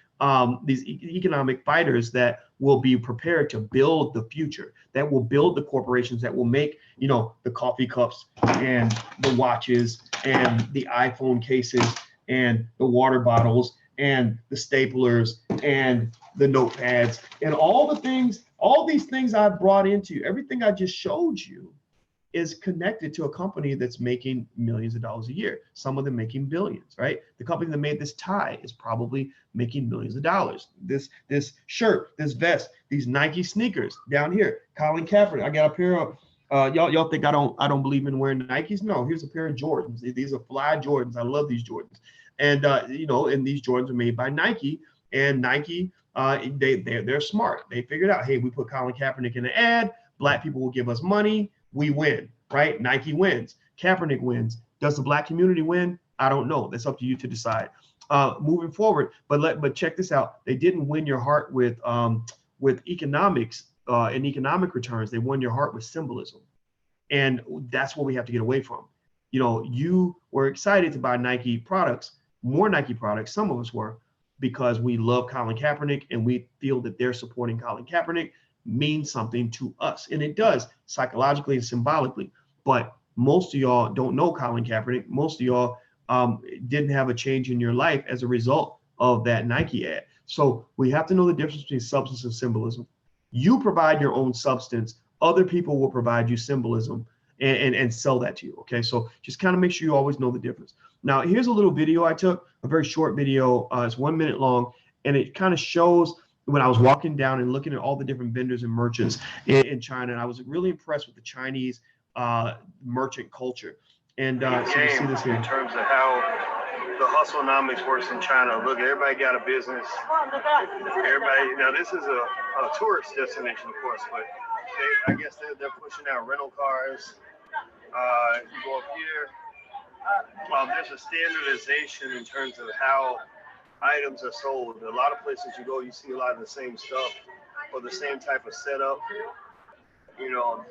fighters that will be prepared to build the future, that will build the corporations that will make, you know, the coffee cups and the watches and the iPhone cases and the water bottles and the staplers and the notepads and all these things I've brought into you. Everything I just showed you is connected to a company that's making millions of dollars a year. Some of them making billions, right? The company that made this tie is probably making millions of dollars. This shirt, this vest, these Nike sneakers down here. Colin Kaepernick. I got a pair of y'all think I don't believe in wearing Nikes? No, here's a pair of Jordans. These are fly Jordans. I love these Jordans. And and these Jordans are made by Nike, and Nike they're smart. They figured out, hey, we put Colin Kaepernick in the ad, black people will give us money, we win, right? Nike wins, Kaepernick wins. Does the black community win? I don't know. That's up to you to decide. Moving forward, but check this out. They didn't win your heart with economics and economic returns. They won your heart with symbolism, and that's what we have to get away from. You were excited to buy Nike products, more Nike products. Some of us were, because we love Colin Kaepernick and we feel that they're supporting Colin Kaepernick means something to us. And it does, psychologically and symbolically. But most of y'all don't know Colin Kaepernick. Most of y'all didn't have a change in your life as a result of that Nike ad. So we have to know the difference between substance and symbolism. You provide your own substance. Other people will provide you symbolism and sell that to you. Okay, so just kind of make sure you always know the difference. Now, here's a little video I took, a very short video. It's 1 minute long, and it kind of shows when I was walking down and looking at all the different vendors and merchants in China, and I was really impressed with the Chinese merchant culture. And so you see this here. In terms of how the hustlenomics works in China. Look, everybody got a business. Everybody, now this is a tourist destination, of course, but I guess they're pushing out rental cars. You go up here. There's a standardization in terms of how items are sold. A lot of places you go, you see a lot of the same stuff or the same type of setup.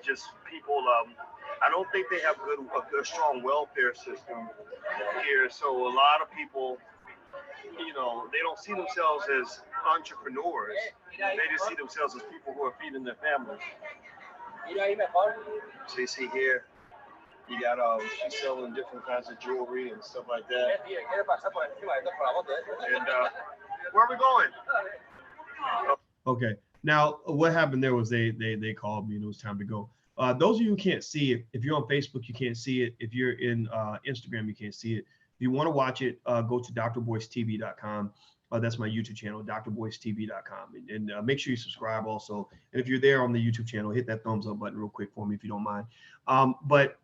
Just people. I don't think they have a strong welfare system here. So a lot of people, they don't see themselves as entrepreneurs. They just see themselves as people who are feeding their families. So you see here, you got she's selling different kinds of jewelry and stuff like that. And where are we going? Okay. Now, what happened there was they called me and it was time to go. Those of you who can't see it, if you're on Facebook, you can't see it. If you're in Instagram, you can't see it. If you want to watch it, go to drboycetv.com. That's my YouTube channel, drboycetv.com. And make sure you subscribe also. And if you're there on the YouTube channel, hit that thumbs up button real quick for me if you don't mind. But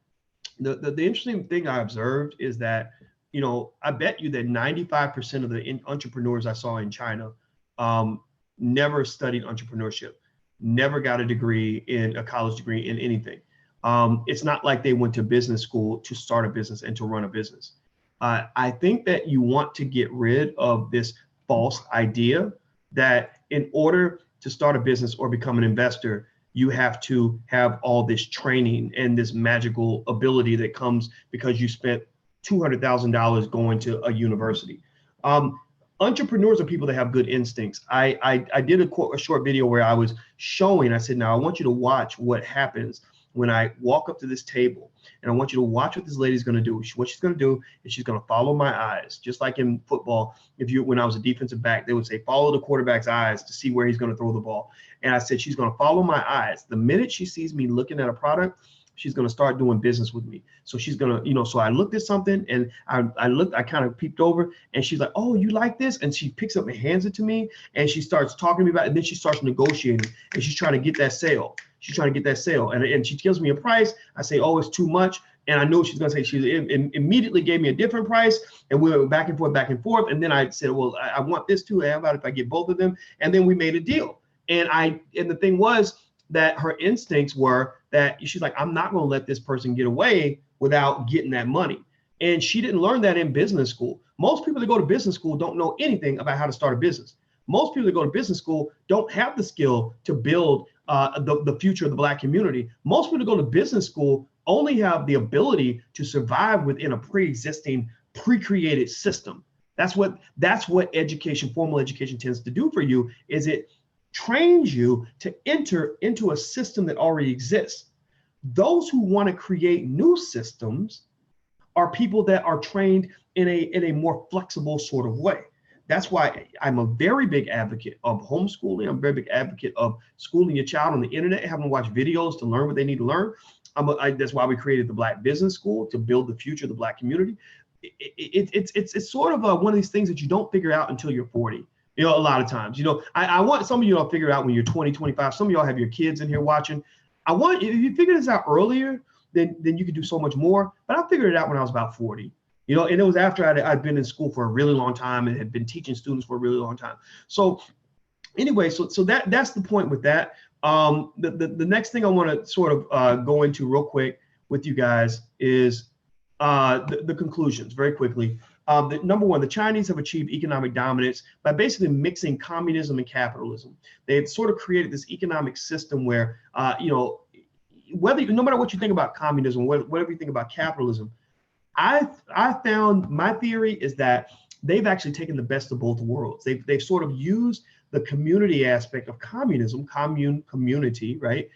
the interesting thing I observed is that, I bet you that 95% of the entrepreneurs I saw in China never studied entrepreneurship, never got a college degree in anything. It's not like they went to business school to start a business and to run a business. I think that you want to get rid of this false idea that in order to start a business or become an investor, you have to have all this training and this magical ability that comes because you spent $200,000 going to a university. Entrepreneurs are people that have good instincts. I did a short video where I was showing, I said, now I want you to watch what happens when I walk up to this table, and I want you to watch what this lady's going to do. What she's going to do is she's going to follow my eyes, just like in football. When I was a defensive back, they would say, follow the quarterback's eyes to see where he's going to throw the ball. And I said, she's going to follow my eyes. The minute she sees me looking at a product, she's going to start doing business with me. So she's going to, so I looked at something and I kind of peeped over and she's like, oh, you like this? And she picks up and hands it to me and she starts talking to me about it. And then she starts negotiating and she's trying to get that sale. And she gives me a price. I say, oh, it's too much. And I know she's going to say, she immediately gave me a different price. And we went back and forth. And then I said, well, I want this too. How about if I get both of them? And then we made a deal. And the thing was that her instincts were that she's like, I'm not going to let this person get away without getting that money. And she didn't learn that in business school. Most people that go to business school don't know anything about how to start a business. Most people that go to business school don't have the skill to build the future of the Black community. Most people that go to business school only have the ability to survive within a pre-existing, pre-created system. That's what education, formal education tends to do for you, is it trains you to enter into a system that already exists. Those who want to create new systems are people that are trained in a more flexible sort of way. That's why I'm a very big advocate of homeschooling. I'm a very big advocate of schooling your child on the internet, having them watch videos to learn what they need to learn. That's why we created the Black Business School, to build the future of the Black community. It's sort of one of these things that you don't figure out until you're 40. A lot of times, I want some of you to figure out when you're 20, 25. Some of y'all have your kids in here watching. If you figure this out earlier, then you can do so much more. But I figured it out when I was about 40. And it was after I'd been in school for a really long time and had been teaching students for a really long time. So anyway, so that's the point with that. The next thing I want to sort of go into real quick with you guys is the conclusions very quickly. Number one, the Chinese have achieved economic dominance by basically mixing communism and capitalism. They've sort of created this economic system where, no matter what you think about communism, whatever you think about capitalism, I found, my theory is that they've actually taken the best of both worlds. They've sort of used the community aspect of communism, community, right,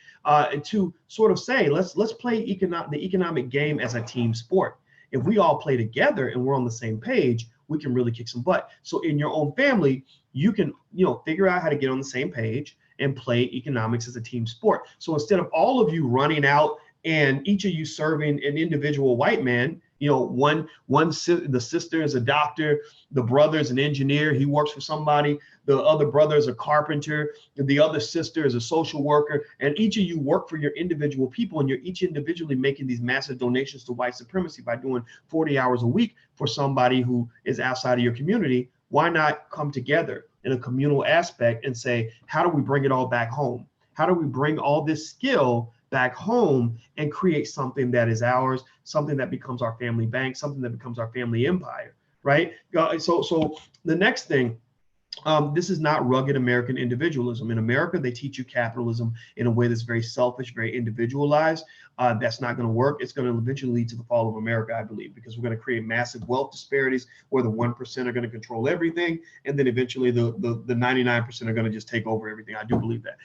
to sort of say, let's play the economic game as a team sport. If we all play together and we're on the same page, we can really kick some butt. So in your own family, you can, figure out how to get on the same page and play economics as a team sport. So instead of all of you running out and each of you serving an individual white man, the sister is a doctor, the brother is an engineer, he works for somebody, the other brother is a carpenter, the other sister is a social worker, and each of you work for your individual people, and you're each individually making these massive donations to white supremacy by doing 40 hours a week for somebody who is outside of your community. Why not come together in a communal aspect and say, how do we bring it all back home? How do we bring all this skill back home and create something that is ours, something that becomes our family bank, something that becomes our family empire, right? So the next thing, this is not rugged American individualism. In America, they teach you capitalism in a way that's very selfish, very individualized. That's not going to work. It's going to eventually lead to the fall of America, I believe, because we're going to create massive wealth disparities where the 1% are going to control everything. And then eventually the 99% are going to just take over everything. I do believe that.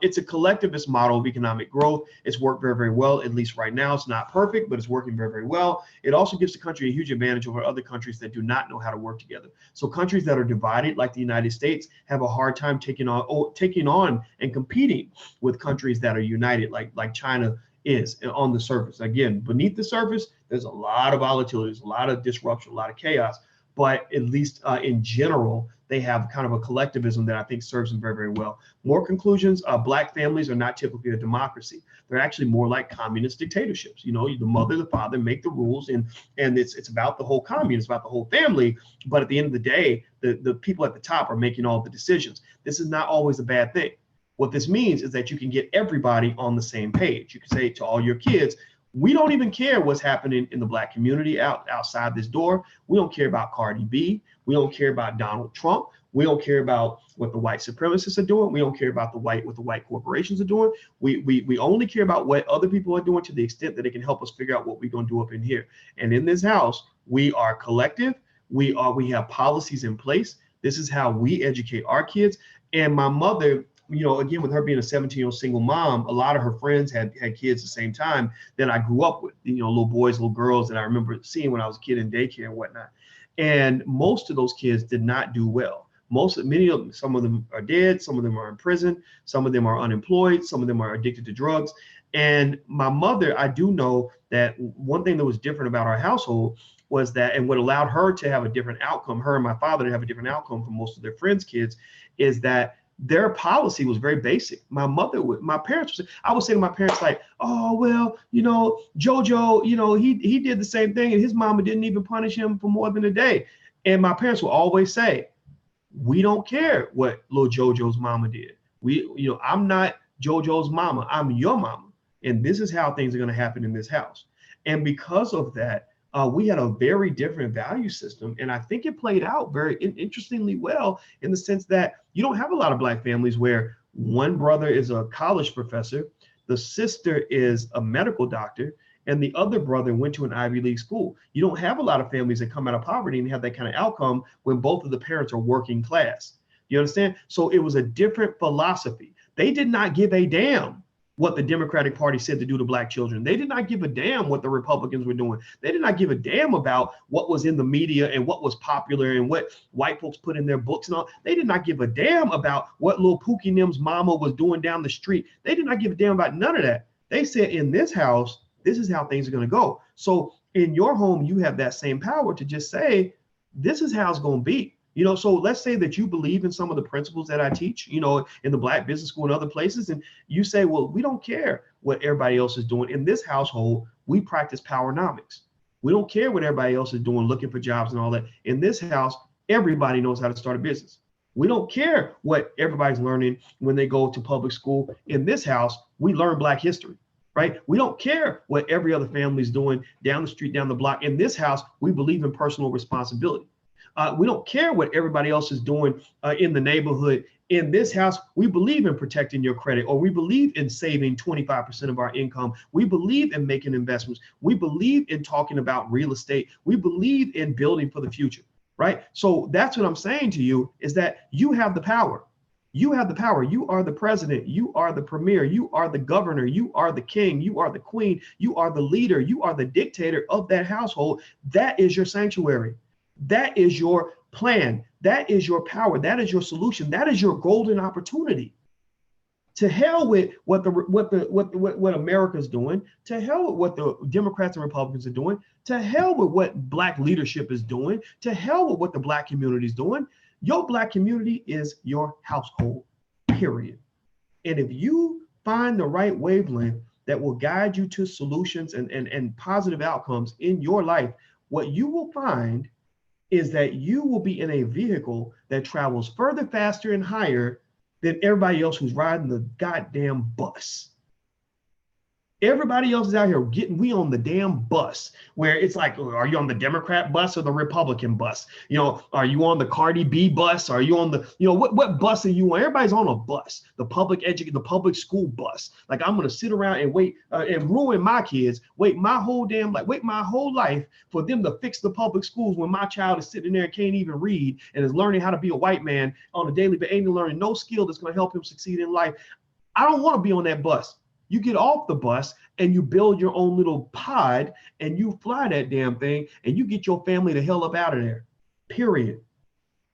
It's a collectivist model of economic growth. It's worked very, very well, at least right now. It's not perfect, but it's working very, very well. It also gives the country a huge advantage over other countries that do not know how to work together. So countries that are divided, like the United States, have a hard time taking on and competing with countries that are united, like China is on the surface. Again, beneath the surface, there's a lot of volatility, there's a lot of disruption, a lot of chaos, but at least in general, they have kind of a collectivism that I think serves them very, very well. More conclusions, Black families are not typically a democracy. They're actually more like communist dictatorships. The mother, the father make the rules, and it's about the whole commune, it's about the whole family, but at the end of the day, the people at the top are making all the decisions. This is not always a bad thing. What this means is that you can get everybody on the same page. You can say to all your kids, we don't even care what's happening in the Black community outside this door. We don't care about Cardi B. We don't care about Donald Trump. We don't care about what the white supremacists are doing. We don't care about what the white corporations are doing. We only care about what other people are doing to the extent that it can help us figure out what we're going to do up in here. And in this house, we are collective. We have policies in place. This is how we educate our kids. And my mother, again, with her being a 17-year-old single mom, a lot of her friends had kids at the same time that I grew up with, little boys, little girls that I remember seeing when I was a kid in daycare and whatnot. And most of those kids did not do well. Many of them, some of them are dead, some of them are in prison, some of them are unemployed, some of them are addicted to drugs. And my mother, I do know that one thing that was different about our household was that, and what allowed her to have a different outcome, her and my father to have a different outcome from most of their friends' kids, is that their policy was very basic. My parents I would say to my parents, like, oh, well, JoJo, he did the same thing and his mama didn't even punish him for more than a day. And my parents would always say, we don't care what little JoJo's mama did. I'm not JoJo's mama, I'm your mama. And this is how things are going to happen in this house. And because of that, we had a very different value system. And I think it played out very interestingly well in the sense that you don't have a lot of Black families where one brother is a college professor, the sister is a medical doctor, and the other brother went to an Ivy League school. You don't have a lot of families that come out of poverty and have that kind of outcome when both of the parents are working class. You understand? So it was a different philosophy. They did not give a damn what the Democratic Party said to do to black children. They did not give a damn what the Republicans were doing. They did not give a damn about what was in the media and what was popular and what white folks put in their books and all. They did not give a damn about what little Pookie Nim's mama was doing down the street. They did not give a damn about none of that. They said in this house, this is how things are going to go. So in your home, you have that same power to just say, this is how it's going to be. You know, so let's say that you believe in some of the principles that I teach, you know, in the Black Business School and other places, and you say, well, we don't care what everybody else is doing. In this household, we practice powernomics. We don't care what everybody else is doing, looking for jobs and all that. In this house, everybody knows how to start a business. We don't care what everybody's learning when they go to public school. In this house, we learn Black history, right? We don't care what every other family is doing down the street, down the block. In this house, we believe in personal responsibility. We don't care what everybody else is doing in the neighborhood. In this house, we believe in protecting your credit, or we believe in saving 25% of our income. We believe in making investments. We believe in talking about real estate. We believe in building for the future, right? So that's what I'm saying to you, is that you have the power. You have the power. You are the president. You are the premier. You are the governor. You are the king. You are the queen. You are the leader. You are the dictator of that household. That is your sanctuary. That is your plan. That is your power. That is your solution. That is your golden opportunity. To hell with what America's doing. To hell with what the Democrats and Republicans are doing. To hell with what Black leadership is doing. To hell with what the Black community is doing. Your Black community is your household, period. And if you find the right wavelength that will guide you to solutions and positive outcomes in your life, what you will find is that you will be in a vehicle that travels further, faster, and higher than everybody else who's riding the goddamn bus. Everybody else is out here we on the damn bus, where it's like, are you on the Democrat bus or the Republican bus? You know, are you on the Cardi B bus? Are you on the, you know, what bus are you on? Everybody's on a bus, the public school bus. Like, I'm going to sit around and wait and ruin my kids, wait my whole life for them to fix the public schools when my child is sitting there and can't even read and is learning how to be a white man on a daily basis, ain't learning no skill that's going to help him succeed in life. I don't want to be on that bus. You get off the bus and you build your own little pod and you fly that damn thing and you get your family the hell up out of there, period.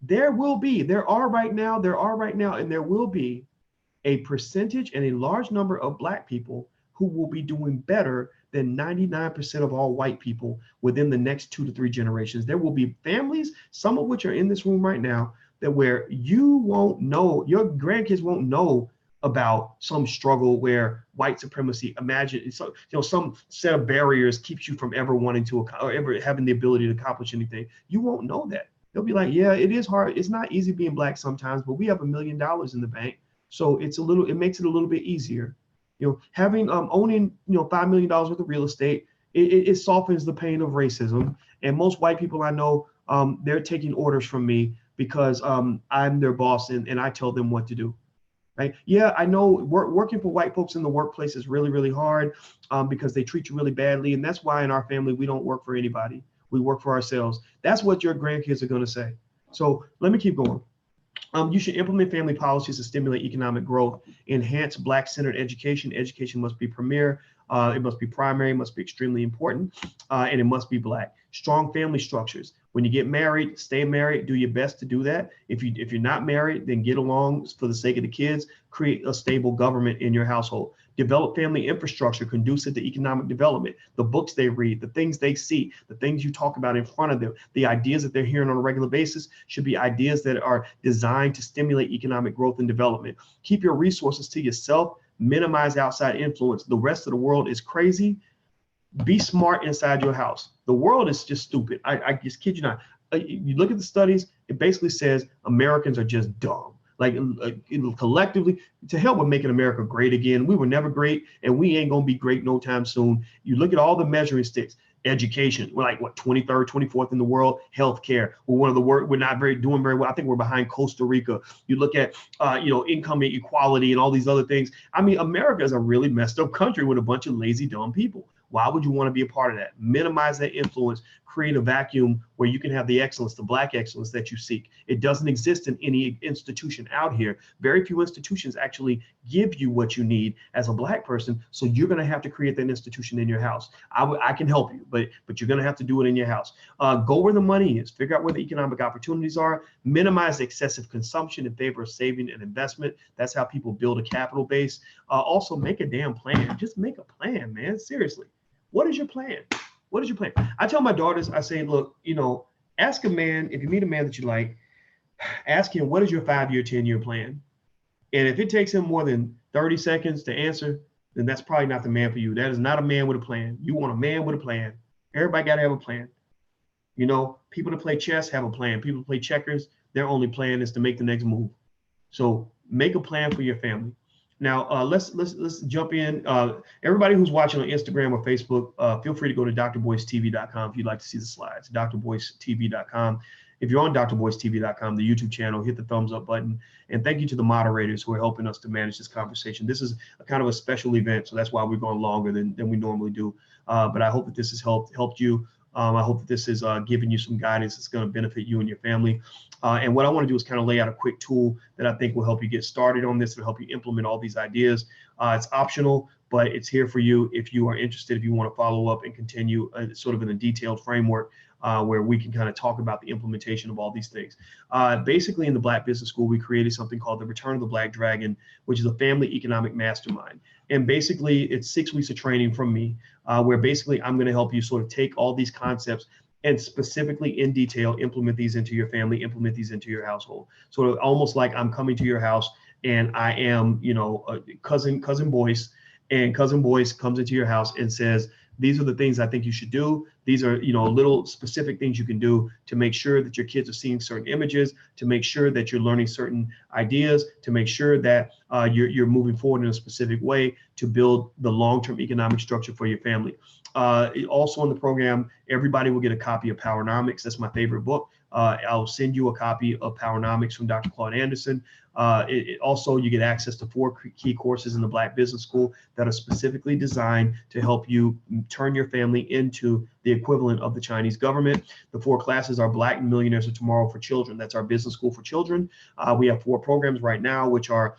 There are right now, and there will be a percentage and a large number of Black people who will be doing better than 99% of all white people within the next 2 to 3 generations. There will be families, some of which are in this room right now, that where you won't know, your grandkids won't know about some struggle where white supremacy, imagine, so, you know, some set of barriers keeps you from ever wanting to, or ever having the ability to accomplish anything. You won't know that. They'll be like, yeah, it is hard. It's not easy being Black sometimes, but we have $1 million in the bank. So it makes it a little bit easier. You know, having, owning, you know, $5 million worth of real estate, it softens the pain of racism. And most white people I know, they're taking orders from me because I'm their boss and I tell them what to do. Right? Yeah, I know working for white folks in the workplace is really, really hard because they treat you really badly. And that's why in our family, we don't work for anybody. We work for ourselves. That's what your grandkids are going to say. So let me keep going. You should implement family policies to stimulate economic growth, enhance Black-centered education. Education must be premier. It must be primary, it must be extremely important, and it must be Black. Strong family structures. When you get married, stay married, do your best to do that. If you're not married, then get along for the sake of the kids, create a stable government in your household. Develop family infrastructure conducive to economic development. The books they read, the things they see, the things you talk about in front of them, the ideas that they're hearing on a regular basis should be ideas that are designed to stimulate economic growth and development. Keep your resources to yourself, minimize outside influence. The rest of the world is crazy. Be smart inside your house. The world is just stupid. I just kid you not. You look at the studies, it basically says Americans are just dumb. Like collectively, to hell with making America great again. We were never great and we ain't gonna be great no time soon. You look at all the measuring sticks. Education, we're like what, 23rd, 24th in the world. Healthcare, we're one of the worst. We're not doing very well. I think we're behind Costa Rica. You look at income equality and all these other things. I mean, America is a really messed up country with a bunch of lazy, dumb people. Why would you want to be a part of that? Minimize that influence, create a vacuum where you can have the excellence, the Black excellence that you seek. It doesn't exist in any institution out here. Very few institutions actually give you what you need as a Black person. So you're going to have to create that institution in your house. I can help you, but you're going to have to do it in your house. Go where the money is, figure out where the economic opportunities are, minimize excessive consumption in favor of saving and investment. That's how people build a capital base. Also make a damn plan. Just make a plan, man. Seriously. What is your plan? What is your plan? I tell my daughters, I say, look, ask a man, if you meet a man that you like, ask him, what is your 5-year, 10-year plan? And if it takes him more than 30 seconds to answer, then that's probably not the man for you. That is not a man with a plan. You want a man with a plan. Everybody got to have a plan. People that play chess have a plan. People that play checkers, their only plan is to make the next move. So make a plan for your family. Now, let's jump in. Everybody who's watching on Instagram or Facebook, feel free to go to drboycetv.com if you'd like to see the slides, drboycetv.com. If you're on drboycetv.com, the YouTube channel, hit the thumbs up button. And thank you to the moderators who are helping us to manage this conversation. This is a kind of a special event, so that's why we're going longer than we normally do. But I hope that this has helped you. I hope that this is giving you some guidance that's going to benefit you and your family. And what I want to do is kind of lay out a quick tool that I think will help you get started on this, will help you implement all these ideas. It's optional, but it's here for you if you are interested, if you want to follow up and continue sort of in a detailed framework where we can kind of talk about the implementation of all these things. Basically, in the Black Business School, we created something called the Return of the Black Dragon, which is a family economic mastermind. And basically, it's 6 weeks of training from me, where basically I'm going to help you sort of take all these concepts and specifically in detail implement these into your family, implement these into your household. Sort of almost like I'm coming to your house and I am, cousin Boyce, and cousin Boyce comes into your house and says, these are the things I think you should do. These are, little specific things you can do to make sure that your kids are seeing certain images, to make sure that you're learning certain ideas, to make sure that you're moving forward in a specific way to build the long-term economic structure for your family. Also in the program, everybody will get a copy of Powernomics. That's my favorite book. I'll send you a copy of Powernomics from Dr. Claude Anderson. Also, you get access to 4 key courses in the Black Business School that are specifically designed to help you turn your family into the equivalent of the Chinese government. The 4 classes are Black Millionaires of Tomorrow for Children. That's our business school for children. We have 4 programs right now, which are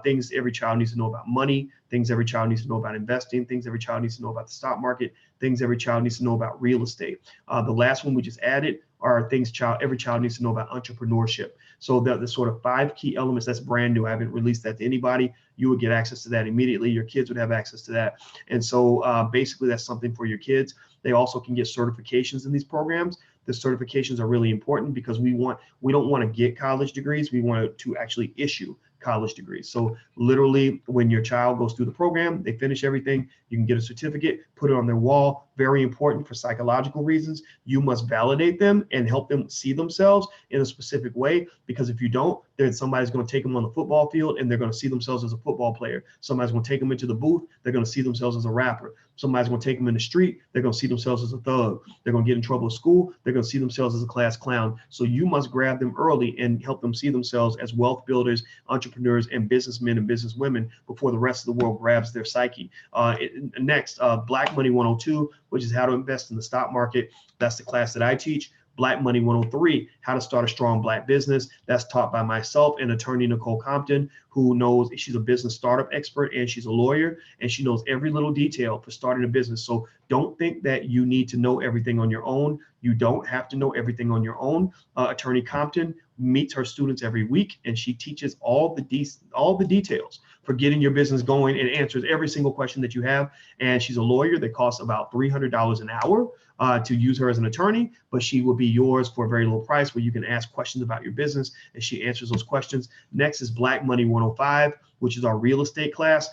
things every child needs to know about money, things every child needs to know about investing, things every child needs to know about the stock market, things every child needs to know about real estate. The last one we just added are things every child needs to know about entrepreneurship. So the sort of 5 key elements, that's brand new. I haven't released that to anybody. You would get access to that immediately. Your kids would have access to that. And so basically that's something for your kids. They also can get certifications in these programs. The certifications are really important because we don't want to get college degrees. We want to actually issue college degrees. So literally when your child goes through the program, they finish everything, you can get a certificate, put it on their wall. Very important for psychological reasons. You must validate them and help them see themselves in a specific way, because if you don't, then somebody's going to take them on the football field and they're going to see themselves as a football player. Somebody's going to take them into the booth, they're going to see themselves as a rapper. Somebody's going to take them in the street, they're going to see themselves as a thug. They're going to get in trouble at school, they're going to see themselves as a class clown. So you must grab them early and help them see themselves as wealth builders, entrepreneurs, and businessmen and businesswomen before the rest of the world grabs their psyche. Next, Black Money 102, which is how to invest in the stock market. That's the class that I teach. Black Money 103, how to start a strong Black business. That's taught by myself and attorney Nicole Compton, who knows, she's a business startup expert and she's a lawyer, and she knows every little detail for starting a business. So don't think that you need to know everything on your own. You don't have to know everything on your own. Attorney Compton meets her students every week, and she teaches all the details for getting your business going and answers every single question that you have. And she's a lawyer that costs about $300 an hour to use her as an attorney, but she will be yours for a very low price where you can ask questions about your business and she answers those questions. Next is Black Money 105, which is our real estate class.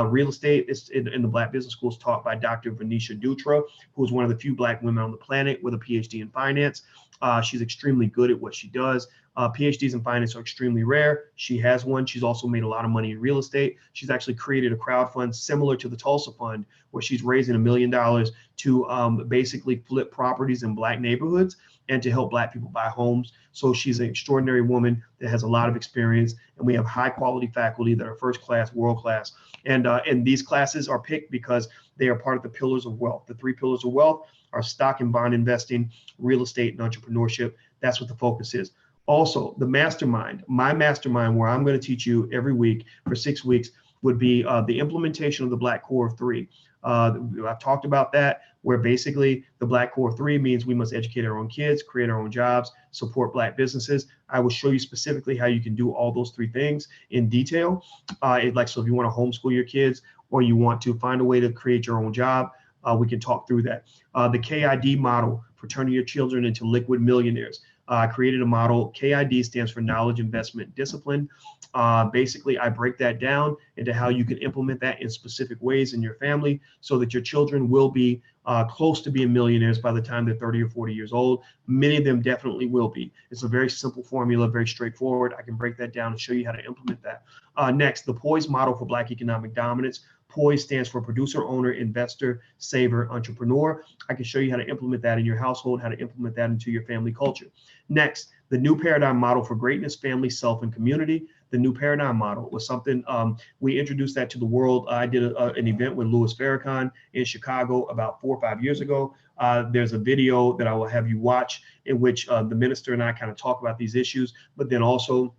Real estate is in the Black Business School is taught by Dr. Venetia Dutra, who is one of the few Black women on the planet with a PhD in finance. She's extremely good at what she does. PhDs in finance are extremely rare. She has one. She's also made a lot of money in real estate. She's actually created a crowd fund similar to the Tulsa Fund, where she's raising $1 million to basically flip properties in Black neighborhoods and to help Black people buy homes. So she's an extraordinary woman that has a lot of experience, and we have high quality faculty that are first class, world class. And these classes are picked because they are part of the pillars of wealth. The 3 pillars of wealth are stock and bond investing, real estate, and entrepreneurship. That's what the focus is. Also, the mastermind, my mastermind, where I'm going to teach you every week for 6 weeks, would be the implementation of the Black Core of 3. I've talked about that, where basically the Black Core of 3 means we must educate our own kids, create our own jobs, support Black businesses. I will show you specifically how you can do all those 3 things in detail. So if you want to homeschool your kids or you want to find a way to create your own job, we can talk through that. The KID model for turning your children into liquid millionaires. I created a model. KID stands for Knowledge, Investment, Discipline. Basically, I break that down into how you can implement that in specific ways in your family so that your children will be close to being millionaires by the time they're 30 or 40 years old. Many of them definitely will be. It's a very simple formula, very straightforward. I can break that down and show you how to implement that. Next, the POISE model for Black economic dominance. POISE stands for producer, owner, investor, saver, entrepreneur. I can show you how to implement that in your household, how to implement that into your family culture. Next, the new paradigm model for greatness, family, self, and community. The new paradigm model was something we introduced that to the world. I did an event with Louis Farrakhan in Chicago about 4 or 5 years ago. There's a video that I will have you watch in which the minister and I kind of talk about these issues, but then also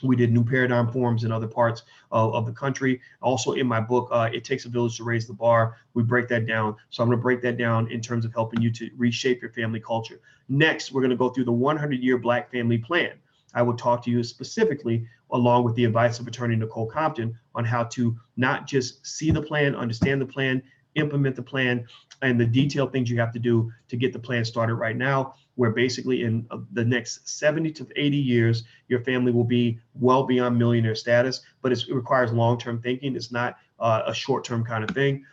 we did new paradigm forums in other parts of the country. Also in my book, It Takes a Village to Raise the Bar, we break that down. So I'm going to break that down in terms of helping you to reshape your family culture. Next, we're going to go through the 100-year Black family plan. I will talk to you specifically, along with the advice of attorney Nicole Compton, on how to not just see the plan, understand the plan, implement the plan, and the detailed things you have to do to get the plan started right now, where basically in the next 70 to 80 years, your family will be well beyond millionaire status, but it requires long-term thinking. It's not a short-term kind of thing.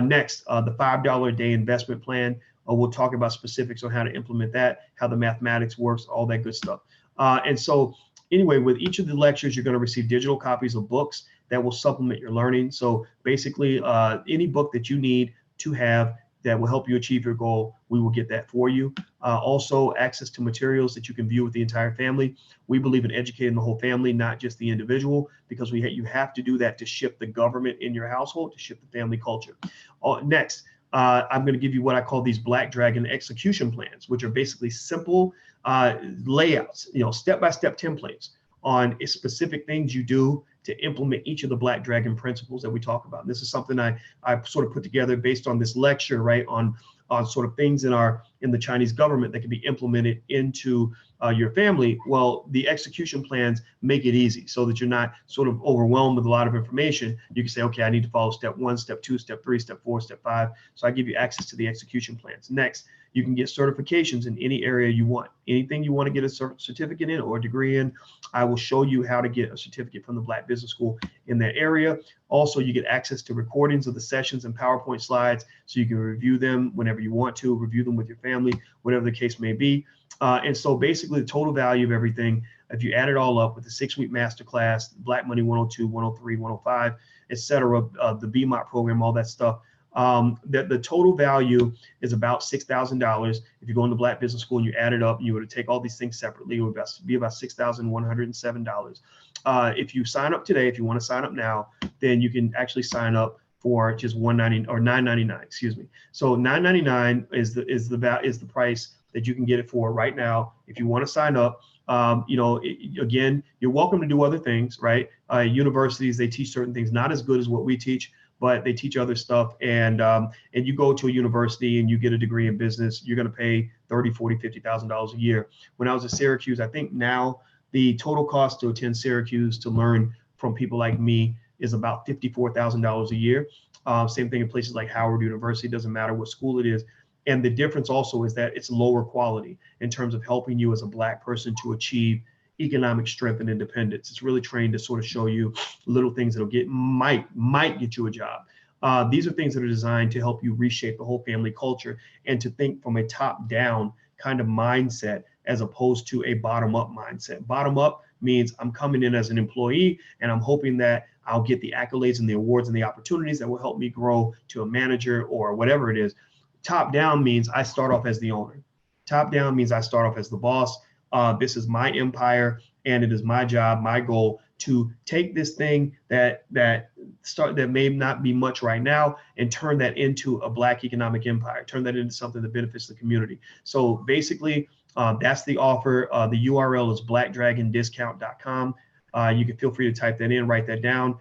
Next, the $5 a day investment plan. We'll talk about specifics on how to implement that, how the mathematics works, all that good stuff. And so anyway, with each of the lectures, you're going to receive digital copies of books that will supplement your learning. So basically, any book that you need to have that will help you achieve your goal, we will get that for you. Also, access to materials that you can view with the entire family. We believe in educating the whole family, not just the individual, because you have to do that to shift the government in your household, to shift the family culture. Next, I'm going to give you what I call these Black Dragon execution plans, which are basically simple layouts, step-by-step templates on specific things you do to implement each of the Black Dragon principles that we talk about. And this is something I sort of put together based on this lecture, right, on sort of things in the Chinese government that can be implemented into your family. Well, the execution plans make it easy so that you're not sort of overwhelmed with a lot of information. You can say, okay, I need to follow step 1, step 2, step 3, step 4, step 5. So I give you access to the execution plans. Next, you can get certifications in any area you want. Anything you want to get a certificate in or a degree in, I will show you how to get a certificate from the Black Business School in that area. Also, you get access to recordings of the sessions and PowerPoint slides, so you can review them whenever you want to, review them with your family, whatever the case may be. And so basically the total value of everything, if you add it all up with the 6-week masterclass, Black Money 102, 103, 105, et cetera, the BMOT program, all that stuff, the total value is about $6,000. If you go into Black Business School and you add it up, and you were to take all these things separately, it would be about $6,107. If you sign up today, if you want to sign up now, then you can actually sign up for just $190 or $999, excuse me. So $999 is the price that you can get it for right now. If you want to sign up, again, you're welcome to do other things, right? Universities, they teach certain things, not as good as what we teach, but they teach other stuff. And you go to a university and you get a degree in business, you're going to pay $30,000, $40,000, $50,000 a year. When I was at Syracuse, I think now the total cost to attend Syracuse to learn from people like me is about $54,000 a year. Same thing in places like Howard University, doesn't matter what school it is. And the difference also is that it's lower quality in terms of helping you as a Black person to achieve economic strength and independence. It's really trained to sort of show you little things that'll might get you a job. These are things that are designed to help you reshape the whole family culture and to think from a top-down kind of mindset as opposed to a bottom-up mindset. Bottom-up means I'm coming in as an employee and I'm hoping that I'll get the accolades and the awards and the opportunities that will help me grow to a manager or whatever it is. Top down means I start off as the owner. Top down means I start off as the boss. This is my empire And it is my job, my goal to take this thing that may not be much right now and turn that into a Black economic empire, turn that into something that benefits the community. So basically, that's the offer. The URL is blackdragondiscount.com. You can feel free to type that in, write that down.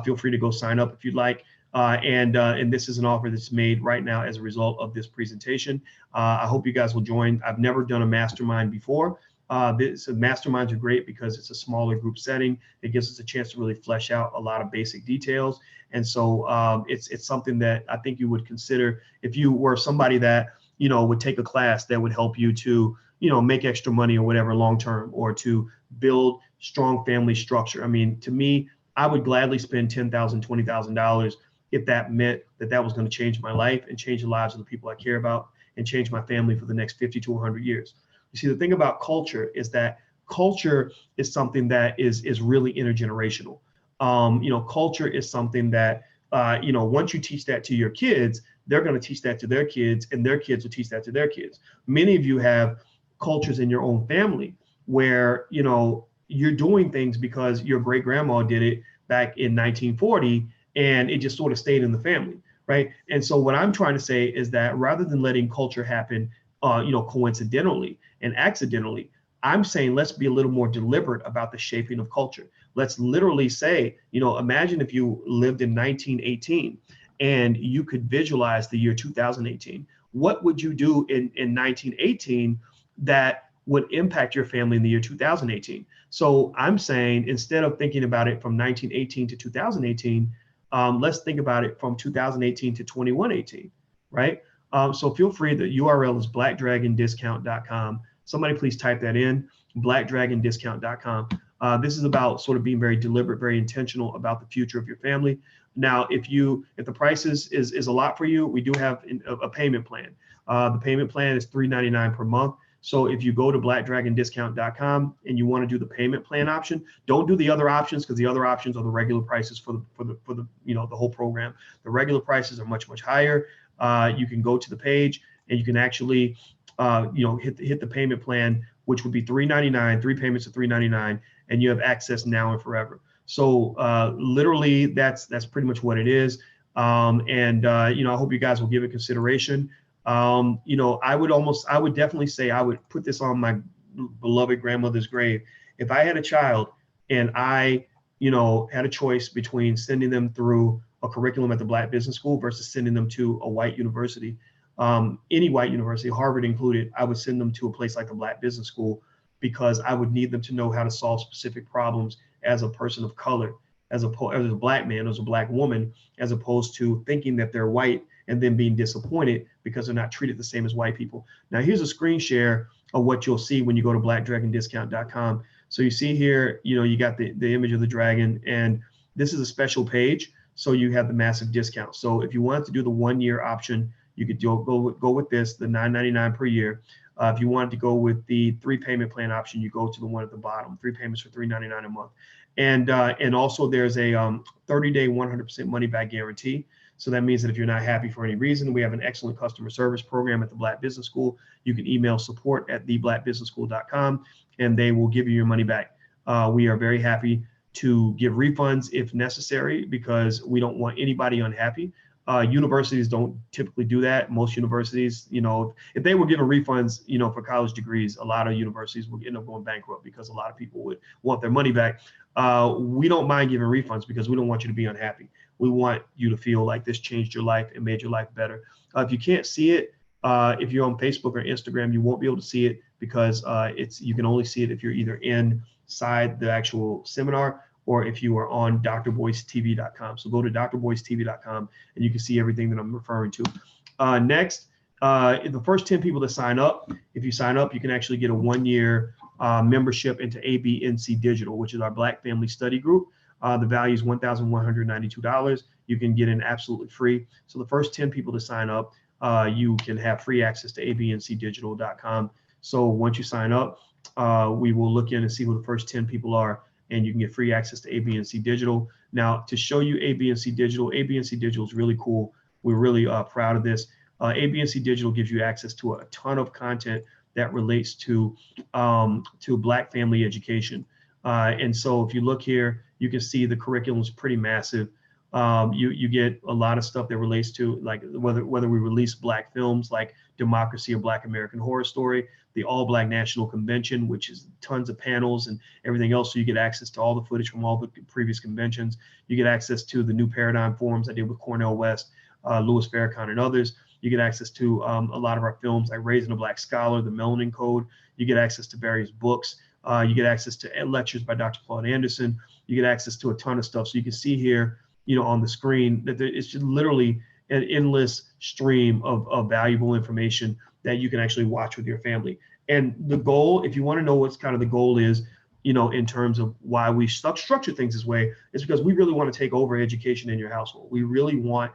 Feel free to go sign up if you'd like. And this is an offer that's made right now as a result of this presentation. I hope you guys will join. I've never done a mastermind before. Masterminds are great because it's a smaller group setting. It gives us a chance to really flesh out a lot of basic details. And so it's something that I think you would consider if you were somebody that, would take a class that would help you to, make extra money or whatever long-term, or to build strong family structure. I mean, to me, I would gladly spend $10,000, $20,000 if that meant that was going to change my life and change the lives of the people I care about and change my family for the next 50 to 100 years. You see, the thing about culture is that culture is something that is really intergenerational. Culture is something that, once you teach that to your kids, they're going to teach that to their kids, and their kids will teach that to their kids. Many of you have cultures in your own family where, you're doing things because your great grandma did it back in 1940, and it just sort of stayed in the family, right? And so what I'm trying to say is that rather than letting culture happen, coincidentally and accidentally, I'm saying let's be a little more deliberate about the shaping of culture. Let's literally say, imagine if you lived in 1918 and you could visualize the year 2018. What would you do in 1918 that would impact your family in the year 2018? So I'm saying, instead of thinking about it from 1918 to 2018, let's think about it from 2018 to 2118, right? So feel free, the URL is blackdragondiscount.com. Somebody please type that in, blackdragondiscount.com. This is about sort of being very deliberate, very intentional about the future of your family. Now, if the price is a lot for you, we do have a payment plan. The payment plan is $3.99 per month. So if you go to blackdragondiscount.com and you want to do the payment plan option, don't do the other options, because the other options are the regular prices for the the whole program. The regular prices are much higher. You can go to the page and you can actually hit the payment plan, which would be $3.99, 3 payments of $3.99, and you have access now and forever. So literally that's pretty much what it is. I hope you guys will give it consideration. I would definitely say I would put this on my beloved grandmother's grave. If I had a child and I, had a choice between sending them through a curriculum at the Black Business School versus sending them to a white university, any white university, Harvard included, I would send them to a place like the Black Business School, because I would need them to know how to solve specific problems as a person of color, as a Black man, as a Black woman, as opposed to thinking that they're white and then being disappointed because they're not treated the same as white people. Now, here's a screen share of what you'll see when you go to blackdragondiscount.com. So you see here, you got the image of the dragon, and this is a special page. So you have the massive discount. So if you wanted to do the 1-year option, you could go with this, the $9.99 per year. If you wanted to go with the 3 payment plan option, you go to the one at the bottom, 3 payments for $3.99 a month. And also there's a 30-day 100% money back guarantee. So that means that if you're not happy for any reason, we have an excellent customer service program at the Black Business School. You can email support@theblackbusinessschool.com and they will give you your money back. We are very happy to give refunds if necessary, because we don't want anybody unhappy. Universities don't typically do that. Most universities, if they were giving refunds, for college degrees, a lot of universities would end up going bankrupt because a lot of people would want their money back. We don't mind giving refunds because we don't want you to be unhappy. We want you to feel like this changed your life and made your life better. If you can't see it, if you're on Facebook or Instagram, you won't be able to see it because you can only see it if you're either inside the actual seminar or if you are on drboycetv.com. So go to drboycetv.com and you can see everything that I'm referring to. Next, the first 10 people that sign up, if you sign up, you can actually get a 1-year membership into ABNC Digital, which is our Black Family Study Group. The value is $1,192. You can get in absolutely free. So the first 10 people to sign up, you can have free access to abncdigital.com. So once you sign up, we will look in and see who the first 10 people are, and you can get free access to ABNC Digital. Now, to show you ABNC Digital is really cool. We're really proud of this. ABNC Digital gives you access to a ton of content that relates to Black family education. And so if you look here, you can see the curriculum is pretty massive. You get a lot of stuff that relates to like whether we release Black films like Democracy: A Black American Horror Story, the All Black National Convention, which is tons of panels and everything else. So you get access to all the footage from all the previous conventions. You get access to the New Paradigm forums I did with Cornel West, Louis Farrakhan, and others. You get access to a lot of our films like Raising a Black Scholar, The Melanin Code. You get access to various books. You get access to lectures by Dr. Claude Anderson. You get access to a ton of stuff. So you can see here, on the screen that it's just literally an endless stream of valuable information that you can actually watch with your family. And the goal, if you want to know what's kind of the goal is, in terms of why we structure things this way, is because we really want to take over education in your household. We really want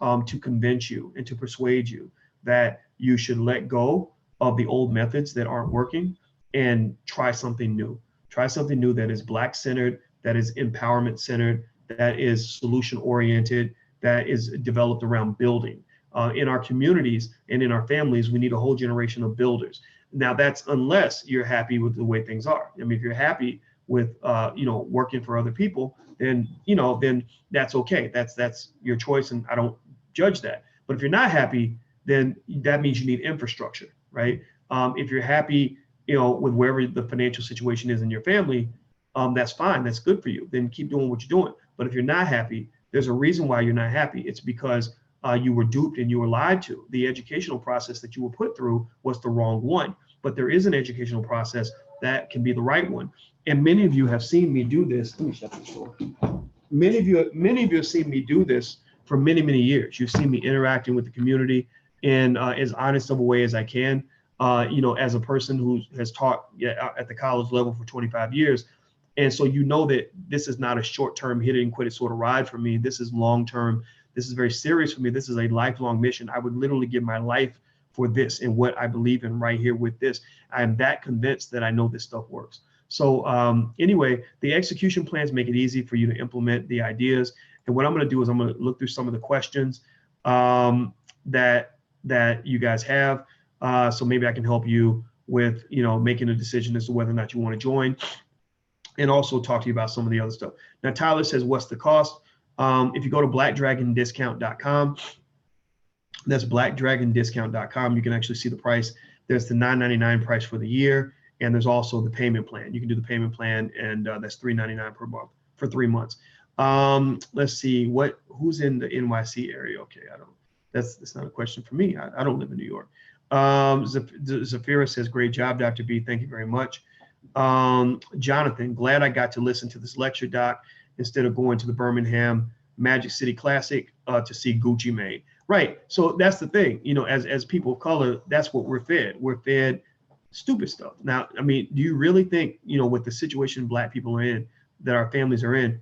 to convince you and to persuade you that you should let go of the old methods that aren't working and try something new. Try something new that is Black centered, that is empowerment centered, that is solution oriented, that is developed around building. In our communities and in our families, we need a whole generation of builders. Now that's unless you're happy with the way things are. I mean, if you're happy with, working for other people, then that's okay. That's your choice, and I don't judge that. But if you're not happy, then that means you need infrastructure, right? If you're happy, with wherever the financial situation is in your family, that's fine. That's good for you. Then keep doing what you're doing. But if you're not happy, there's a reason why you're not happy. It's because you were duped and you were lied to. The educational process that you were put through was the wrong one. But there is an educational process that can be the right one. And many of you have seen me do this. Let me shut this door. Many of you have seen me do this for many, many years. You've seen me interacting with the community in as honest of a way as I can. As a person who has taught at the college level for 25 years. And so that this is not a short-term hit it and quit it sort of ride for me. This is long-term. This is very serious for me. This is a lifelong mission. I would literally give my life for this and what I believe in right here with this. I am that convinced that I know this stuff works. So anyway, the execution plans make it easy for you to implement the ideas. And what I'm going to do is I'm going to look through some of the questions that you guys have. So maybe I can help you with, making a decision as to whether or not you want to join, and also talk to you about some of the other stuff. Now, Tyler says, what's the cost? If you go to blackdragondiscount.com, that's blackdragondiscount.com, you can actually see the price. There's the $9.99 price for the year, and there's also the payment plan. You can do the payment plan, and that's $3.99 per month for 3 months. Let's see, who's in the NYC area? Okay, that's not a question for me. I don't live in New York. Zafira says, great job, Dr. B. Thank you very much. Jonathan, glad I got to listen to this lecture, Doc, instead of going to the Birmingham Magic City Classic to see Gucci Mane. Right. So that's the thing, as people of color, that's what we're fed. We're fed stupid stuff. Now, I mean, do you really think, with the situation Black people are in, that our families are in,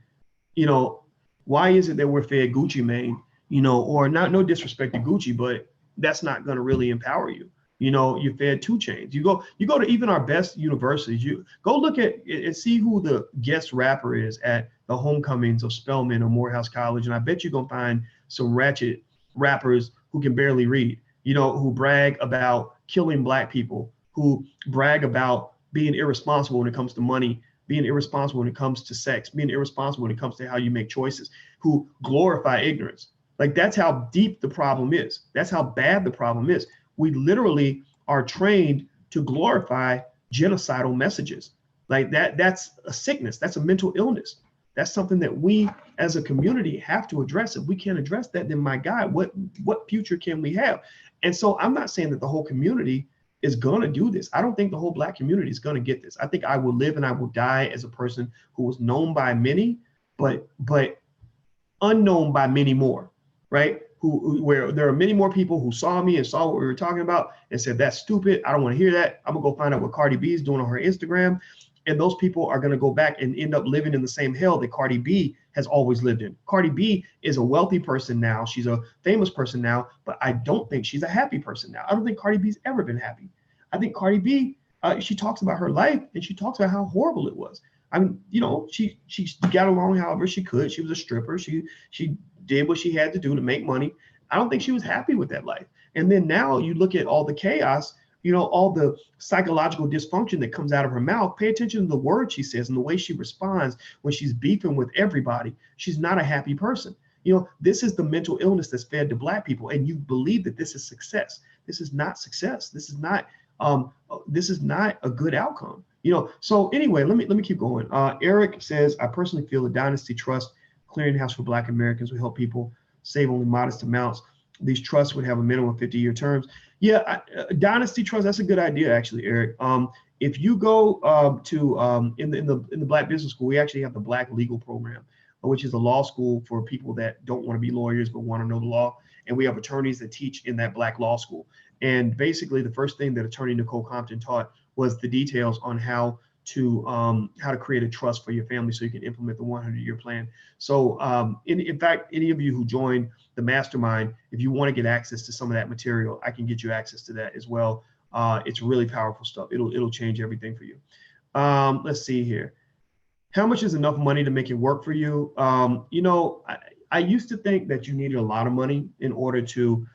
why is it that we're fed Gucci Mane, or no disrespect to Gucci, but that's not going to really empower you. You're fed 2 Chainz. You go to even our best universities. You go look at and see who the guest rapper is at the homecomings of Spelman or Morehouse College, and I bet you're gonna find some ratchet rappers who can barely read. Who brag about killing Black people, who brag about being irresponsible when it comes to money, being irresponsible when it comes to sex, being irresponsible when it comes to how you make choices, who glorify ignorance. Like, that's how deep the problem is. That's how bad the problem is. We literally are trained to glorify genocidal messages. Like that's a sickness. That's a mental illness. That's something that we as a community have to address. If we can't address that, then my God, what future can we have? And so I'm not saying that the whole community is going to do this. I don't think the whole Black community is going to get this. I think I will live and I will die as a person who was known by many, but unknown by many more, right? Where there are many more people who saw me and saw what we were talking about and said, that's stupid. I don't want to hear that. I'm gonna go find out what Cardi B is doing on her Instagram. And those people are gonna go back and end up living in the same hell that Cardi B has always lived in. Cardi B is a wealthy person now. She's a famous person now, but I don't think she's a happy person now. I don't think Cardi B's ever been happy. I think Cardi B, she talks about her life and she talks about how horrible it was. I mean, she got along however she could. She was a stripper. She did what she had to do to make money. I don't think she was happy with that life. And then now you look at all the chaos all the psychological dysfunction that comes out of her mouth. Pay attention to the words she says and the way she responds when she's beefing with everybody. She's not a happy person. This is the mental illness that's fed to Black people, and you believe that this is success. This is not success. This is not a good outcome. So anyway, let me keep going. Eric says, I personally feel a Dynasty Trust clearinghouse for Black Americans will help people save only modest amounts. These trusts would have a minimum of 50-year terms. Yeah, Dynasty Trust, that's a good idea, actually, Eric. If you go in the Black Business School, we actually have the Black Legal Program, which is a law school for people that don't want to be lawyers but want to know the law. And we have attorneys that teach in that Black law school. And basically, the first thing that attorney Nicole Compton taught was the details on how to create a trust for your family so you can implement the 100-year plan. So in fact, any of you who join the mastermind, if you want to get access to some of that material, I can get you access to that as well. It's really powerful stuff. It'll change everything for you. Let's see here. How much is enough money to make it work for you? I used to think that you needed a lot of money in order to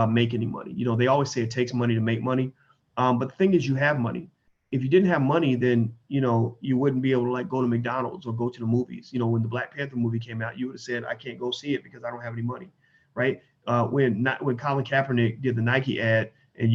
make any money. They always say it takes money to make money. But the thing is, you have money. If you didn't have money, then, you wouldn't be able to go to McDonald's or go to the movies. When the Black Panther movie came out, you would have said, I can't go see it because I don't have any money, right? When Colin Kaepernick did the Nike ad, and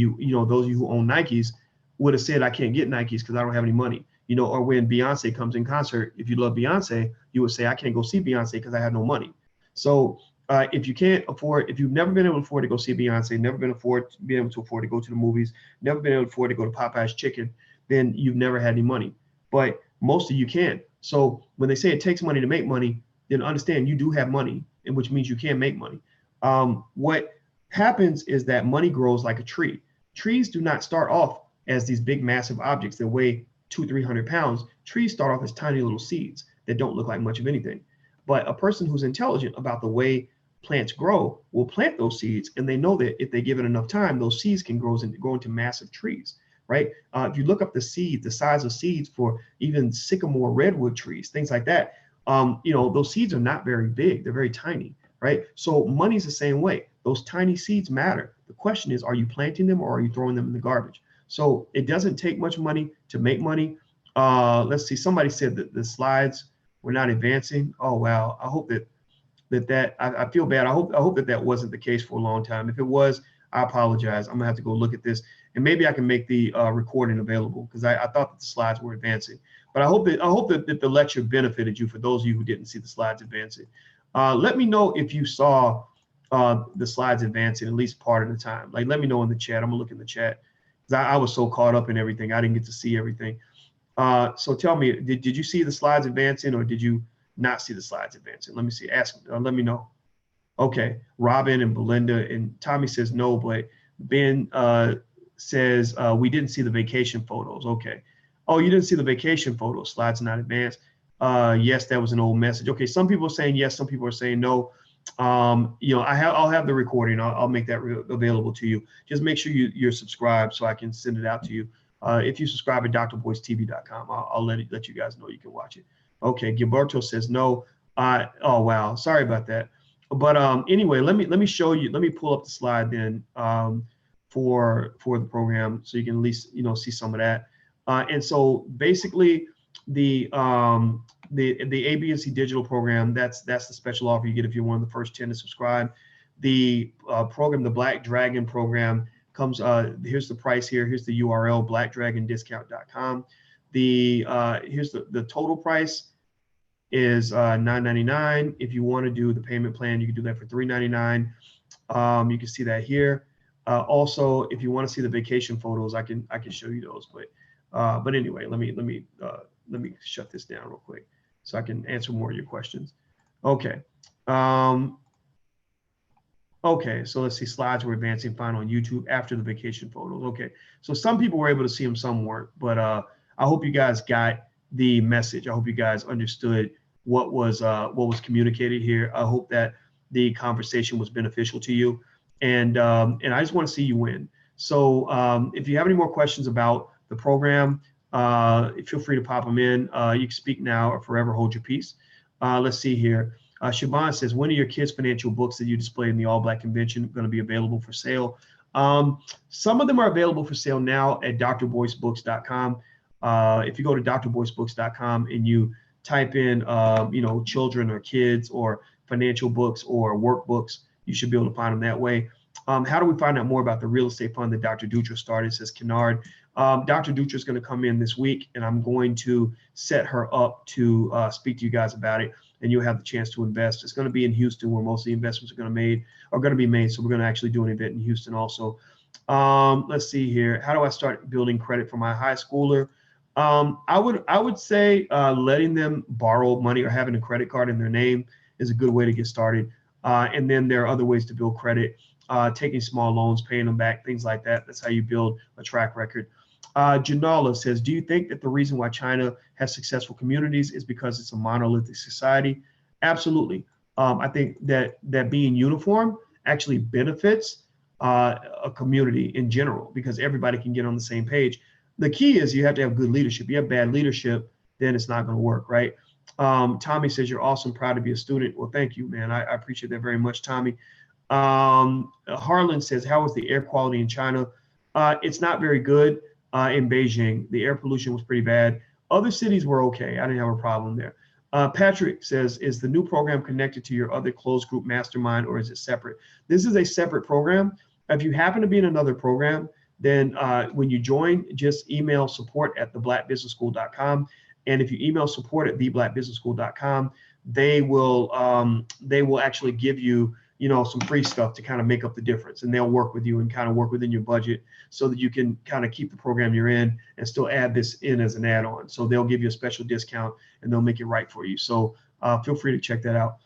those of you who own Nikes would have said, I can't get Nikes because I don't have any money. Or when Beyonce comes in concert, if you love Beyonce, you would say, I can't go see Beyonce because I have no money. So if you've never been able to afford to go see Beyonce, never been able to afford to go to the movies, never been able to afford to go to Popeye's Chicken, then you've never had any money. But most of you can. So when they say it takes money to make money, then understand you do have money, and which means you can make money. What happens is that money grows like a tree. Trees do not start off as these big, massive objects that weigh 200-300 pounds. Trees start off as tiny little seeds that don't look like much of anything. But a person who's intelligent about the way plants grow will plant those seeds, and they know that if they give it enough time, those seeds can grow into massive trees, right? If you look up the size of seeds for even sycamore redwood trees, things like that, those seeds are not very big. They're very tiny, right? So money's the same way. Those tiny seeds matter. The question is, are you planting them or are you throwing them in the garbage? So it doesn't take much money to make money. Let's see, somebody said that the slides were not advancing. Oh, wow. I hope I feel bad. I hope that wasn't the case for a long time. If it was, I apologize. I'm gonna have to go look at this, and maybe I can make the recording available, because I thought that the slides were advancing. But I hope that the lecture benefited you, for those of you who didn't see the slides advancing. Let me know if you saw the slides advancing at least part of the time. Let me know in the chat. I'm gonna look in the chat, because I was so caught up in everything, I didn't get to see everything. So tell me, did you see the slides advancing, or did you not see the slides advancing? Let me see. Let me know. Okay, Robin and Belinda and Tommy says no, but Ben says we didn't see the vacation photos. Okay. Oh, you didn't see the vacation photos. Slides not advanced. Yes, that was an old message. Okay, some people are saying yes, some people are saying no. I'll have the recording. I'll make that available to you. Just make sure you're subscribed so I can send it out to you. If you subscribe at drboycetv.com, I'll let you guys know you can watch it. Okay, Gilberto says no. Oh wow, sorry about that. But anyway, let me show you. Let me pull up the slide then for the program, so you can at least see some of that. And so basically, the ABC digital program, that's the special offer you get if you're one of the first 10 to subscribe. The program, the Black Dragon program, comes. Here's the price here. Here's the URL, blackdragondiscount.com. Here's the total price is $9.99. If you want to do the payment plan, you can do that for $3.99. You can see that here. Also, if you want to see the vacation photos, I can show you those. But anyway, let me shut this down real quick so I can answer more of your questions. Okay. Okay, so let's see, slides were advancing fine on YouTube after the vacation photos. Okay, so some people were able to see them, some weren't, but I hope you guys got the message. I hope you guys understood what was communicated here. I hope that the conversation was beneficial to you, and I just want to see you win. So if you have any more questions about the program, feel free to pop them in. You can speak now or forever hold your peace. Let's see here. Siobhan says, when are your kids' financial books that you displayed in the All Black Convention going to be available for sale? Some of them are available for sale now at drboycebooks.com. If you go to drboycebooks.com and you type in, children or kids or financial books or workbooks, you should be able to find them that way. How do we find out more about the real estate fund that Dr. Dutra started, says Kennard. Dr. Dutra is going to come in this week, and I'm going to set her up to speak to you guys about it, and you'll have the chance to invest. It's going to be in Houston, where most of the investments are going to be made. So we're going to actually do an event in Houston also. Let's see here. How do I start building credit for my high schooler? I would say letting them borrow money or having a credit card in their name is a good way to get started. And then there are other ways to build credit, taking small loans, paying them back, things like that. That's how you build a track record. Janala says, do you think that the reason why China has successful communities is because it's a monolithic society? Absolutely. I think that being uniform actually benefits a community in general, because everybody can get on the same page. The key is you have to have good leadership. You have bad leadership, then it's not going to work, right? Tommy says, you're awesome, proud to be a student. Well, thank you, man. I appreciate that very much, Tommy. Harlan says, how is the air quality in China? It's not very good in Beijing. The air pollution was pretty bad. Other cities were okay. I didn't have a problem there. Patrick says, is the new program connected to your other closed group mastermind, or is it separate? This is a separate program. If you happen to be in another program, then when you join, just email support@theblackbusinessschool.com. And if you email support@theblackbusinessschool.com, they will actually give you, some free stuff to kind of make up the difference. And they'll work with you and kind of work within your budget so that you can kind of keep the program you're in and still add this in as an add-on. So they'll give you a special discount and they'll make it right for you. So feel free to check that out.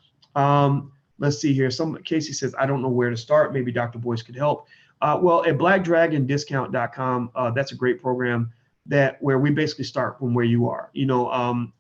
Let's see here. Casey says, I don't know where to start. Maybe Dr. Boyce could help. Well, at blackdragondiscount.com, that's a great program where we basically start from where you are.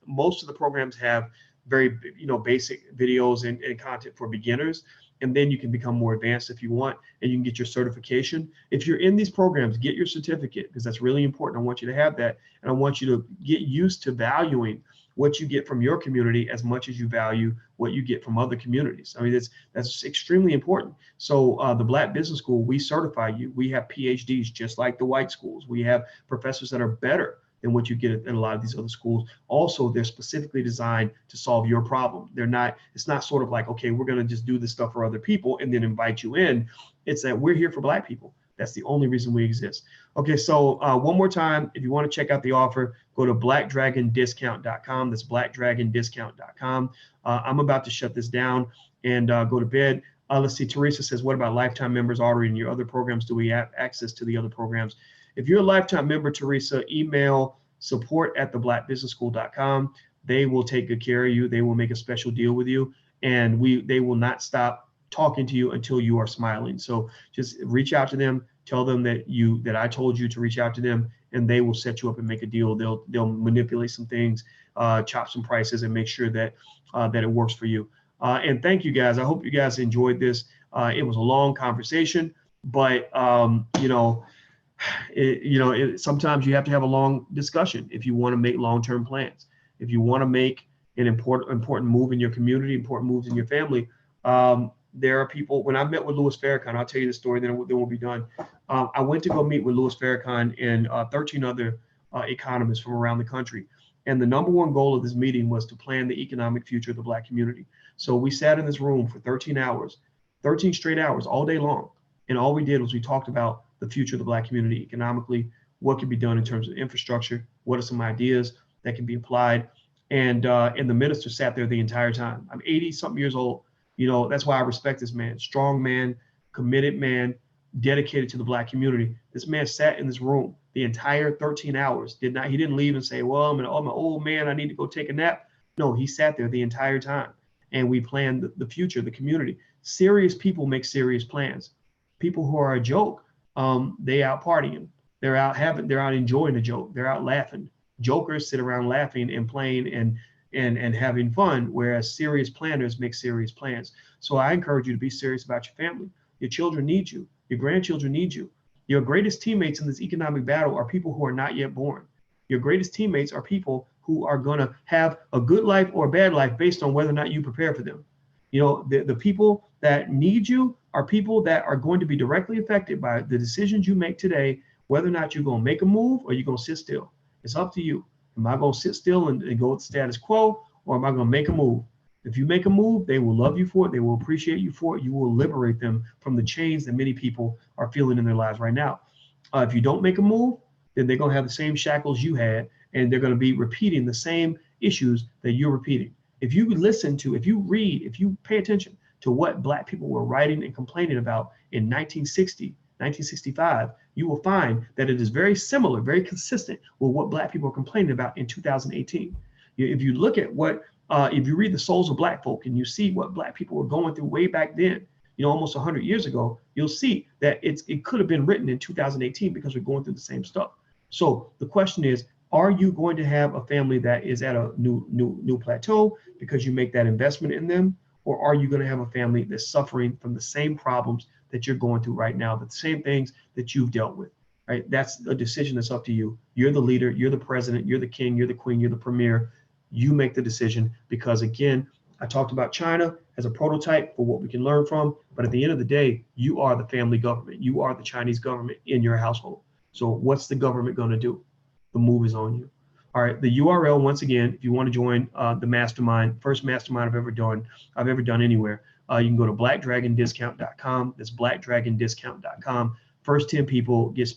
Most of the programs have very, basic videos and content for beginners. And then you can become more advanced if you want, and you can get your certification. If you're in these programs, get your certificate, because that's really important. I want you to have that. And I want you to get used to valuing what you get from your community as much as you value what you get from other communities. I mean, that's extremely important. So the Black Business School, we certify you. We have PhDs just like the white schools. We have professors that are better than what you get at a lot of these other schools. Also, they're specifically designed to solve your problem. It's not sort of like, okay, we're gonna just do this stuff for other people and then invite you in. It's that we're here for Black people. That's the only reason we exist. Okay, so one more time, if you want to check out the offer, go to blackdragondiscount.com. That's blackdragondiscount.com. I'm about to shut this down and go to bed. Let's see, Teresa says, what about lifetime members already in your other programs? Do we have access to the other programs? If you're a lifetime member, Teresa, email support@theblackbusinessschool.com. They will take good care of you. They will make a special deal with you, and they will not stop talking to you until you are smiling. So just reach out to them, tell them that I told you to reach out to them, and they will set you up and make a deal. They'll manipulate some things, chop some prices, and make sure that it works for you. And thank you guys. I hope you guys enjoyed this. It was a long conversation, but sometimes you have to have a long discussion if you want to make long-term plans. If you want to make an important move in your community, important moves in your family. There are people, when I met with Louis Farrakhan, I'll tell you the story, then we'll be done. I went to go meet with Louis Farrakhan and 13 other economists from around the country. And the number one goal of this meeting was to plan the economic future of the Black community. So we sat in this room for 13 hours, 13 straight hours, all day long. And all we did was we talked about the future of the Black community economically, what can be done in terms of infrastructure, what are some ideas that can be applied. And the minister sat there the entire time. I'm 80-something years old. That's why I respect this man. Strong man, committed man, dedicated to the Black community. This man sat in this room the entire 13 hours. He didn't leave and say, well, I'm an old man, I need to go take a nap. No, he sat there the entire time. And we planned the future of the community. Serious people make serious plans. People who are a joke, they out partying. They're out enjoying the joke. They're out laughing. Jokers sit around laughing and playing and having fun, whereas serious planners make serious plans. So I encourage you to be serious about your family. Your children need you. Your grandchildren need you. Your greatest teammates in this economic battle are people who are not yet born. Your greatest teammates are people who are going to have a good life or a bad life based on whether or not you prepare for them. The people that need you are people that are going to be directly affected by the decisions you make today, whether or not you're going to make a move or you're going to sit still. It's up to you. Am I going to sit still and go with the status quo, or am I going to make a move? If you make a move, they will love you for it. They will appreciate you for it. You will liberate them from the chains that many people are feeling in their lives right now. If you don't make a move, then they're going to have the same shackles you had, and they're going to be repeating the same issues that you're repeating. If you listen to, if you read, if you pay attention to what Black people were writing and complaining about in 1960, 1965, you will find that it is very similar, very consistent with what Black people are complaining about in 2018. If you look at what, if you read The Souls of Black Folk and you see what Black people were going through way back then, almost 100 years ago, you'll see that it could have been written in 2018 because we're going through the same stuff. So the question is, are you going to have a family that is at a new plateau because you make that investment in them? Or are you going to have a family that's suffering from the same problems that you're going through right now, the same things that you've dealt with, right? That's a decision that's up to you. You're the leader, you're the president, you're the king, you're the queen, you're the premier. You make the decision, because again, I talked about China as a prototype for what we can learn from, but at the end of the day, you are the family government. You are the Chinese government in your household. So what's the government going to do? The move is on you. All right, the URL, once again, if you want to join the mastermind, first mastermind I've ever done anywhere, you can go to blackdragondiscount.com. That's blackdragondiscount.com. First 10 people get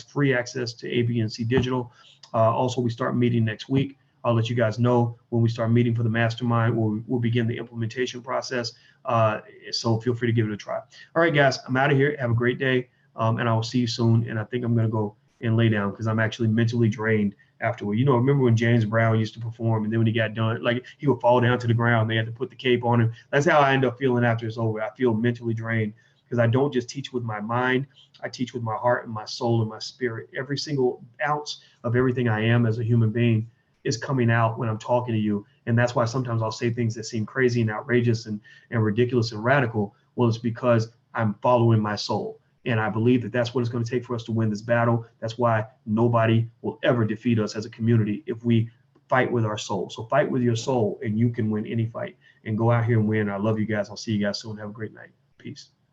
free access to A, B, and C Digital. Also, we start meeting next week. I'll let you guys know when we start meeting for the mastermind. We'll begin the implementation process. So feel free to give it a try. All right, guys, I'm out of here. Have a great day, and I will see you soon. And I think I'm going to go and lay down because I'm actually mentally drained afterward. Remember when James Brown used to perform, and then when he got done, like he would fall down to the ground. They had to put the cape on him. That's how I end up feeling after it's over. I feel mentally drained because I don't just teach with my mind. I teach with my heart and my soul and my spirit. Every single ounce of everything I am as a human being is coming out when I'm talking to you. And that's why sometimes I'll say things that seem crazy and outrageous and ridiculous and radical. Well, it's because I'm following my soul. And I believe that that's what it's going to take for us to win this battle. That's why nobody will ever defeat us as a community if we fight with our soul. So fight with your soul and you can win any fight, and go out here and win. I love you guys. I'll see you guys soon. Have a great night. Peace.